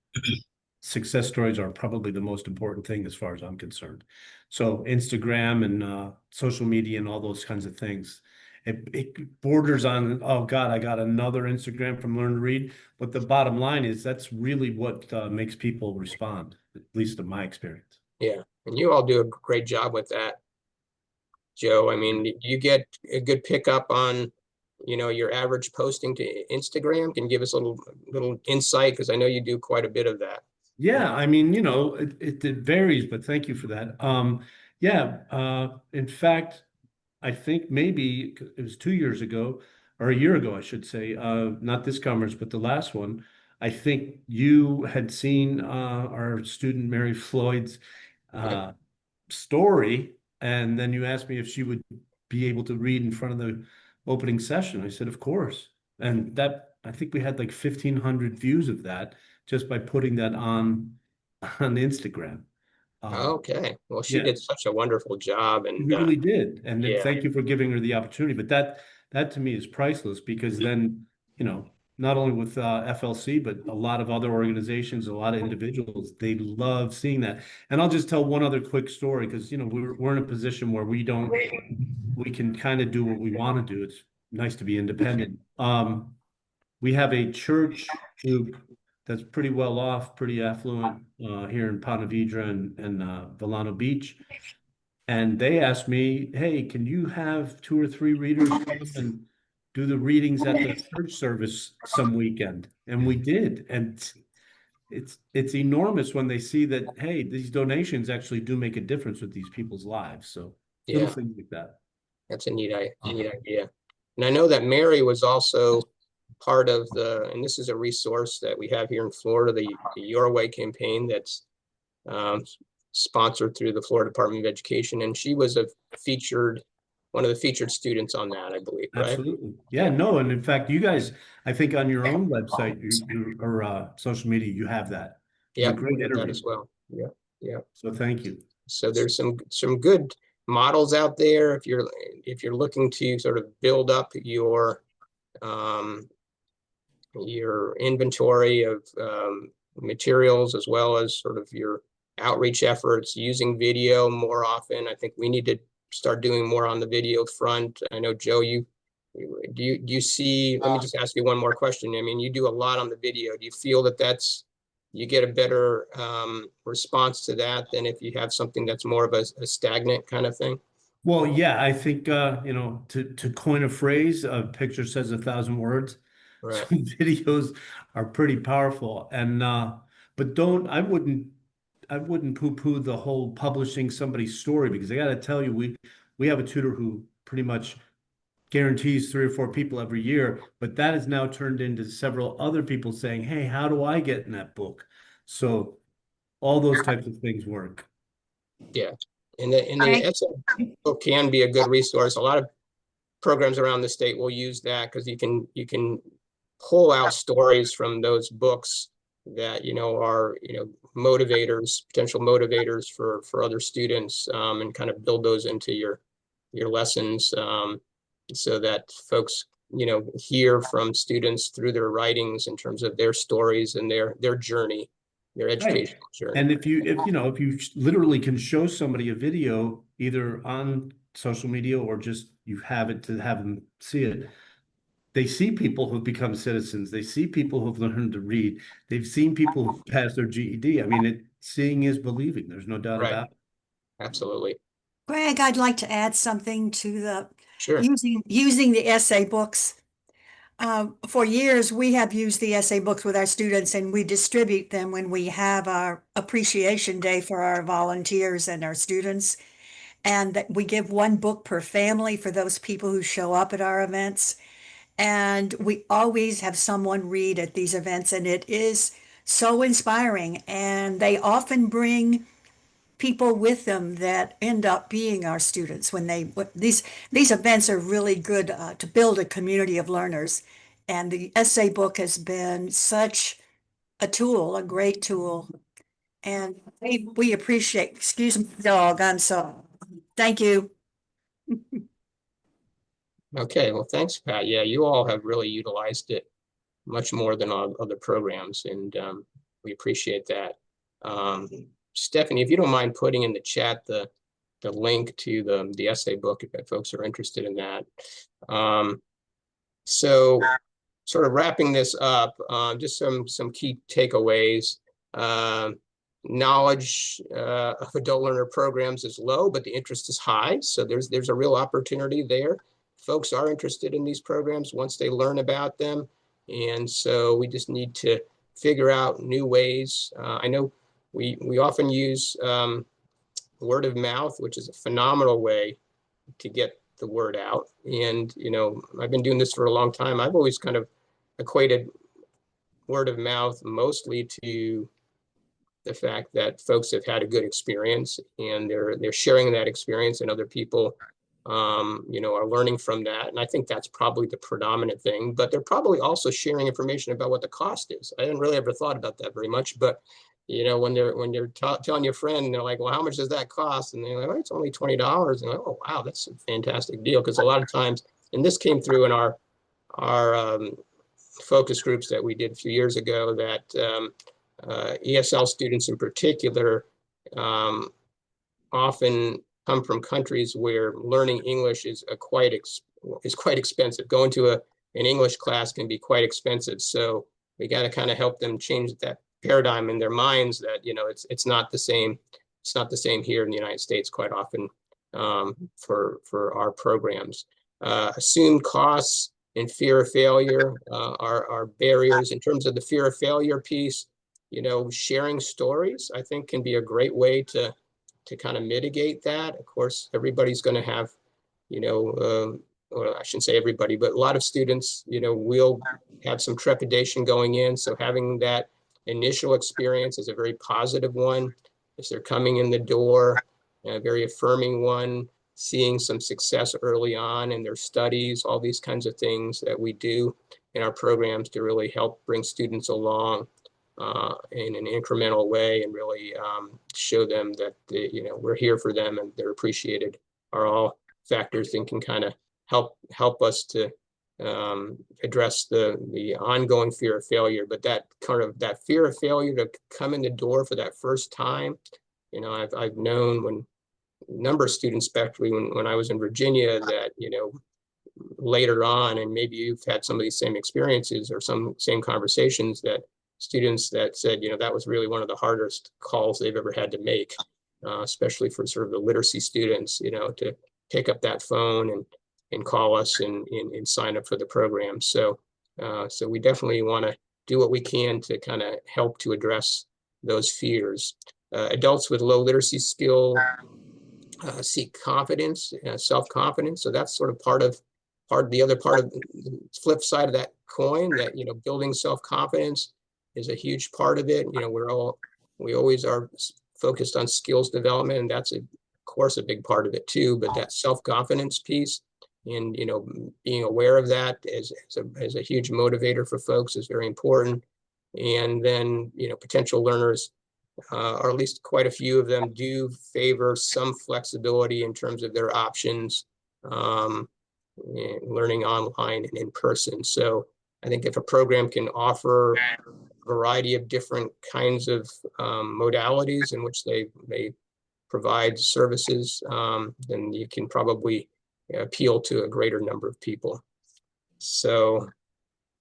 Success stories are probably the most important thing as far as I'm concerned. So Instagram and social media and all those kinds of things, it borders on, oh God, I got another Instagram from Learn to Read. But the bottom line is that's really what makes people respond, at least in my experience. Yeah, and you all do a great job with that, Joe. I mean, do you get a good pickup on, your average posting to Instagram? Can you give us a little insight? Because I know you do quite a bit of that. Yeah, I mean, it varies, but thank you for that. In fact, I think maybe it was 2 years ago, or a year ago, I should say, not this conference, but the last one. I think you had seen our student Mary Floyd's story, and then you asked me if she would be able to read in front of the opening session. I said, of course. And that, I think we had like 1,500 views of that just by putting that on Instagram. Okay. Well, she Yeah. did such a wonderful job, She and really did. And then yeah. thank you for giving her the opportunity. But that to me is priceless, because then, not only with FLC, but a lot of other organizations, a lot of individuals, they love seeing that. And I'll just tell one other quick story, because we're in a position where we can kind of do what we want to do. It's nice to be independent. We have a church group that's pretty well off, pretty affluent here in Ponte Vedra and Volano Beach. And they asked me, hey, can you have 2 or 3 readers come and do the readings at the church service some weekend? And we did. And it's enormous when they see that, hey, these donations actually do make a difference with these people's lives. So little things like that. That's a neat idea. And I know that Mary was also part of and this is a resource that we have here in Florida, the Your Way campaign that's sponsored through the Florida Department of Education. And she was one of the featured students on that, I believe, right? Absolutely. Yeah, no. And in fact, you guys, I think on your own website or social media, you have that. Yeah, great we have that interview as well. Yeah, yeah. So thank you. So there's some good models out there if you're looking to sort of build up your inventory of materials, as well as sort of your outreach efforts, using video more often. I think we need to start doing more on the video front. I know, Joe, do you see, let me just ask you one more question. I mean, you do a lot on the video. Do you feel that you get a better response to that than if you have something that's more of a stagnant kind of thing? Well, yeah, I think, to coin a phrase, a picture says 1,000 words. Right. So videos are pretty powerful. And, but I wouldn't poo-poo the whole publishing somebody's story, because I got to tell you, we have a tutor who pretty much guarantees 3 or 4 people every year, but that has now turned into several other people saying, hey, how do I get in that book? So all those types of things work. Yeah. And the essay book can be a good resource. A lot of programs around the state will use that, because you can pull out stories from those books that are potential motivators for other students, and kind of build those into your lessons, so that folks hear from students through their writings in terms of their stories and their journey, their educational journey. And if you literally can show somebody a video either on social media or just you have it to have them see it, they see people who've become citizens. They see people who've learned to read. They've seen people who've passed their GED. I mean, seeing is believing. There's no doubt about it. Absolutely. Greg, I'd like to add something to the Sure. using the essay books. For years, we have used the essay books with our students, and we distribute them when we have our appreciation day for our volunteers and our students. And we give 1 book per family for those people who show up at our events. And we always have someone read at these events, and it is so inspiring. And they often bring people with them that end up being our students when these events are really good to build a community of learners. And the essay book has been such a tool, a great tool. And we appreciate, excuse me, dog, I'm sorry. Thank you. Okay, well, thanks, Pat. Yeah, you all have really utilized it much more than other programs, and we appreciate that. Stephanie, if you don't mind putting in the chat the link to the essay book if folks are interested in that. So sort of wrapping this up, just some key takeaways. Knowledge of adult learner programs is low, but the interest is high. So there's a real opportunity there. Folks are interested in these programs once they learn about them. And so we just need to figure out new ways. I know we often use word of mouth, which is a phenomenal way to get the word out. And, you know, I've been doing this for a long time. I've always kind of equated word of mouth mostly to the fact that folks have had a good experience and they're sharing that experience, and other people you know, are learning from that. And I think that's probably the predominant thing, but they're probably also sharing information about what the cost is. I didn't really ever thought about that very much, but you know, when you're telling your friend, they're like, well, how much does that cost? And they're like, oh, it's only $20. And like, oh, wow, that's a fantastic deal. Because a lot of times, and this came through in our focus groups that we did a few years ago, that ESL students in particular often come from countries where learning English is quite expensive. Going to an English class can be quite expensive. So we got to kind of help them change that paradigm in their minds that, you know, it's not the same. It's not the same here in the United States quite often for our programs. Assumed costs and fear of failure are barriers. In terms of the fear of failure piece, you know, sharing stories, I think, can be a great way to kind of mitigate that. Of course, everybody's going to have, you know, well, I shouldn't say everybody, but a lot of students, you know, will have some trepidation going in. So having that initial experience is a very positive one. As they're coming in the door, a very affirming one, seeing some success early on in their studies, all these kinds of things that we do in our programs to really help bring students along in an incremental way and really show them that you know, we're here for them and they're appreciated, are all factors that can kind of help us to address the ongoing fear of failure. But that fear of failure to come in the door for that first time, you know, I've known when a number of students, especially when I was in Virginia, that, you know, later on, and maybe you've had some of these same experiences or some same conversations, that students that said, you know, that was really one of the hardest calls they've ever had to make, especially for sort of the literacy students, you know, to pick up that phone and call us and sign up for the program. So so we definitely want to do what we can to kind of help to address those fears. Adults with low literacy skill seek confidence, self-confidence. So that's sort of the other part of the flip side of that coin, that, you know, building self-confidence is a huge part of it. You know, we always are focused on skills development, and that's of course a big part of it too. But that self-confidence piece, and, you know, being aware of that as a huge motivator for folks is very important. And then, you know, potential learners, or at least quite a few of them, do favor some flexibility in terms of their options, learning online and in person. So I think if a program can offer a variety of different kinds of modalities in which they provide services, then you can probably appeal to a greater number of people. So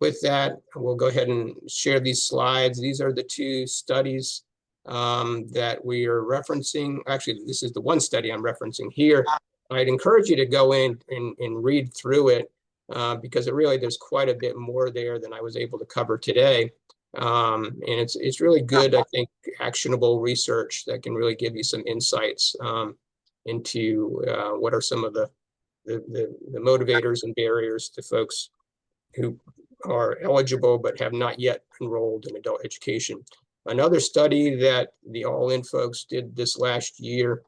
with that, we'll go ahead and share these slides. These are the two studies that we are referencing. Actually, this is the one study I'm referencing here. I'd encourage you to go in and read through it because there's quite a bit more there than I was able to cover today. And it's really good, I think, actionable research that can really give you some insights into what are some of the motivators and barriers to folks who are eligible but have not yet enrolled in adult education. Another study that the All In folks did this last year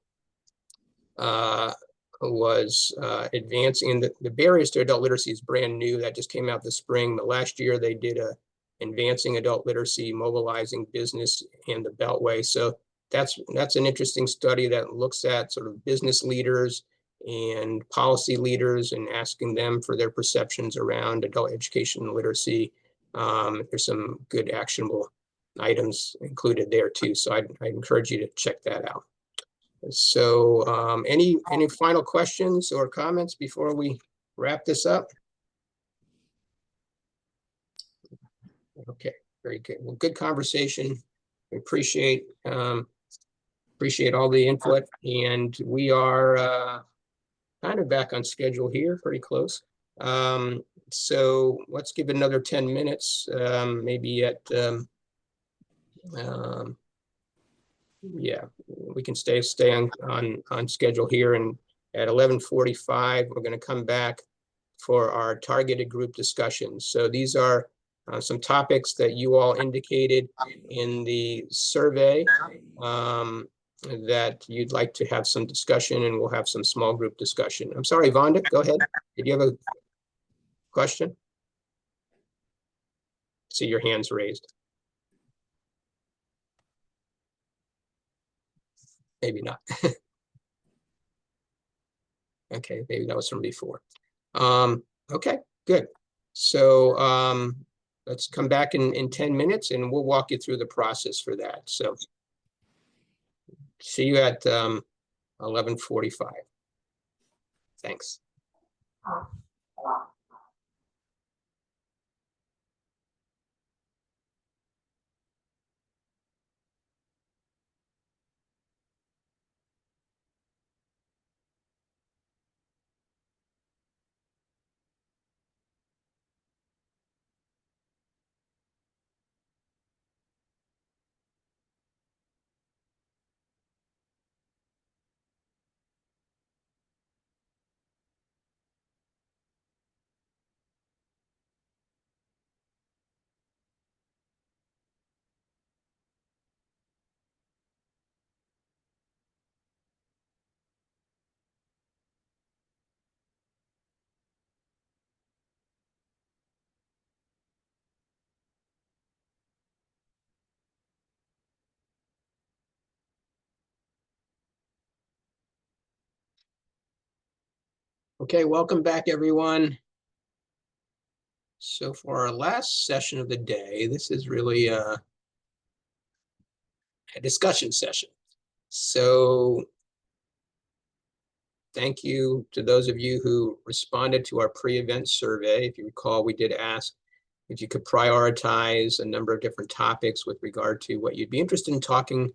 was advancing the barriers to adult literacy is brand new. That just came out this spring. But last year they did a advancing adult literacy, mobilizing business and the Beltway. So that's an interesting study that looks at sort of business leaders and policy leaders and asking them for their perceptions around adult education and literacy. There's some good actionable items included there too. So I'd encourage you to check that out. So any final questions or comments before we wrap this up? Okay, very good. Well, good conversation. We appreciate all the input, and we are kind of back on schedule here, pretty close. So let's give it another 10 minutes, maybe at yeah, we can stay on schedule here, and at 11:45 we're going to come back for our targeted group discussions. So these are some topics that you all indicated in the survey that you'd like to have some discussion, and we'll have some small group discussion. I'm sorry, Vonda, go ahead. Did you have a question? See your hands raised. Maybe not. Okay, maybe that was from before. Okay, good. So let's come back in 10 minutes and we'll walk you through the process for that. So see you at 11:45. Thanks. Okay, welcome back, everyone. So for our last session of the day, this is really a discussion session. So thank you to those of you who responded to our pre-event survey. If you recall, we did ask if you could prioritize a number of different topics with regard to what you'd be interested in talking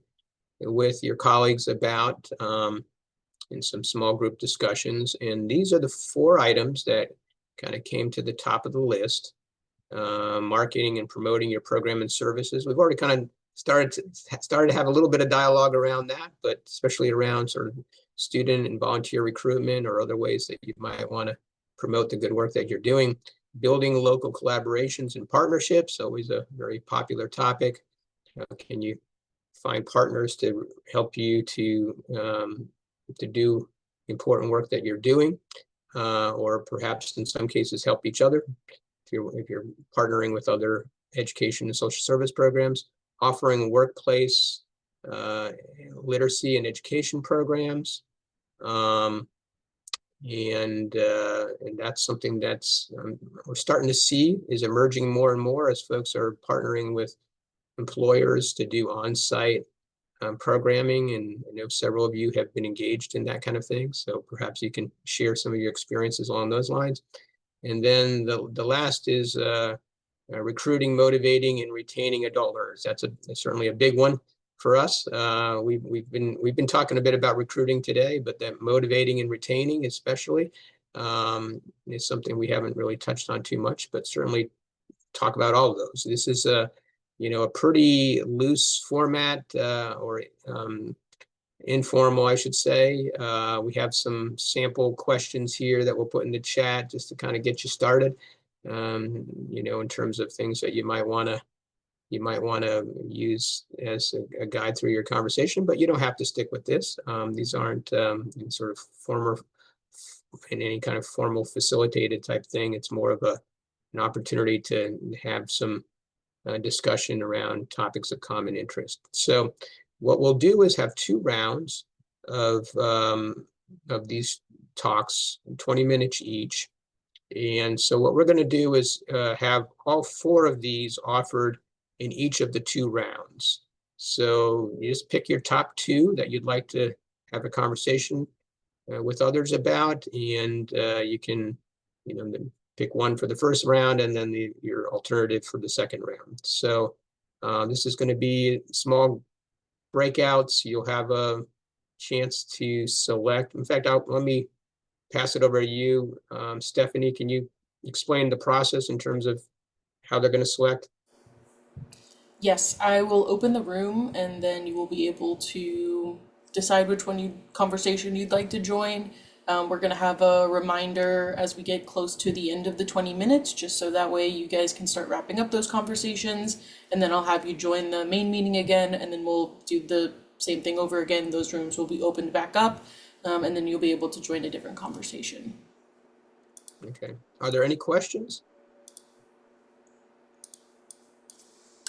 with your colleagues about in some small group discussions. And these are the 4 items that kind of came to the top of the list. Marketing and promoting your program and services. We've already kind of started to have a little bit of dialogue around that, but especially around sort of student and volunteer recruitment or other ways that you might want to promote the good work that you're doing. Building local collaborations and partnerships, always a very popular topic. Can you find partners to help you to do important work that you're doing, or perhaps in some cases help each other if you're partnering with other education and social service programs. Offering workplace literacy and education programs, and that's something that's we're starting to see is emerging more and more as folks are partnering with employers to do on-site programming, and I know several of you have been engaged in that kind of thing, so perhaps you can share some of your experiences along those lines. And then the last is recruiting, motivating, and retaining adult learners. That's certainly a big one for us. We've been talking a bit about recruiting today, but that motivating and retaining especially is something we haven't really touched on too much, but certainly talk about all of those. This is a pretty loose format, or informal, I should say. We have some sample questions here that we'll put in the chat just to kind of get you started, in terms of things that you might want to use as a guide through your conversation, but you don't have to stick with this. These aren't sort of in any kind of formal facilitated type thing. It's more of an opportunity to have some discussion around topics of common interest. So what we'll do is have 2 rounds of these talks, 20 minutes each. And so what we're going to do is have all 4 of these offered in each of the 2 rounds. So you just pick your top 2 that you'd like to have a conversation with others about, and you can, then pick one for the first round and then your alternative for the second round. So this is going to be small breakouts. You'll have a chance to select. In fact, let me pass it over to you. Stephanie, can you explain the process in terms of how they're going to select? Yes, I will open the room and then you will be able to decide which conversation you'd like to join. We're going to have a reminder as we get close to the end of the 20 minutes, just so that way you guys can start wrapping up those conversations. And then I'll have you join the main meeting again, and then we'll do the same thing over again. Those rooms will be opened back up, and then you'll be able to join a different conversation. Okay. Are there any questions?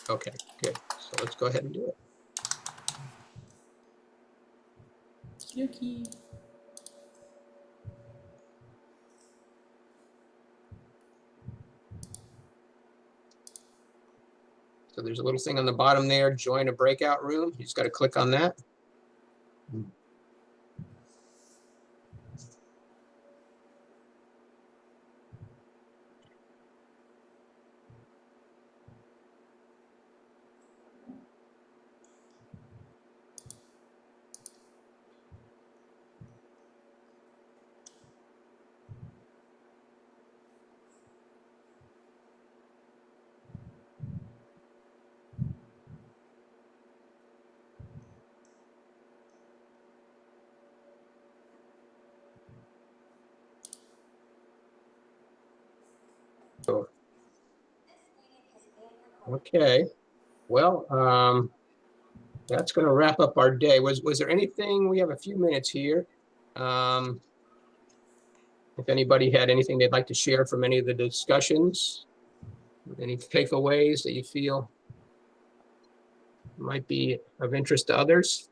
Okay, good. So let's go ahead and do it. Okay. So there's a little thing on the bottom there, join a breakout room. You just got to click on that. Okay, well, that's going to wrap up our day. Was there anything? We have a few minutes here. If anybody had anything they'd like to share from any of the discussions, any takeaways that you feel might be of interest to others?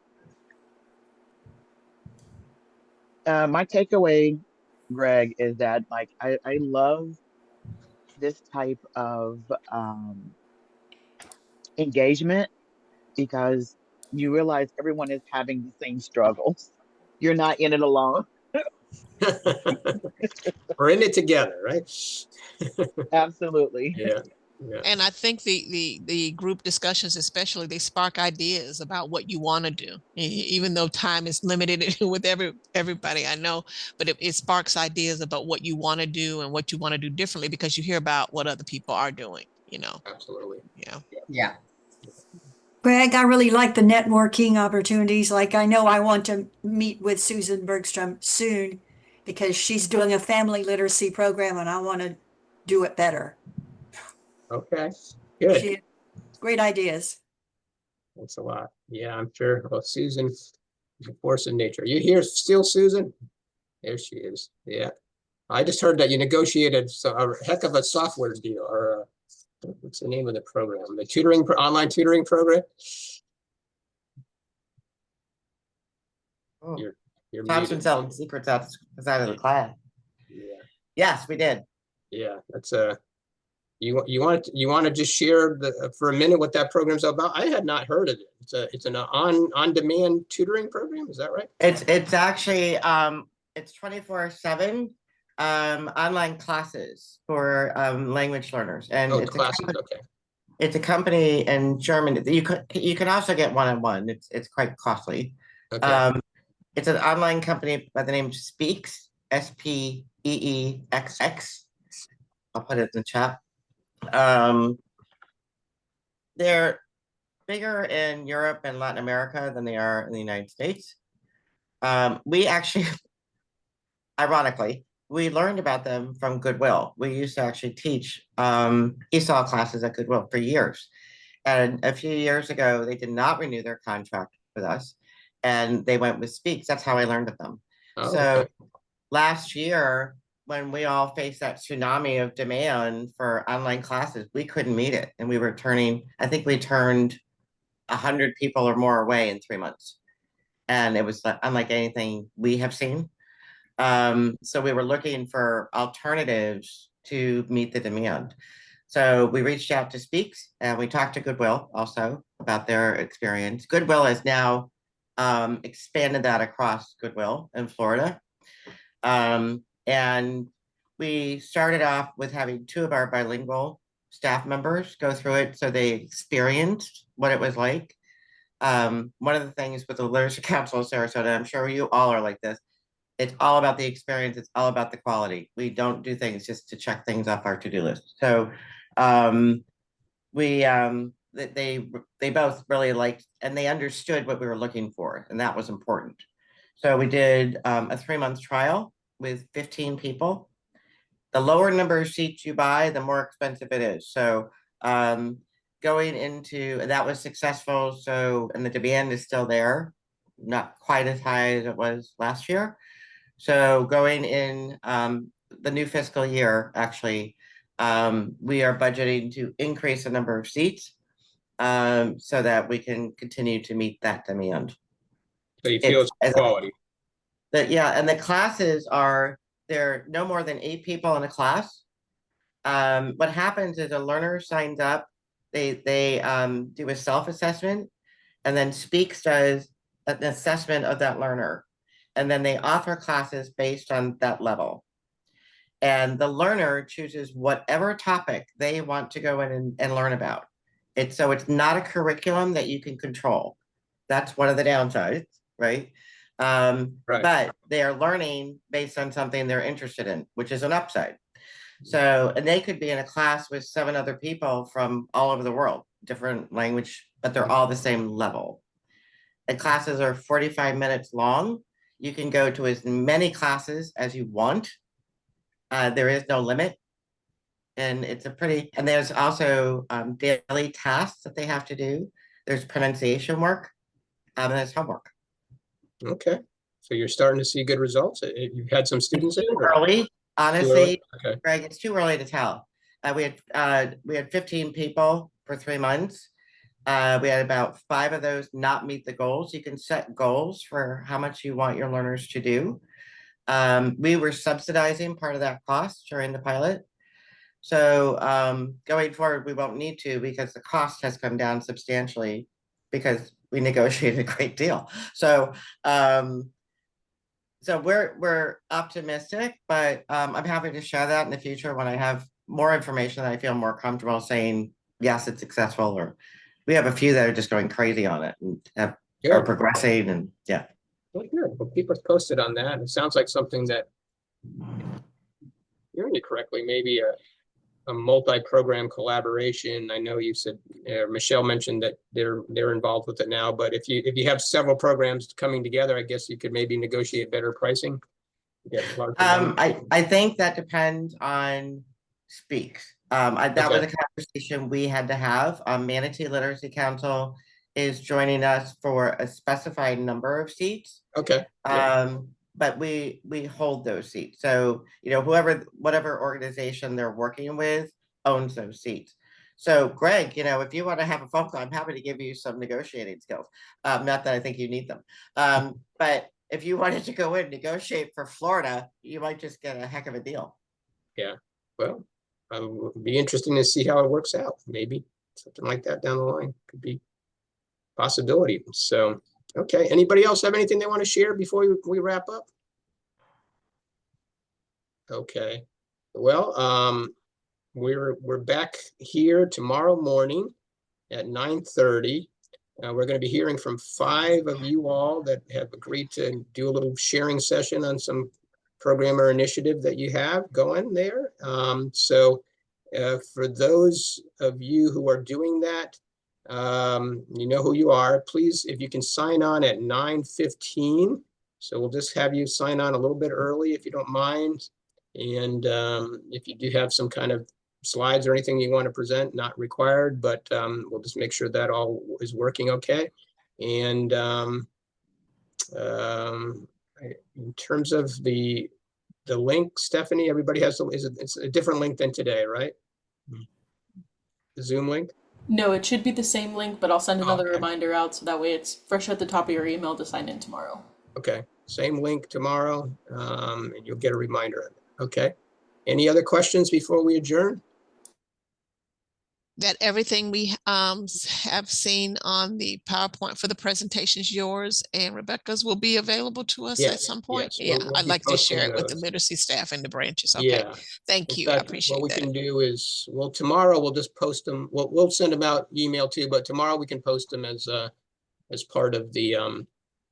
My takeaway, Greg, is that I love this type of engagement, because you realize everyone is having the same struggles. You're not in it alone. We're in it together, right? Absolutely. Yeah. And I think the group discussions, especially, they spark ideas about what you want to do, even though time is limited with everybody, I know, but it sparks ideas about what you want to do and what you want to do differently, because you hear about what other people are doing, Absolutely. Yeah. Greg, I really like the networking opportunities. Like, I know I want to meet with Susan Bergstrom soon because she's doing a family literacy program and I want to do it better. Okay, good. She had great ideas. Thanks a lot. Yeah, I'm sure. Well, Susan is a force in nature. You here still, Susan? There she is. Yeah. I just heard that you negotiated a heck of a software deal, or what's the name of the program? The online tutoring program? Oh. You're Thompson muted. selling secrets outside of the class. Yeah. Yes, we did. Yeah, that's you want to just share for a minute what that program's about? I had not heard of it. It's an on-demand tutoring program. Is that right? It's actually it's 24/7 online classes for language learners, and it's classes. Okay. It's a company in Germany. You can also get one-on-one. It's quite costly. Okay. It's an online company by the name Speaks, SPEEXX. I'll put it in the chat. They're bigger in Europe and Latin America than they are in the United States. We actually, ironically, we learned about them from Goodwill. We used to actually teach ESOL classes at Goodwill for years. And a few years ago, they did not renew their contract with us, and they went with Speaks. That's how I learned of them. Oh, So okay. last year, when we all faced that tsunami of demand for online classes, we couldn't meet it. And I think we turned 100 people or more away in 3 months. And it was unlike anything we have seen. So we were looking for alternatives to meet the demand. So we reached out to Speaks and we talked to Goodwill also about their experience. Goodwill has now expanded that across Goodwill in Florida. And we started off with having 2 of our bilingual staff members go through it so they experienced what it was like. One of the things with the Literacy Council of Sarasota, I'm sure you all are like this, it's all about the experience, it's all about the quality. We don't do things just to check things off our to-do list. So they both really liked and they understood what we were looking for, and that was important. So we did a 3-month trial with 15 people. The lower number of seats you buy, the more expensive it is. So going into that was successful. So, and the demand is still there, not quite as high as it was last year. So going in the new fiscal year, actually, we are budgeting to increase the number of seats so that we can continue to meet that demand. So you feel it's quality. Yeah, and the classes are, there no more than 8 people in a class. What happens is a learner signs up, they do a self-assessment, and then Speaks does an assessment of that learner. And then they offer classes based on that level. And the learner chooses whatever topic they want to go in and learn about. So it's not a curriculum that you can control. That's one of the downsides, right? But they are learning based on something they're interested in, which is an upside. So, and they could be in a class with 7 other people from all over the world, different language, but they're all the same level. And classes are 45 minutes long. You can go to as many classes as you want. There is no limit. And it's and there's also daily tasks that they have to do. There's pronunciation work, and there's homework. Okay. So you're starting to see good results. You've had some students in early, honestly, okay. Greg, it's too early to tell. We had 15 people for 3 months. We had about 5 of those not meet the goals. You can set goals for how much you want your learners to do. We were subsidizing part of that cost during the pilot. So going forward, we won't need to because the cost has come down substantially because we negotiated a great deal. So we're optimistic, but I'm happy to share that in the future when I have more information that I feel more comfortable saying, yes, it's successful, or we have a few that are just going crazy on it and are progressing, and yeah. Well, good. Well, keep us posted on that. It sounds like something that, hearing it correctly, maybe a multi-program collaboration. I know you said, Michelle mentioned that they're involved with it now, but if you have several programs coming together, I guess you could maybe negotiate better pricing. I think that depends on Speaks. That was a conversation we had to have. Manatee Literacy Council is joining us for a specified number of seats. Okay. But we hold those seats. So, whatever organization they're working with owns those seats. So Greg, if you want to have a phone call, I'm happy to give you some negotiating skills. Not that I think you need them. But if you wanted to go in and negotiate for Florida, you might just get a heck of a deal. Yeah. Well, it'll be interesting to see how it works out. Maybe something like that down the line could be a possibility. So, okay. Anybody else have anything they want to share before we wrap up? Okay. Well, we're back here tomorrow morning at 9:30. We're going to be hearing from 5 of you all that have agreed to do a little sharing session on some program or initiative that you have going there. For those of you who are doing that, you know who you are. Please, if you can sign on at 9:15. So we'll just have you sign on a little bit early if you don't mind. And if you do have some kind of slides or anything you want to present, not required, but we'll just make sure that all is working okay. And in terms of the link, Stephanie, everybody has it's a different link than today, right? The Zoom link? No, it should be the same link, but I'll send another reminder out so that way it's fresh at the top of your email to sign in tomorrow. Okay. same link tomorrow, and you'll get a reminder. Okay. Any other questions before we adjourn? That everything we have seen on the PowerPoint for the presentations, yours and Rebecca's, will be available to us at Yes, some point? yes, Yeah, we'll I'd be like to posting share it with the those. literacy staff and the branches. Okay, Yeah. thank In you. I fact, appreciate what we that. can do is, well, tomorrow we'll just post them. We'll send them out email too, but tomorrow we can post them as part of the,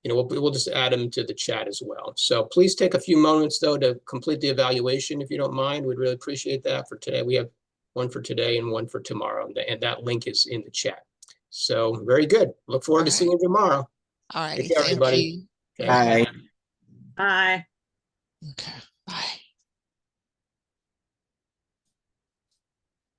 we'll just add them to the chat as well. So please take a few moments though to complete the evaluation if you don't mind. We'd really appreciate that for today. We have one for today and one for tomorrow, and that link is in the chat. So very good. Look forward to seeing you tomorrow. All right. Take care, Thank everybody. you. Okay. Bye. Bye. Okay.